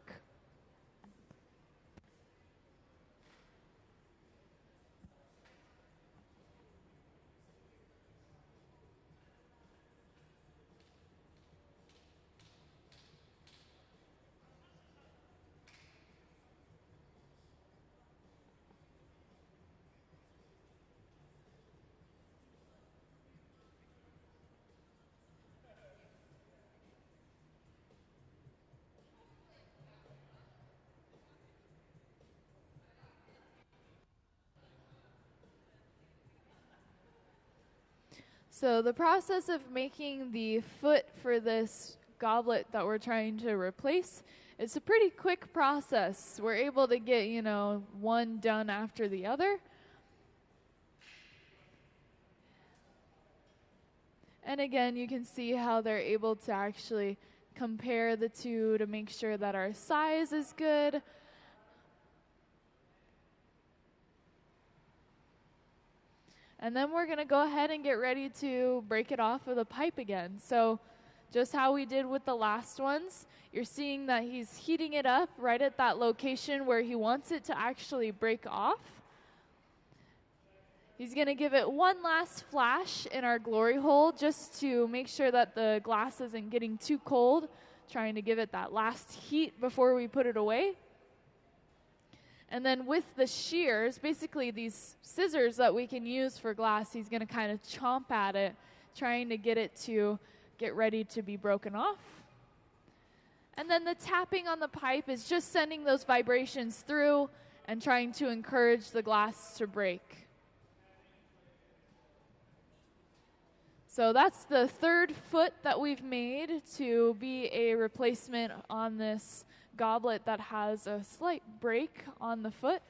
So the process of making the foot for this goblet that we're trying to replace, it's a pretty quick process. We're able to get, one done after the other. And again, you can see how they're able to actually compare the two to make sure that our size is good. And then we're going to go ahead and get ready to break it off with a pipe again. So just how we did with the last ones, you're seeing that he's heating it up right at that location where he wants it to actually break off. He's going to give it one last flash in our glory hole just to make sure that the glass isn't getting too cold, trying to give it that last heat before we put it away. And then with the shears, basically these scissors that we can use for glass, he's going to kind of chomp at it, trying to get it to get ready to be broken off. And then the tapping on the pipe is just sending those vibrations through and trying to encourage the glass to break. So that's the third foot that we've made to be a replacement on this goblet that has a slight break on the foot.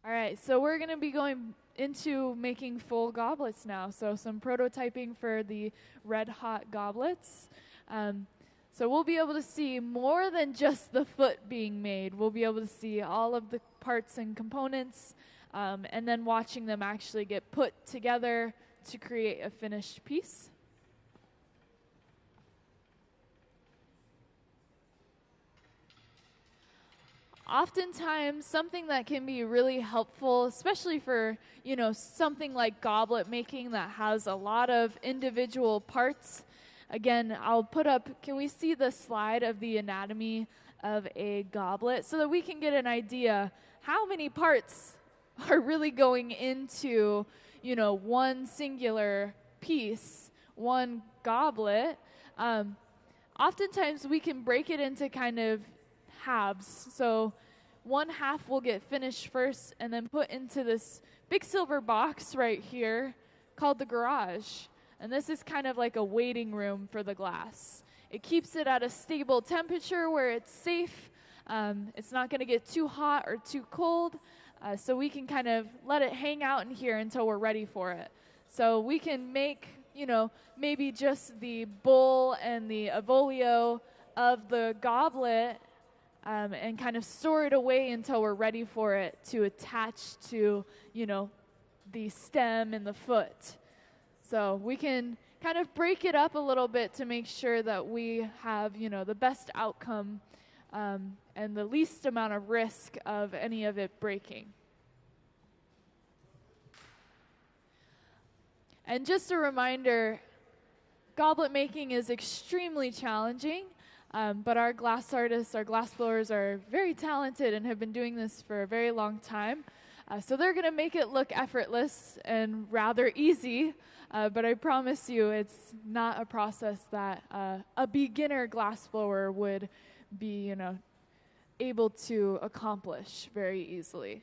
All right, so we're going to be going into making full goblets now. So some prototyping for the red hot goblets. So we'll be able to see more than just the foot being made. We'll be able to see all of the parts and components, and then watching them actually get put together to create a finished piece. Oftentimes, something that can be really helpful, especially for, something like goblet making that has a lot of individual parts. Again, I'll put up, can we see the slide of the anatomy of a goblet so that we can get an idea how many parts are really going into, one singular piece, one goblet. Oftentimes, we can break it into kind of halves. So one half will get finished first and then put into this big silver box right here called the garage. And this is kind of like a waiting room for the glass. It keeps it at a stable temperature where it's safe. It's not going to get too hot or too cold. So we can kind of let it hang out in here until we're ready for it. So we can make, maybe just the bowl and the avolio of the goblet, and kind of store it away until we're ready for it to attach to, the stem and the foot. So we can kind of break it up a little bit to make sure that we have, the best outcome, and the least amount of risk of any of it breaking. And just a reminder, goblet making is extremely challenging. But our glass artists, our glass blowers are very talented and have been doing this for a very long time. So they're going to make it look effortless and rather easy. But I promise you it's not a process that a beginner glass blower would be, able to accomplish very easily.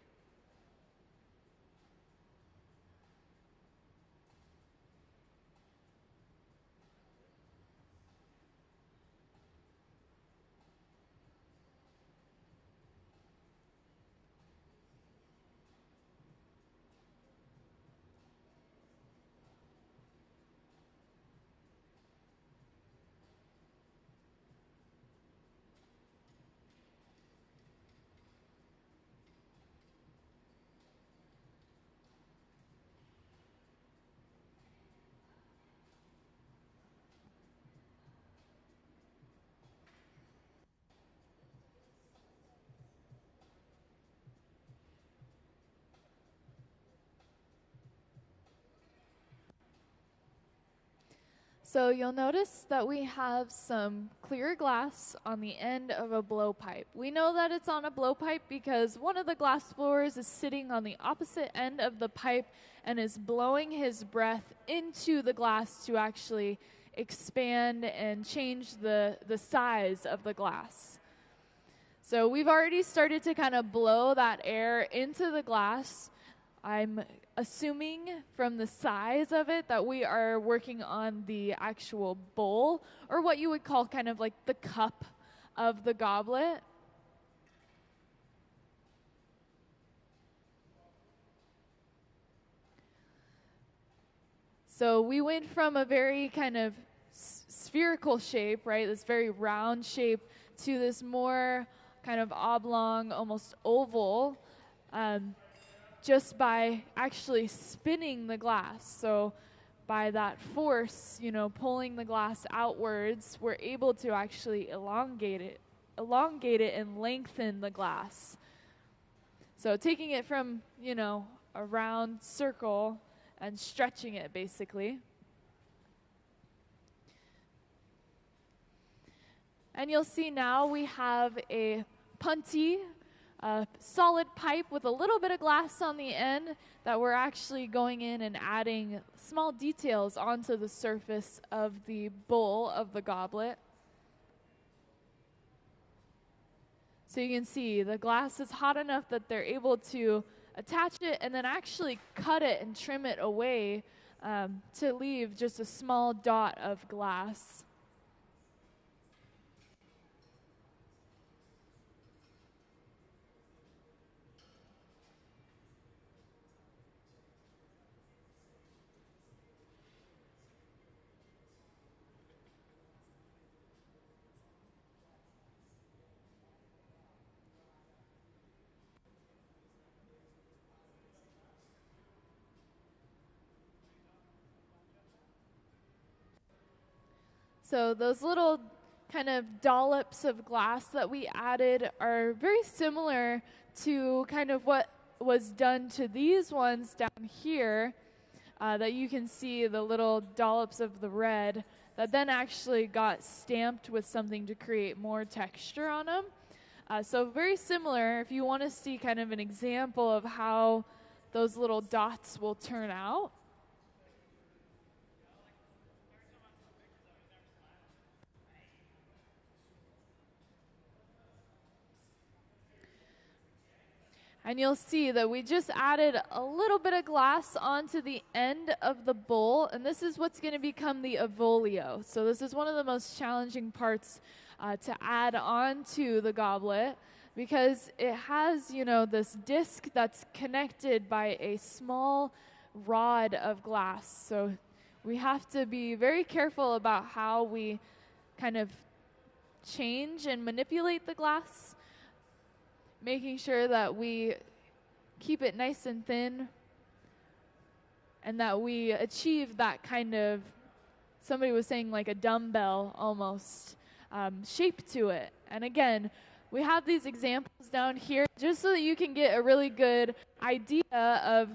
So you'll notice that we have some clear glass on the end of a blowpipe. We know that it's on a blowpipe because one of the glass blowers is sitting on the opposite end of the pipe and is blowing his breath into the glass to actually expand and change the size of the glass. So we've already started to kind of blow that air into the glass. I'm assuming from the size of it that we are working on the actual bowl, or what you would call kind of like the cup of the goblet. So we went from a very kind of spherical shape, right, this very round shape, to this more kind of oblong, almost oval, just by actually spinning the glass. So by that force, pulling the glass outwards, we're able to actually elongate it and lengthen the glass. So taking it from, a round circle and stretching it basically. And you'll see now we have a punty, solid pipe with a little bit of glass on the end that we're actually going in and adding small details onto the surface of the bowl of the goblet. So you can see the glass is hot enough that they're able to attach it and then actually cut it and trim it away to leave just a small dot of glass. So those little kind of dollops of glass that we added are very similar to kind of what was done to these ones down here, that you can see the little dollops of the red that then actually got stamped with something to create more texture on them. So very similar. If you want to see kind of an example of how those little dots will turn out. And you'll see that we just added a little bit of glass onto the end of the bowl, and this is what's going to become the avolio. So this is one of the most challenging parts to add onto the goblet, because it has, you know, this disc that's connected by a small rod of glass. So we have to be very careful about how we kind of change and manipulate the glass, making sure that we keep it nice and thin and that we achieve that kind of, somebody was saying like a dumbbell almost, shape to it. And again, we have these examples down here just so that you can get a really good idea of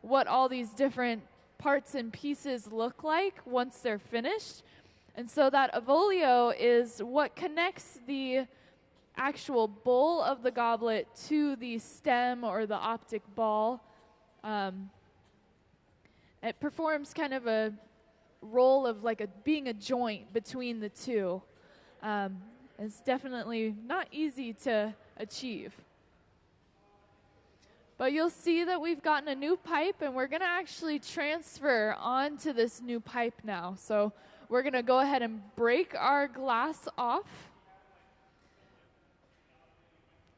what all these different parts and pieces look like once they're finished. And so that avolio is what connects the actual bowl of the goblet to the stem or the optic ball. It performs kind of a role of like being a joint between the two. It's definitely not easy to achieve. But you'll see that we've gotten a new pipe, and we're going to actually transfer onto this new pipe now. So we're going to go ahead and break our glass off.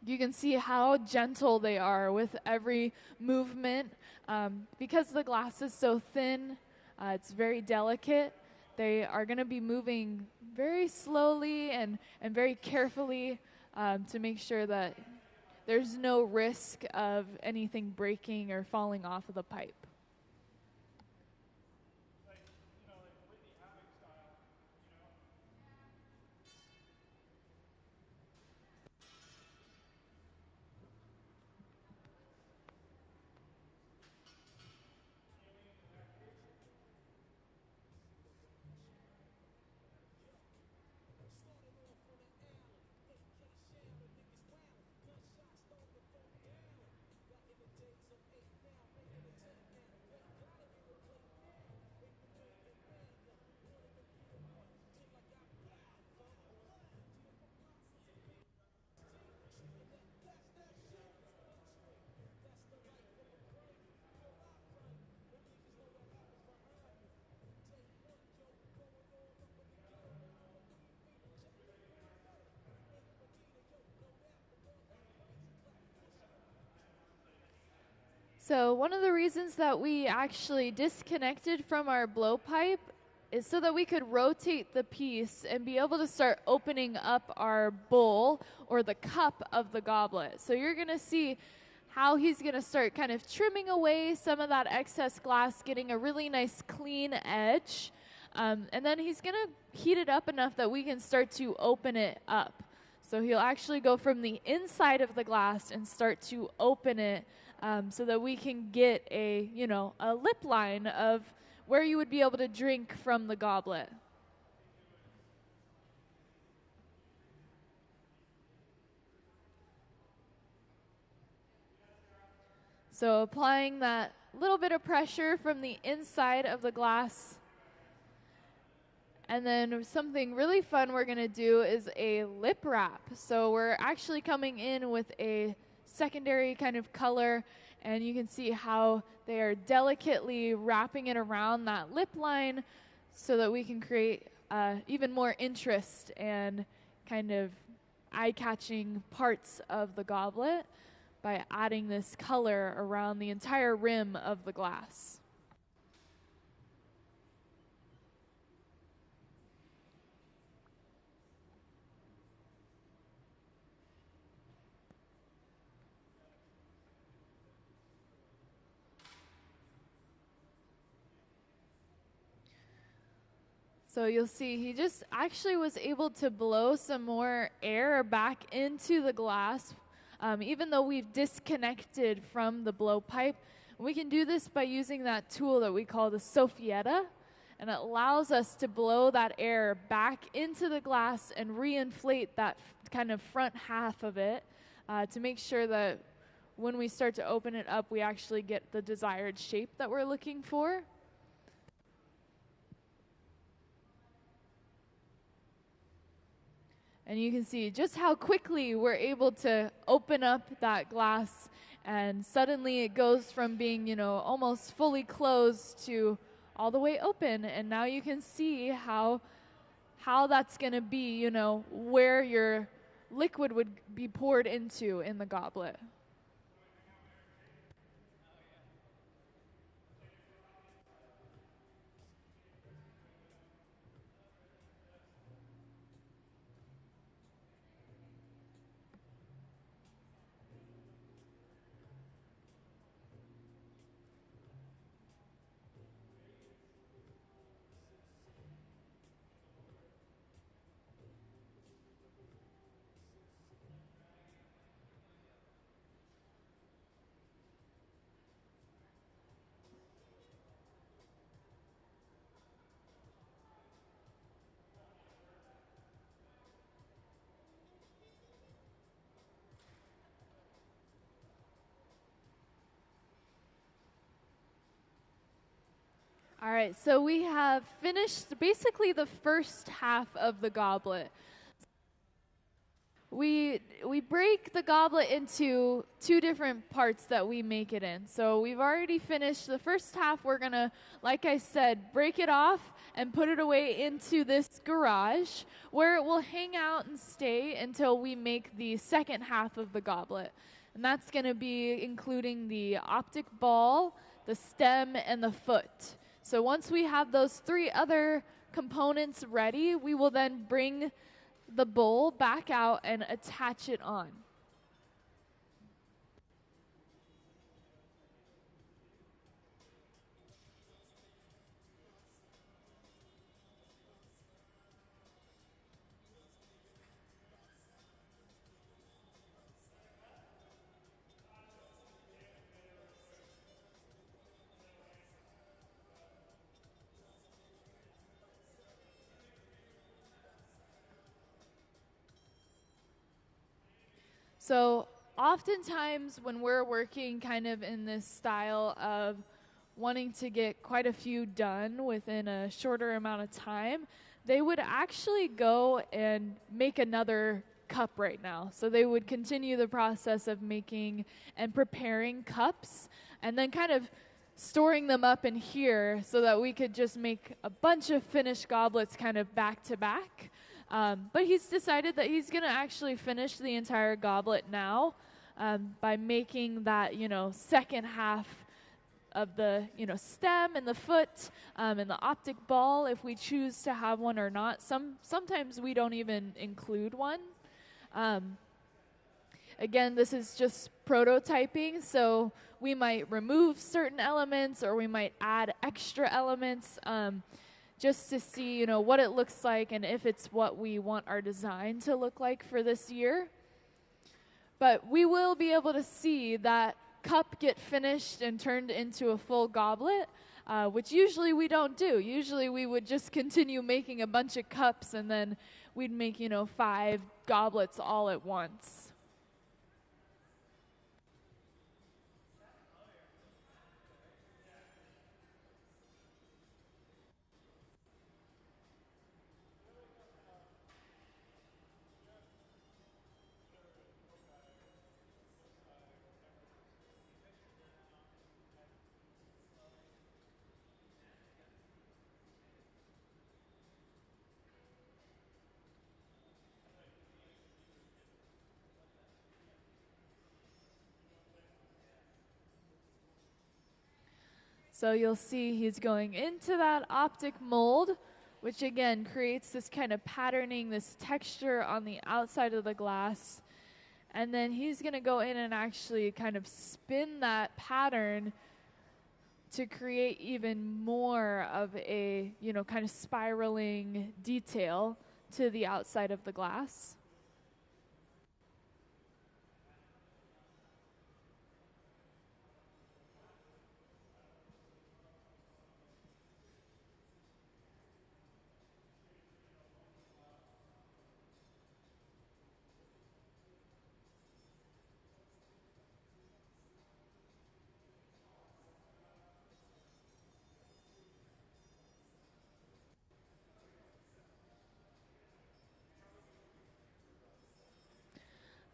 You can see how gentle they are with every movement. Because the glass is so thin, it's very delicate. They are going to be moving very slowly and very carefully to make sure that there's no risk of anything breaking or falling off of the pipe. So one of the reasons that we actually disconnected from our blowpipe is so that we could rotate the piece and be able to start opening up our bowl or the cup of the goblet. So you're going to see how he's going to start kind of trimming away some of that excess glass, getting a really nice clean edge. And then he's going to heat it up enough that we can start to open it up. So he'll actually go from the inside of the glass and start to open it so that we can get a lip line of where you would be able to drink from the goblet. So applying that little bit of pressure from the inside of the glass. And then something really fun we're going to do is a lip wrap. So we're actually coming in with a secondary kind of color, and you can see how they are delicately wrapping it around that lip line so that we can create even more interest and kind of eye-catching parts of the goblet by adding this color around the entire rim of the glass. So you'll see he just actually was able to blow some more air back into the glass, even though we've disconnected from the blowpipe. We can do this by using that tool that we call the Sophietta, and it allows us to blow that air back into the glass and reinflate that kind of front half of it to make sure that when we start to open it up, we actually get the desired shape that we're looking for. And you can see just how quickly we're able to open up that glass, and suddenly it goes from being, you know, almost fully closed to all the way open. And now you can see how that's going to be, you know, where your liquid would be poured into in the goblet. All right, so we have finished basically the first half of the goblet. We break the goblet into two different parts that we make it in. So we've already finished the first half. We're going to, like I said, break it off and put it away into this garage where it will hang out and stay until we make the second half of the goblet. And that's going to be including the optic ball, the stem, and the foot. So once we have those three other components ready, we will then bring the bowl back out and attach it on. So oftentimes when we're working kind of in this style of wanting to get quite a few done within a shorter amount of time, they would actually go and make another cup right now. So they would continue the process of making and preparing cups and then kind of storing them up in here so that we could just make a bunch of finished goblets kind of back to back. But he's decided that he's going to actually finish the entire goblet now by making that, you know, second half of the, you know, stem and the foot and the optic ball if we choose to have one or not. Sometimes we don't even include one. Again, this is just prototyping, so we might remove certain elements or we might add extra elements. Just to see, you know, what it looks like and if it's what we want our design to look like for this year. But we will be able to see that cup get finished and turned into a full goblet, which usually we don't do. Usually we would just continue making a bunch of cups and then we'd make, you know, 5 goblets all at once. So you'll see he's going into that optic mold, which again creates this kind of patterning, this texture on the outside of the glass. And then he's going to go in and actually kind of spin that pattern to create even more of a, kind of spiraling detail to the outside of the glass.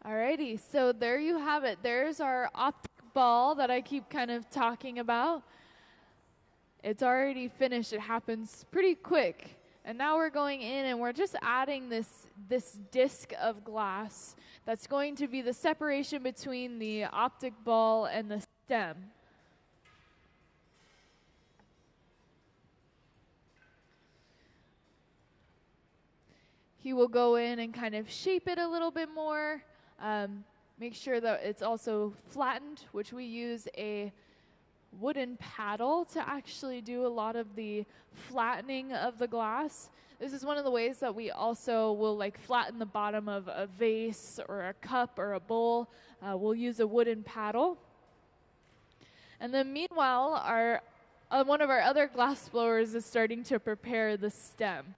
Alrighty, so there you have it. There's our optic ball that I keep kind of talking about. It's already finished. It happens pretty quick. And now we're going in and we're just adding this disc of glass that's going to be the separation between the optic ball and the stem. He will go in and kind of shape it a little bit more. Make sure that it's also flattened, which we use a wooden paddle to actually do a lot of the flattening of the glass. This is one of the ways that we also will flatten the bottom of a vase or a cup or a bowl. We'll use a wooden paddle. And then meanwhile, one of our other glass blowers is starting to prepare the stem.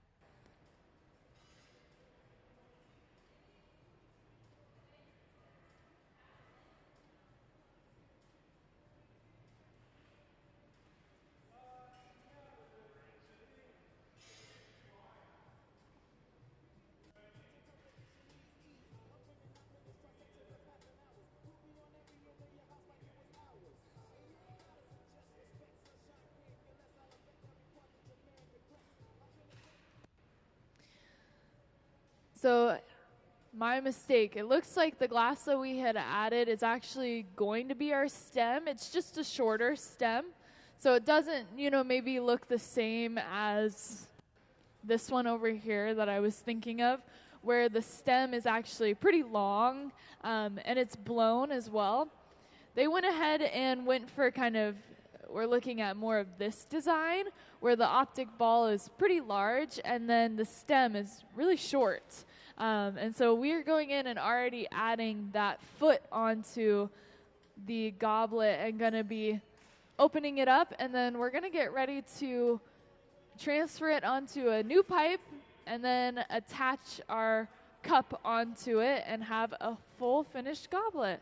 So, my mistake. It looks like the glass that we had added is actually going to be our stem. It's just a shorter stem. So it doesn't, maybe look the same as this one over here that I was thinking of, where the stem is actually pretty long, and it's blown as well. They went ahead and went for we're looking at more of this design, where the optic ball is pretty large, and then the stem is really short. And so we're going in and already adding that foot onto the goblet and going to be opening it up, and then we're going to get ready to transfer it onto a new pipe and then attach our cup onto it and have a full finished goblet.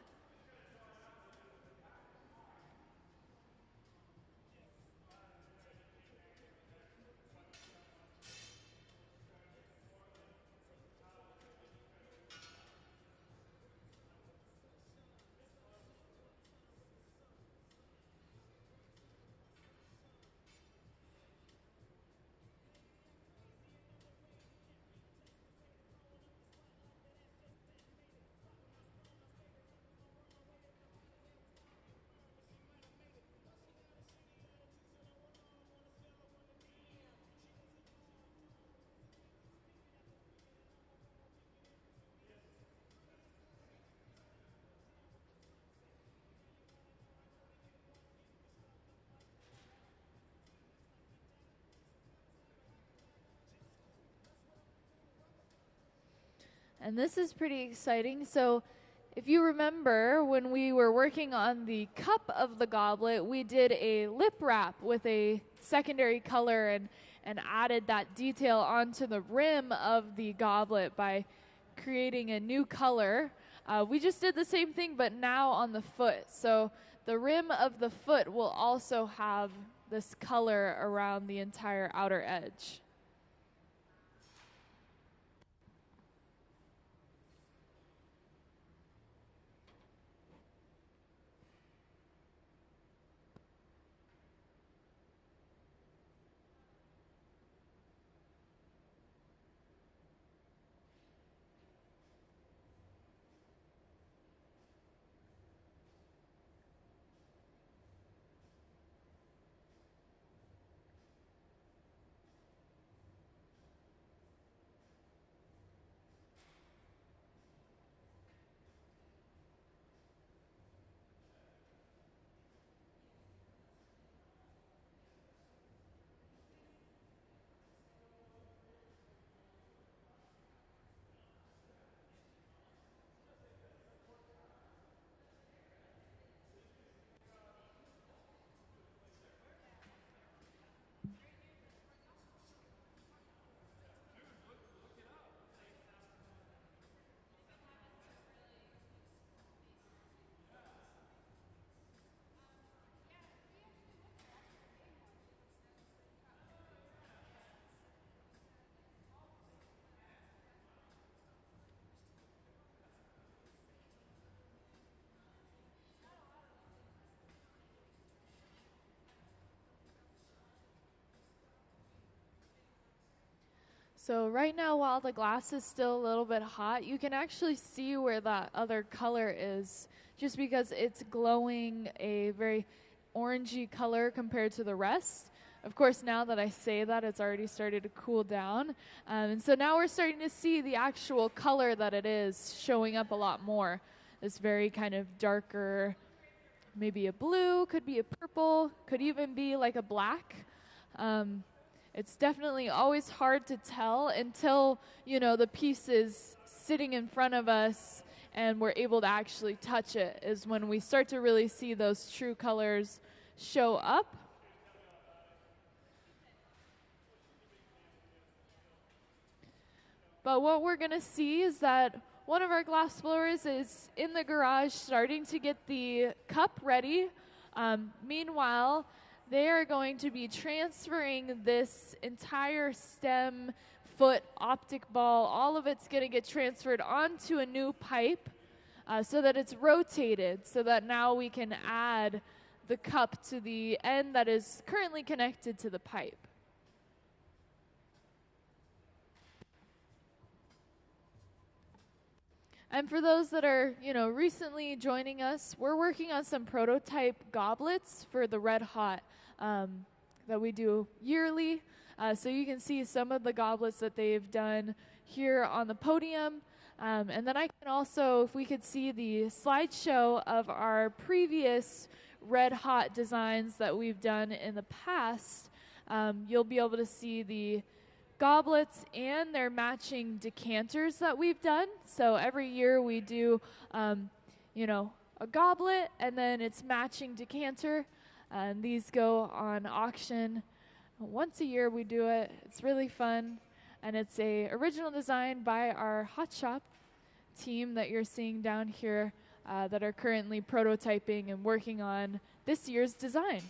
And this is pretty exciting. So if you remember, when we were working on the cup of the goblet, we did a lip wrap with a secondary color and added that detail onto the rim of the goblet by creating a new color. We just did the same thing, but now on the foot. So the rim of the foot will also have this color around the entire outer edge. So right now, while the glass is still a little bit hot, you can actually see where that other color is, just because it's glowing a very orangey color compared to the rest. Of course, now that I say that, it's already started to cool down. And so now we're starting to see the actual color that it is showing up a lot more. This very kind of darker, maybe a blue, could be a purple, could even be like a black. It's definitely always hard to tell until, you know, the piece is sitting in front of us and we're able to actually touch it, is when we start to really see those true colors show up. But what we're going to see is that one of our glass blowers is in the garage starting to get the cup ready. Meanwhile, they are going to be transferring this entire stem, foot, optic ball, all of it's going to get transferred onto a new pipe so that it's rotated, so that now we can add the cup to the end that is currently connected to the pipe. And for those that are, you know, recently joining us, we're working on some prototype goblets for the Red Hot that we do yearly. So you can see some of the goblets that they've done here on the podium. And then I can also, if we could see the slideshow of our previous Red Hot designs that we've done in the past, you'll be able to see the goblets and their matching decanters that we've done. So every year we do, you know, a goblet and then its matching decanter. And these go on auction. Once a year we do it. It's really fun. And it's a original design by our Hot Shop team that you're seeing down here that are currently prototyping and working on this year's design.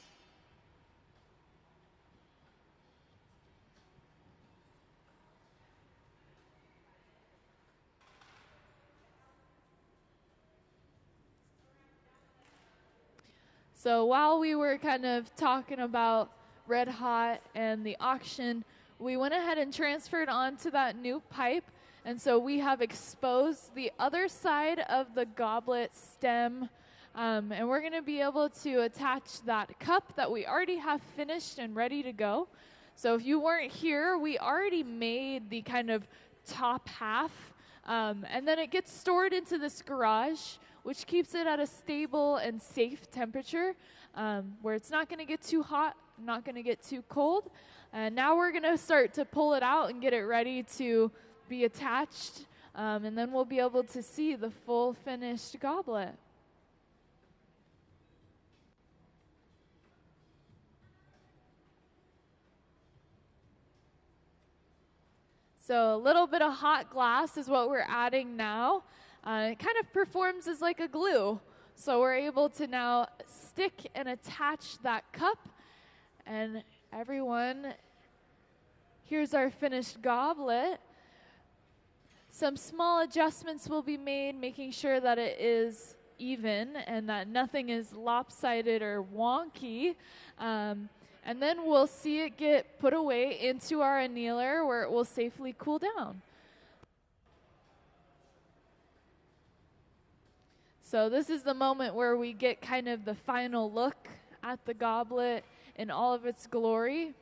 So while we were kind of talking about Red Hot and the auction, we went ahead and transferred onto that new pipe. And so we have exposed the other side of the goblet stem. And we're going to be able to attach that cup that we already have finished and ready to go. So if you weren't here, we already made the kind of top half. And then it gets stored into this garage, which keeps it at a stable and safe temperature where it's not going to get too hot, not going to get too cold. And now we're going to start to pull it out and get it ready to be attached, and then we'll be able to see the full finished goblet. So a little bit of hot glass is what we're adding now. It kind of performs as like a glue. So we're able to now stick and attach that cup. And everyone, here's our finished goblet. Some small adjustments will be made, making sure that it is even and that nothing is lopsided or wonky. And then we'll see it get put away into our annealer where it will safely cool down. So this is the moment where we get kind of the final look at the goblet in all of its glory.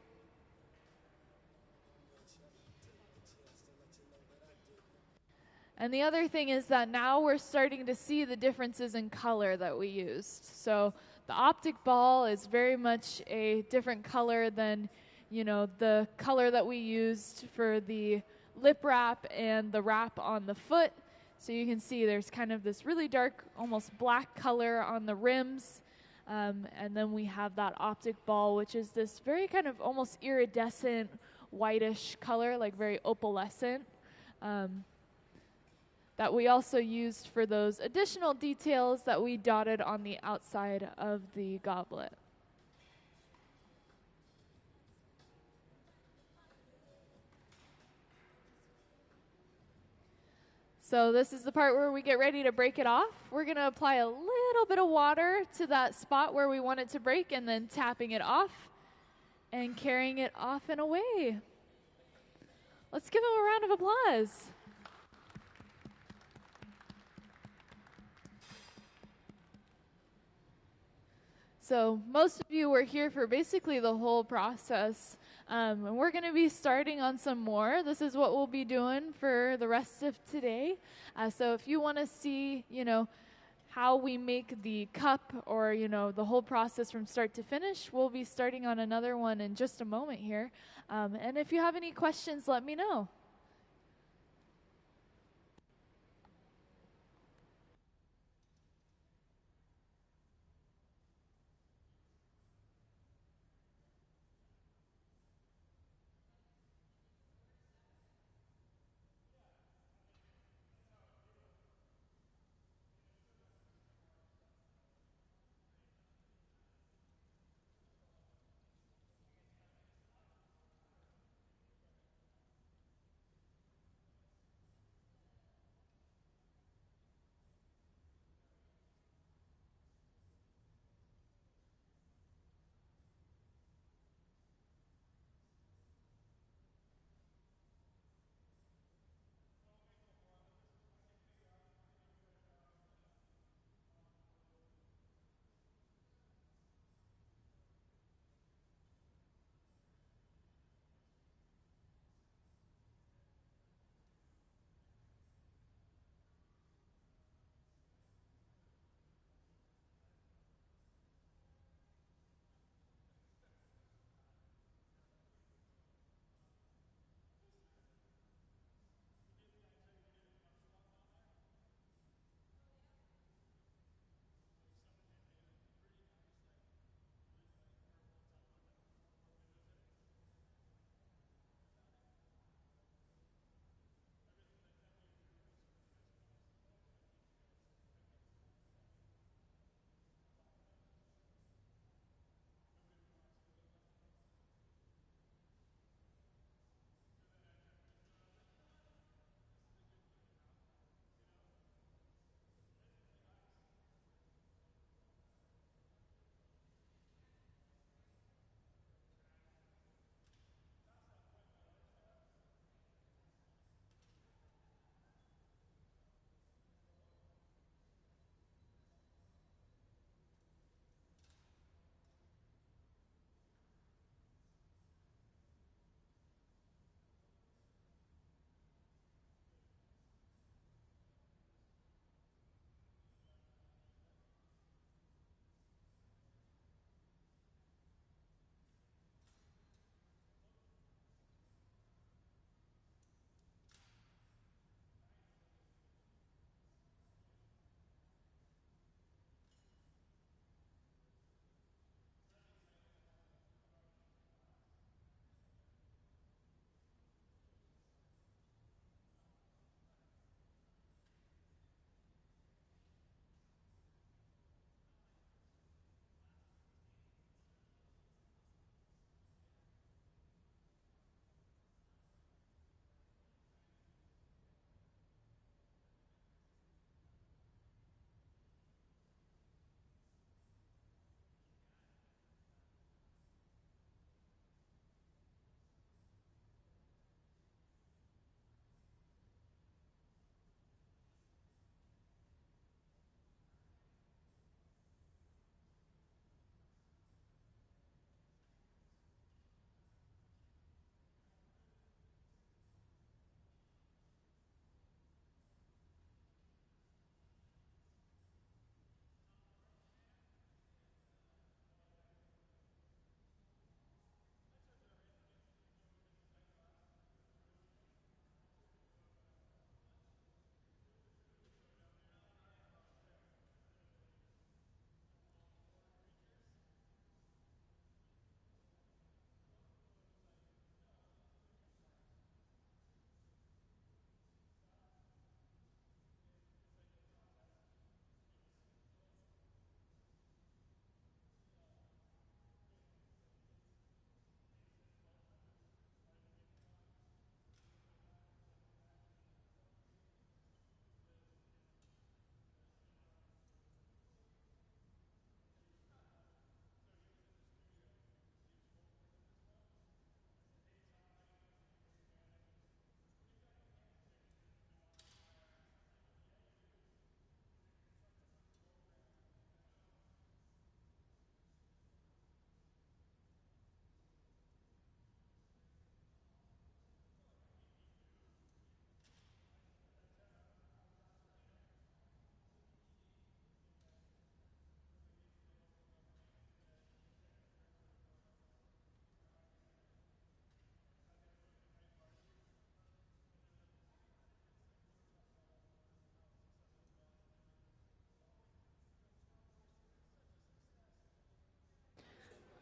And the other thing is that now we're starting to see the differences in color that we used. So the optic ball is very much a different color than, you know, the color that we used for the lip wrap and the wrap on the foot. So you can see there's kind of this really dark, almost black color on the rims. And then we have that optic ball, which is this very kind of almost iridescent, whitish color, like very opalescent. That we also used for those additional details that we dotted on the outside of the goblet. So this is the part where we get ready to break it off. We're going to apply a little bit of water to that spot where we want it to break and then tapping it off and carrying it off and away. Let's give them a round of applause. So most of you were here for basically the whole process. And we're going to be starting on some more. This is what we'll be doing for the rest of today. So if you want to see, how we make the cup or, the whole process from start to finish, we'll be starting on another one in just a moment here. And if you have any questions, let me know.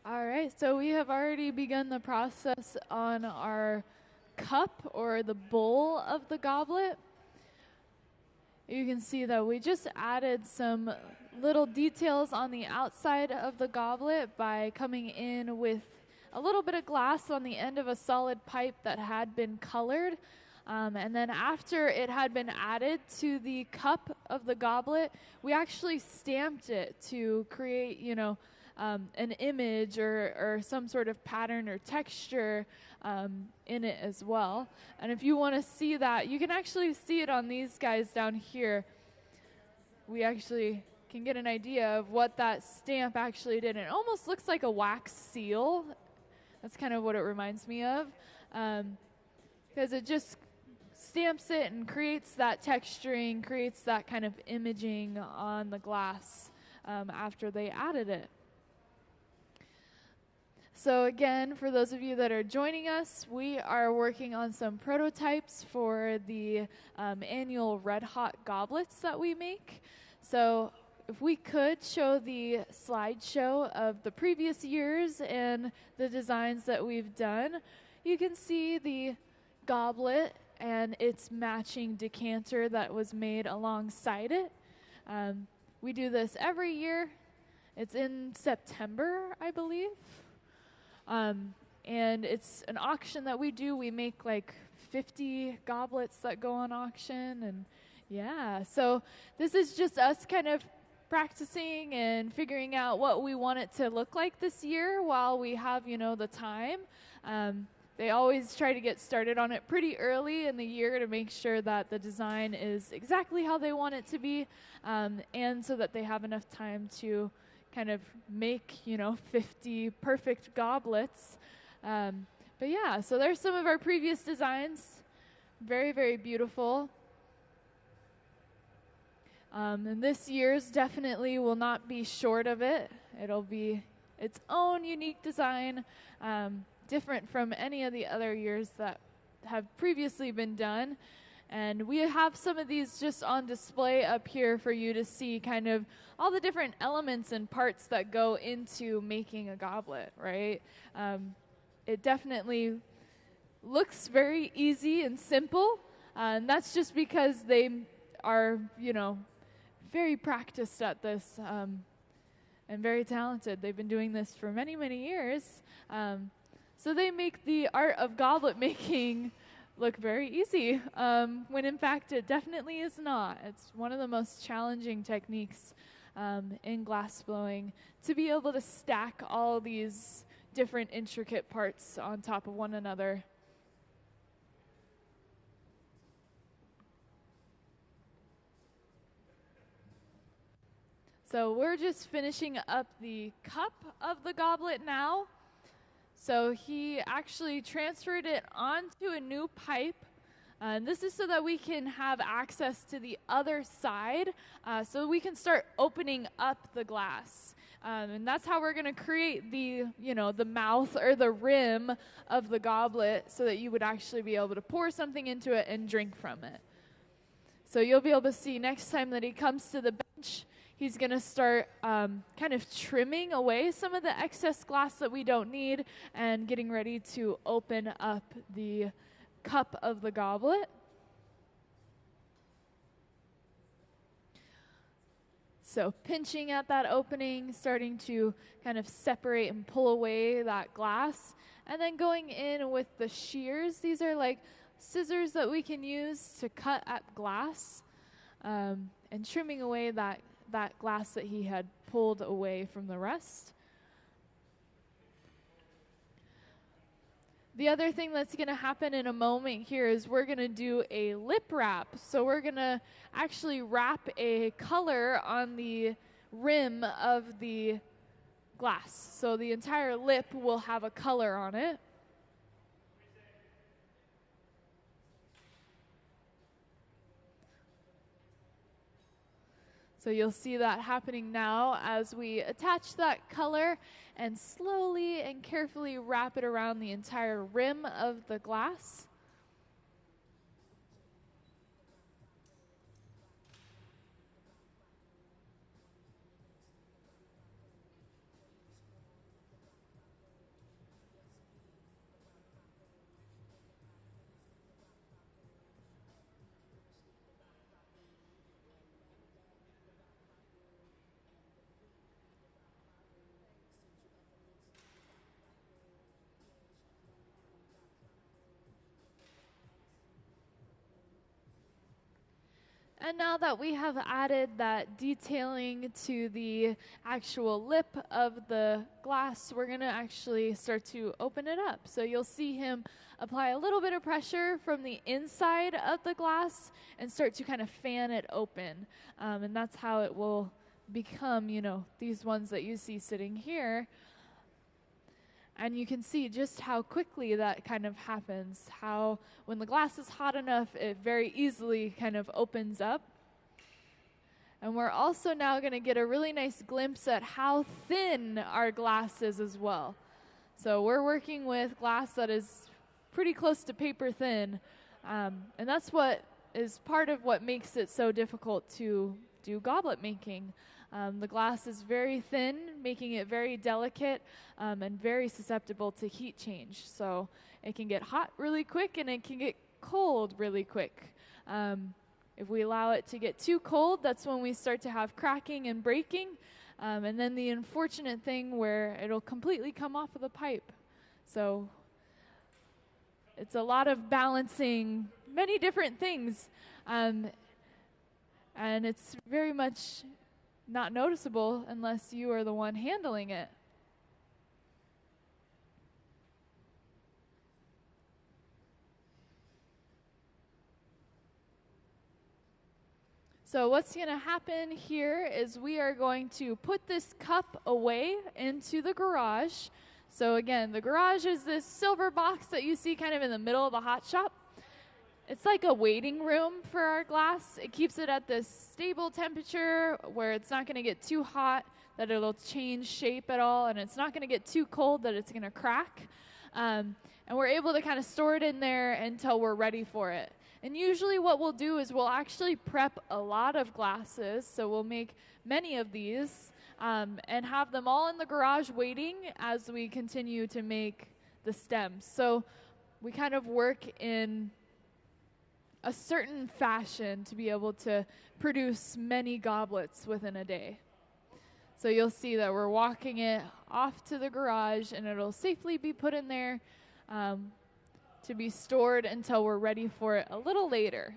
All right, so we have already begun the process on our cup or the bowl of the goblet. You can see that we just added some little details on the outside of the goblet by coming in with a little bit of glass on the end of a solid pipe that had been colored. And then after it had been added to the cup of the goblet, we actually stamped it to create, an image or some sort of pattern or texture in it as well. And if you want to see that, you can actually see it on these guys down here. We actually can get an idea of what that stamp actually did. It almost looks like a wax seal. That's kind of what it reminds me of, because it just stamps it and creates that texturing, creates that kind of imaging on the glass after they added it. So again, for those of you that are joining us, we are working on some prototypes for the annual Red Hot goblets that we make. So if we could show the slideshow of the previous years and the designs that we've done, you can see the goblet and its matching decanter that was made alongside it. We do this every year. It's in September, I believe. And it's an auction that we do. We make like 50 goblets that go on auction. And yeah, so this is just us kind of practicing and figuring out what we want it to look like this year while we have, the time. They always try to get started on it pretty early in the year to make sure that the design is exactly how they want it to be, and so that they have enough time to kind of make, 50 perfect goblets. But yeah, so there's some of our previous designs. Very, very beautiful. And this year's definitely will not be short of it. It'll be its own unique design, different from any of the other years that have previously been done. And we have some of these just on display up here for you to see kind of all the different elements and parts that go into making a goblet, right? It definitely looks very easy and simple, and that's just because they are, very practiced at this and very talented. They've been doing this for many, many years. So they make the art of goblet making look very easy, when in fact it definitely is not. It's one of the most challenging techniques in glass blowing, to be able to stack all these different intricate parts on top of one another. So we're just finishing up the cup of the goblet now. So he actually transferred it onto a new pipe. And this is so that we can have access to the other side, so we can start opening up the glass. And that's how we're going to create the, the mouth or the rim of the goblet, so that you would actually be able to pour something into it and drink from it. So you'll be able to see next time that he comes to the bench, he's going to start kind of trimming away some of the excess glass that we don't need and getting ready to open up the cup of the goblet. So pinching at that opening, starting to kind of separate and pull away that glass, and then going in with the shears. These are like scissors that we can use to cut at glass, and trimming away that glass that he had pulled away from the rest. The other thing that's going to happen in a moment here is we're going to do a lip wrap. So we're going to actually wrap a color on the rim of the glass. So the entire lip will have a color on it. So you'll see that happening now as we attach that color and slowly and carefully wrap it around the entire rim of the glass. And now that we have added that detailing to the actual lip of the glass, we're going to actually start to open it up. So you'll see him apply a little bit of pressure from the inside of the glass and start to kind of fan it open. And that's how it will become, these ones that you see sitting here. And you can see just how quickly that kind of happens, how when the glass is hot enough, it very easily kind of opens up. And we're also now going to get a really nice glimpse at how thin our glass is as well. So we're working with glass that is pretty close to paper thin. And that's what is part of what makes it so difficult to do goblet making. The glass is very thin, making it very delicate and very susceptible to heat change. So it can get hot really quick and it can get cold really quick. If we allow it to get too cold, that's when we start to have cracking and breaking. And then the unfortunate thing where it'll completely come off of the pipe. So it's a lot of balancing many different things. And it's very much not noticeable unless you are the one handling it. So what's going to happen here is we are going to put this cup away into the garage. So again, the garage is this silver box that you see kind of in the middle of the hot shop. It's like a waiting room for our glass. It keeps it at this stable temperature where it's not going to get too hot, that it'll change shape at all, and it's not going to get too cold that it's going to crack. And we're able to kind of store it in there until we're ready for it. And usually what we'll do is we'll actually prep a lot of glasses, so we'll make many of these and have them all in the garage waiting as we continue to make the stems. So we kind of work in a certain fashion to be able to produce many goblets within a day. So you'll see that we're walking it off to the garage and it'll safely be put in there to be stored until we're ready for it a little later.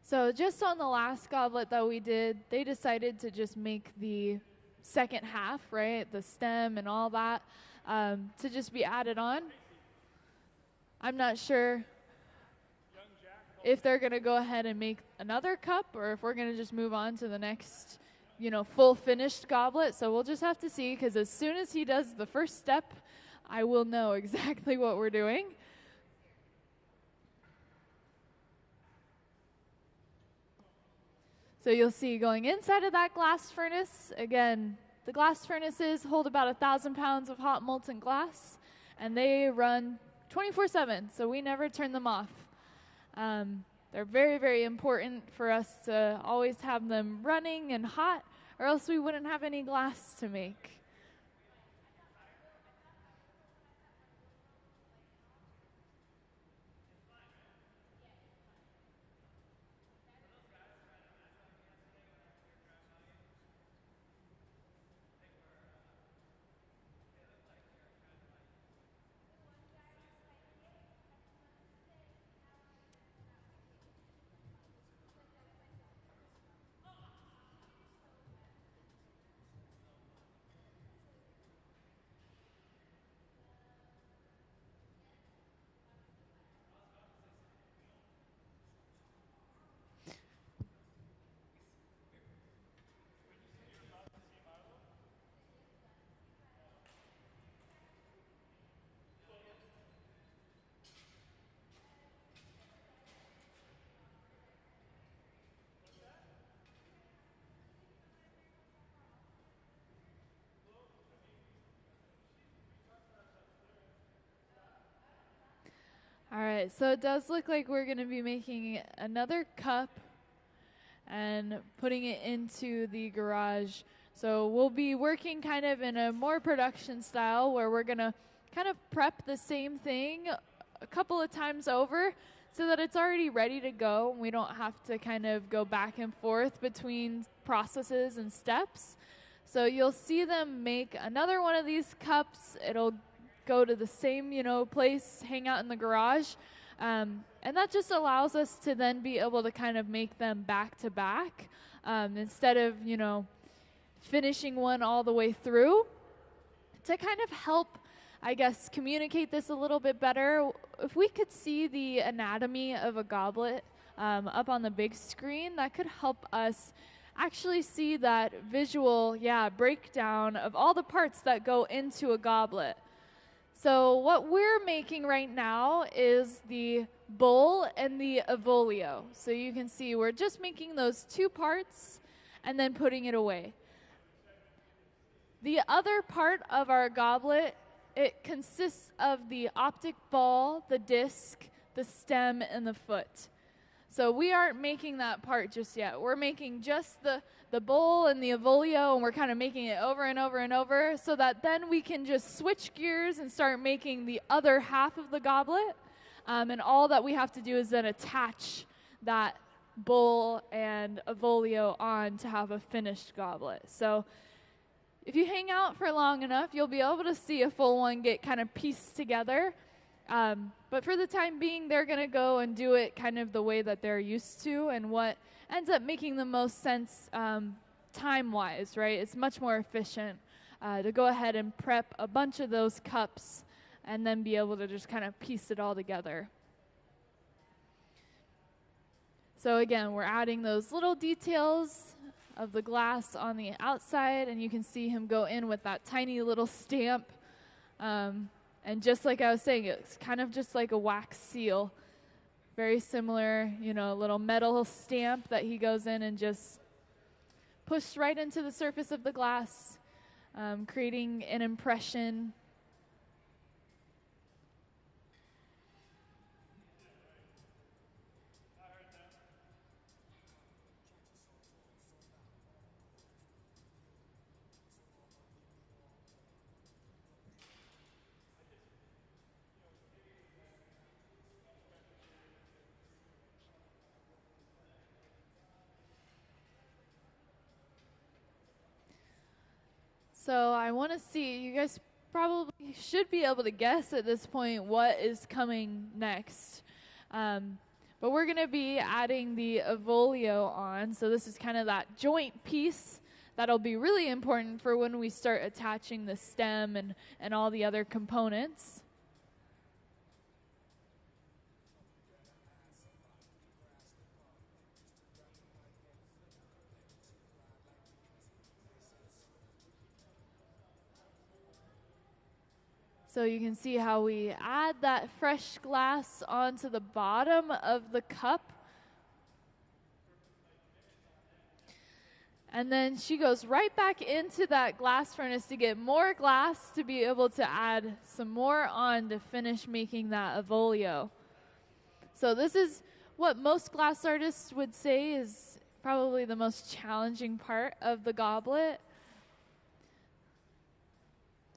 So just on the last goblet that we did, they decided to just make the second half, right, the stem and all that, to just be added on. I'm not sure if they're going to go ahead and make another cup or if we're going to just move on to the next, full finished goblet. So we'll just have to see, because as soon as he does the first step, I will know exactly what we're doing. So you'll see going inside of that glass furnace, again, the glass furnaces hold about 1,000 pounds of hot molten glass, and they run 24/7, so we never turn them off. They're very, very important for us to always have them running and hot, or else we wouldn't have any glass to make. All right, so it does look like we're going to be making another cup and putting it into the garage. So we'll be working kind of in a more production style where we're going to kind of prep the same thing a couple of times over so that it's already ready to go. We don't have to kind of go back and forth between processes and steps. So you'll see them make another one of these cups. It'll go to the same, place, hang out in the garage. And that just allows us to then be able to kind of make them back to back instead of, finishing one all the way through. To kind of help, I guess, communicate this a little bit better, if we could see the anatomy of a goblet up on the big screen, that could help us actually see that visual, breakdown of all the parts that go into a goblet. So what we're making right now is the bowl and the avolio. So you can see we're just making those two parts and then putting it away. The other part of our goblet, it consists of the optic ball, the disc, the stem, and the foot. So we aren't making that part just yet. We're making just the bowl and the avolio, and we're kind of making it over and over and over so that then we can just switch gears and start making the other half of the goblet. And all that we have to do is then attach that bowl and avolio on to have a finished goblet. So if you hang out for long enough, you'll be able to see a full one get kind of pieced together. But for the time being, they're going to go and do it kind of the way that they're used to and what ends up making the most sense time-wise, right? It's much more efficient to go ahead and prep a bunch of those cups and then be able to just kind of piece it all together. So again, we're adding those little details of the glass on the outside, and you can see him go in with that tiny little stamp. And just like I was saying, it's kind of just like a wax seal. Very similar, little metal stamp that he goes in and just pushed right into the surface of the glass, creating an impression. So I want to see, you guys probably should be able to guess at this point what is coming next. But we're going to be adding the avolio on. So this is kind of that joint piece that'll be really important for when we start attaching the stem and all the other components. So you can see how we add that fresh glass onto the bottom of the cup. And then she goes right back into that glass furnace to get more glass to be able to add some more on to finish making that avolio. So this is what most glass artists would say is probably the most challenging part of the goblet.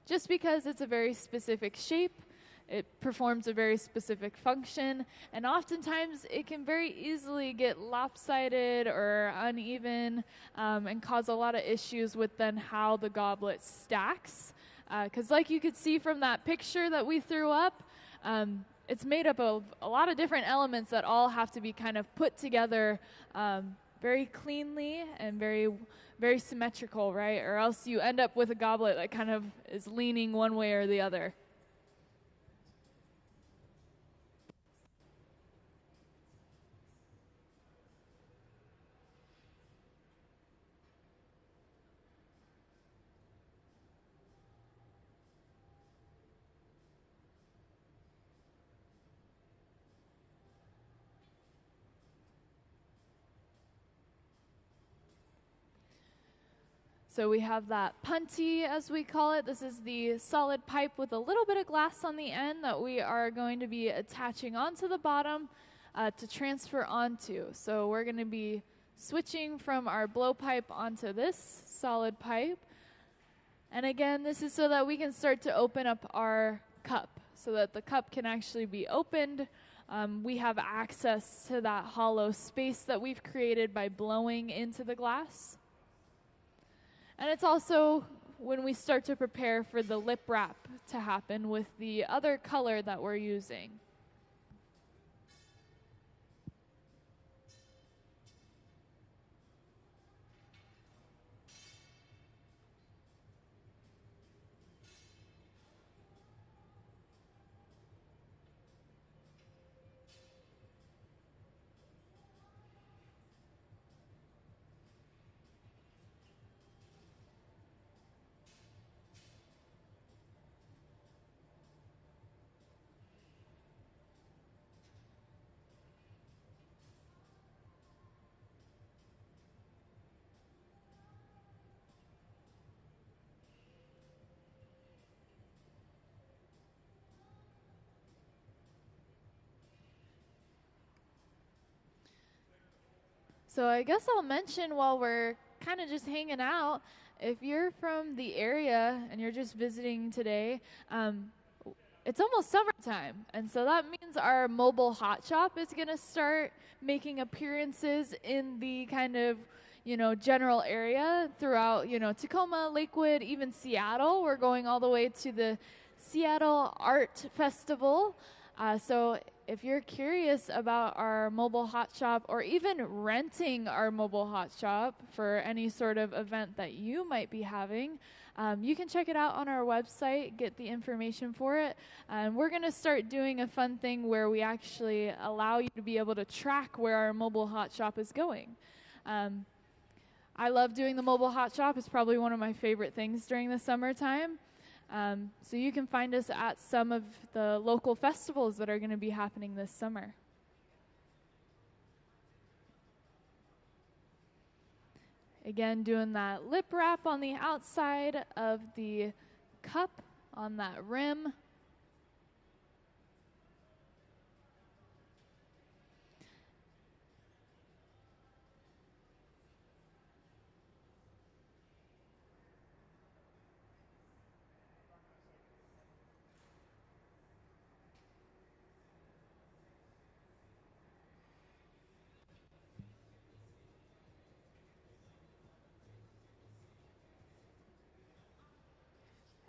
Just because it's a very specific shape, it performs a very specific function, and oftentimes it can very easily get lopsided or uneven and cause a lot of issues with then how the goblet stacks. Because like you could see from that picture that we threw up, it's made up of a lot of different elements that all have to be kind of put together very cleanly and very symmetrical, right? Or else you end up with a goblet that kind of is leaning one way or the other. So we have that punty, as we call it. This is the solid pipe with a little bit of glass on the end that we are going to be attaching onto the bottom to transfer onto. So we're going to be switching from our blowpipe onto this solid pipe. And again, this is so that we can start to open up our cup, so that the cup can actually be opened. We have access to that hollow space that we've created by blowing into the glass. And it's also when we start to prepare for the lip wrap to happen with the other color that we're using. So I guess I'll mention while we're kind of just hanging out, if you're from the area and you're just visiting today, it's almost summertime. And so that means our mobile hot shop is going to start making appearances in the kind of, general area throughout, Tacoma, Lakewood, even Seattle. We're going all the way to the Seattle Art Festival. So if you're curious about our mobile hot shop, or even renting our mobile hot shop for any sort of event that you might be having, you can check it out on our website, get the information for it. And we're going to start doing a fun thing where we actually allow you to be able to track where our mobile hot shop is going. I love doing the mobile hot shop. It's probably one of my favorite things during the summertime. So you can find us at some of the local festivals that are going to be happening this summer. Again, doing that lip wrap on the outside of the cup on that rim.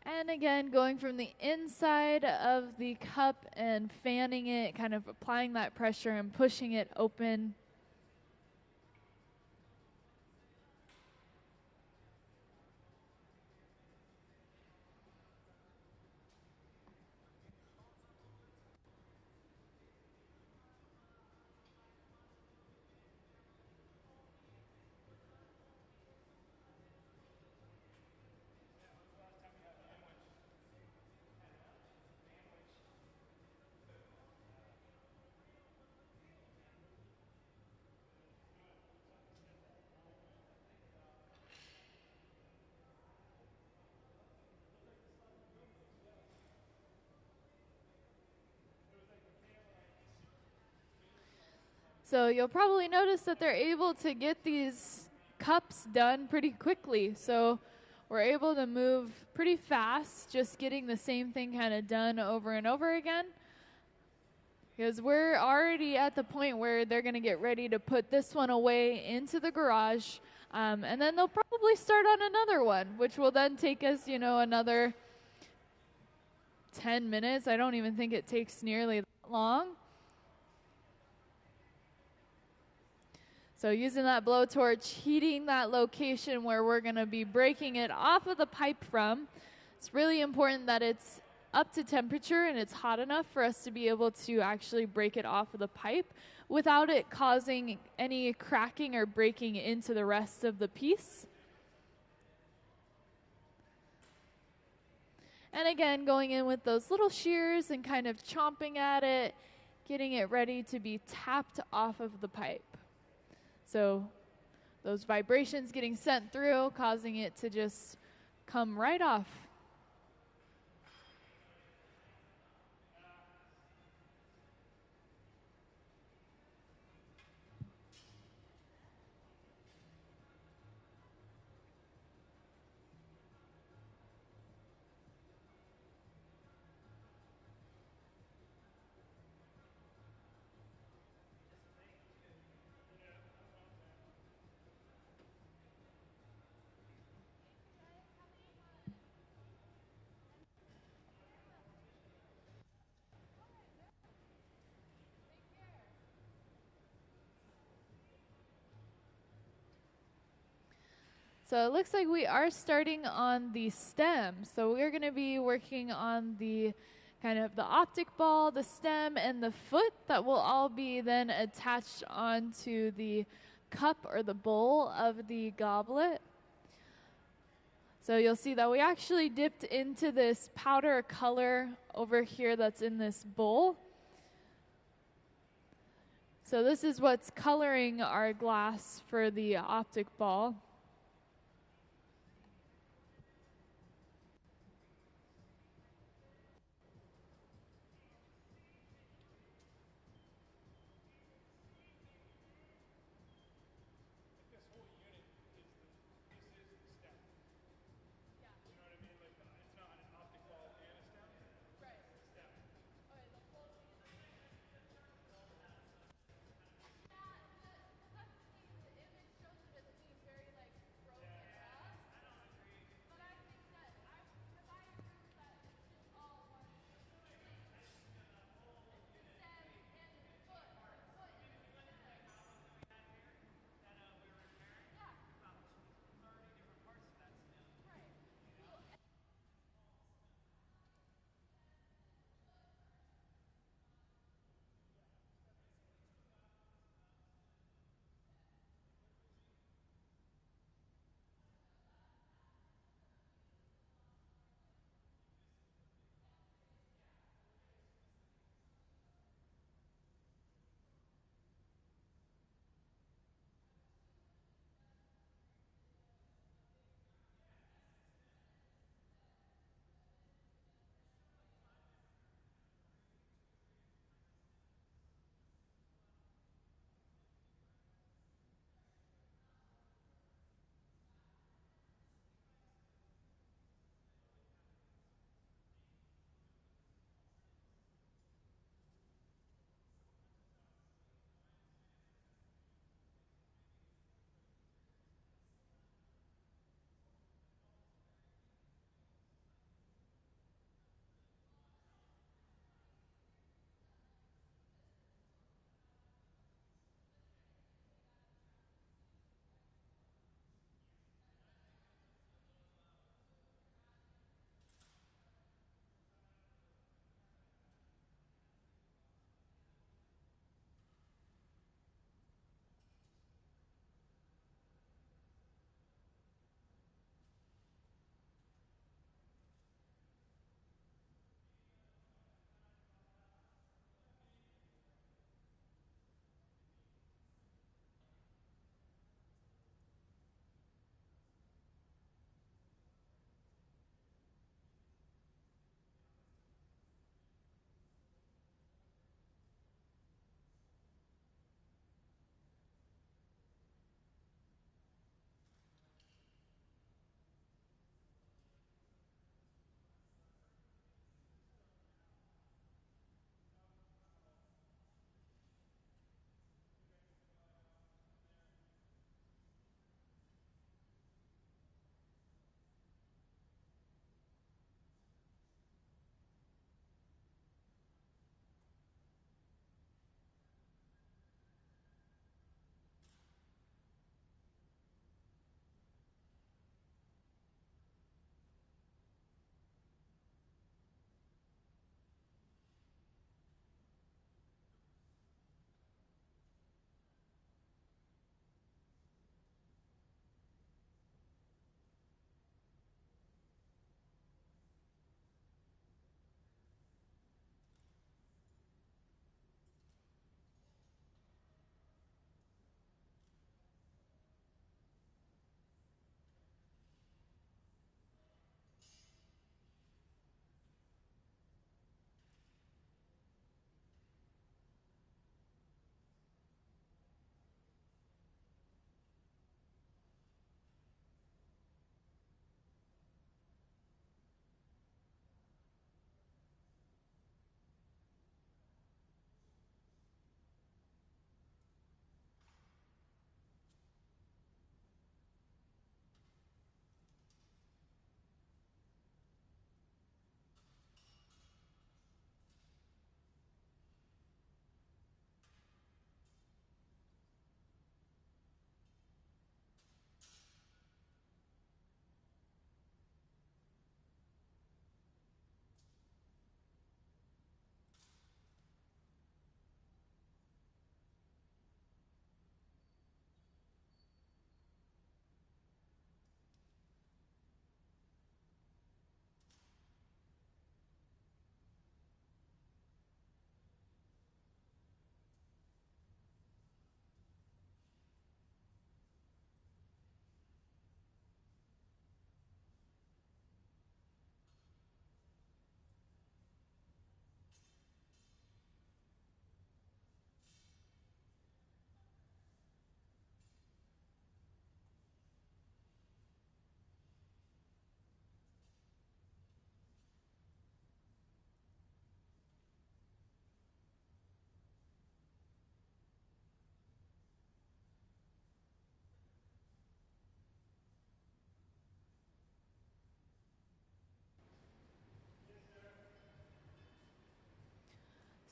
And again, going from the inside of the cup and fanning it, kind of applying that pressure and pushing it open. So you'll probably notice that they're able to get these cups done pretty quickly. So we're able to move pretty fast, just getting the same thing kind of done over and over again. Because we're already at the point where they're going to get ready to put this one away into the garage. And then they'll probably start on another one, which will then take us, another 10 minutes. I don't even think it takes nearly that long. So using that blowtorch, heating that location where we're going to be breaking it off of the pipe from. It's really important that it's up to temperature and it's hot enough for us to be able to actually break it off of the pipe without it causing any cracking or breaking into the rest of the piece. And again, going in with those little shears and kind of chomping at it, getting it ready to be tapped off of the pipe. So those vibrations getting sent through, causing it to just come right off. So it looks like we are starting on the stem. So we're going to be working on the kind of the optic ball, the stem, and the foot that will all be then attached onto the cup or the bowl of the goblet. So you'll see that we actually dipped into this powder color over here that's in this bowl. So this is what's coloring our glass for the optic ball.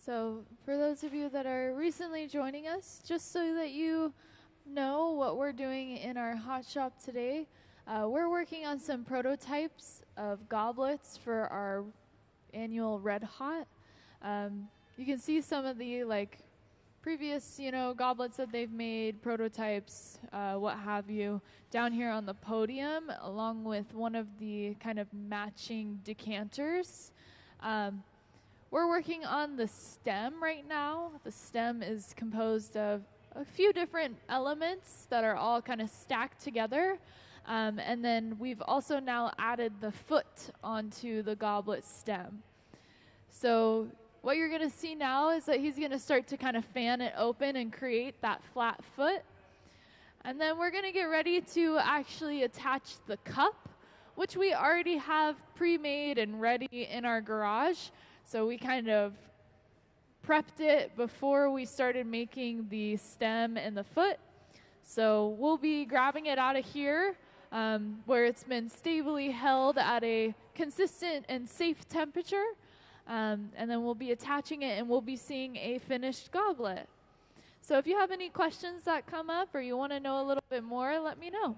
So, for those of you that are recently joining us, just so that you know what we're doing in our hot shop today, we're working on some prototypes of goblets for our annual Red Hot. You can see some of the previous, goblets that they've made, prototypes, what have you, down here on the podium, along with one of the kind of matching decanters. We're working on the stem right now. The stem is composed of a few different elements that are all kind of stacked together. And then we've also now added the foot onto the goblet stem. So what you're going to see now is that he's going to start to kind of fan it open and create that flat foot. And then we're going to get ready to actually attach the cup, which we already have pre-made and ready in our garage. So we kind of prepped it before we started making the stem and the foot. So we'll be grabbing it out of here where it's been stably held at a consistent and safe temperature. And then we'll be attaching it and we'll be seeing a finished goblet. So if you have any questions that come up or you want to know a little bit more, let me know.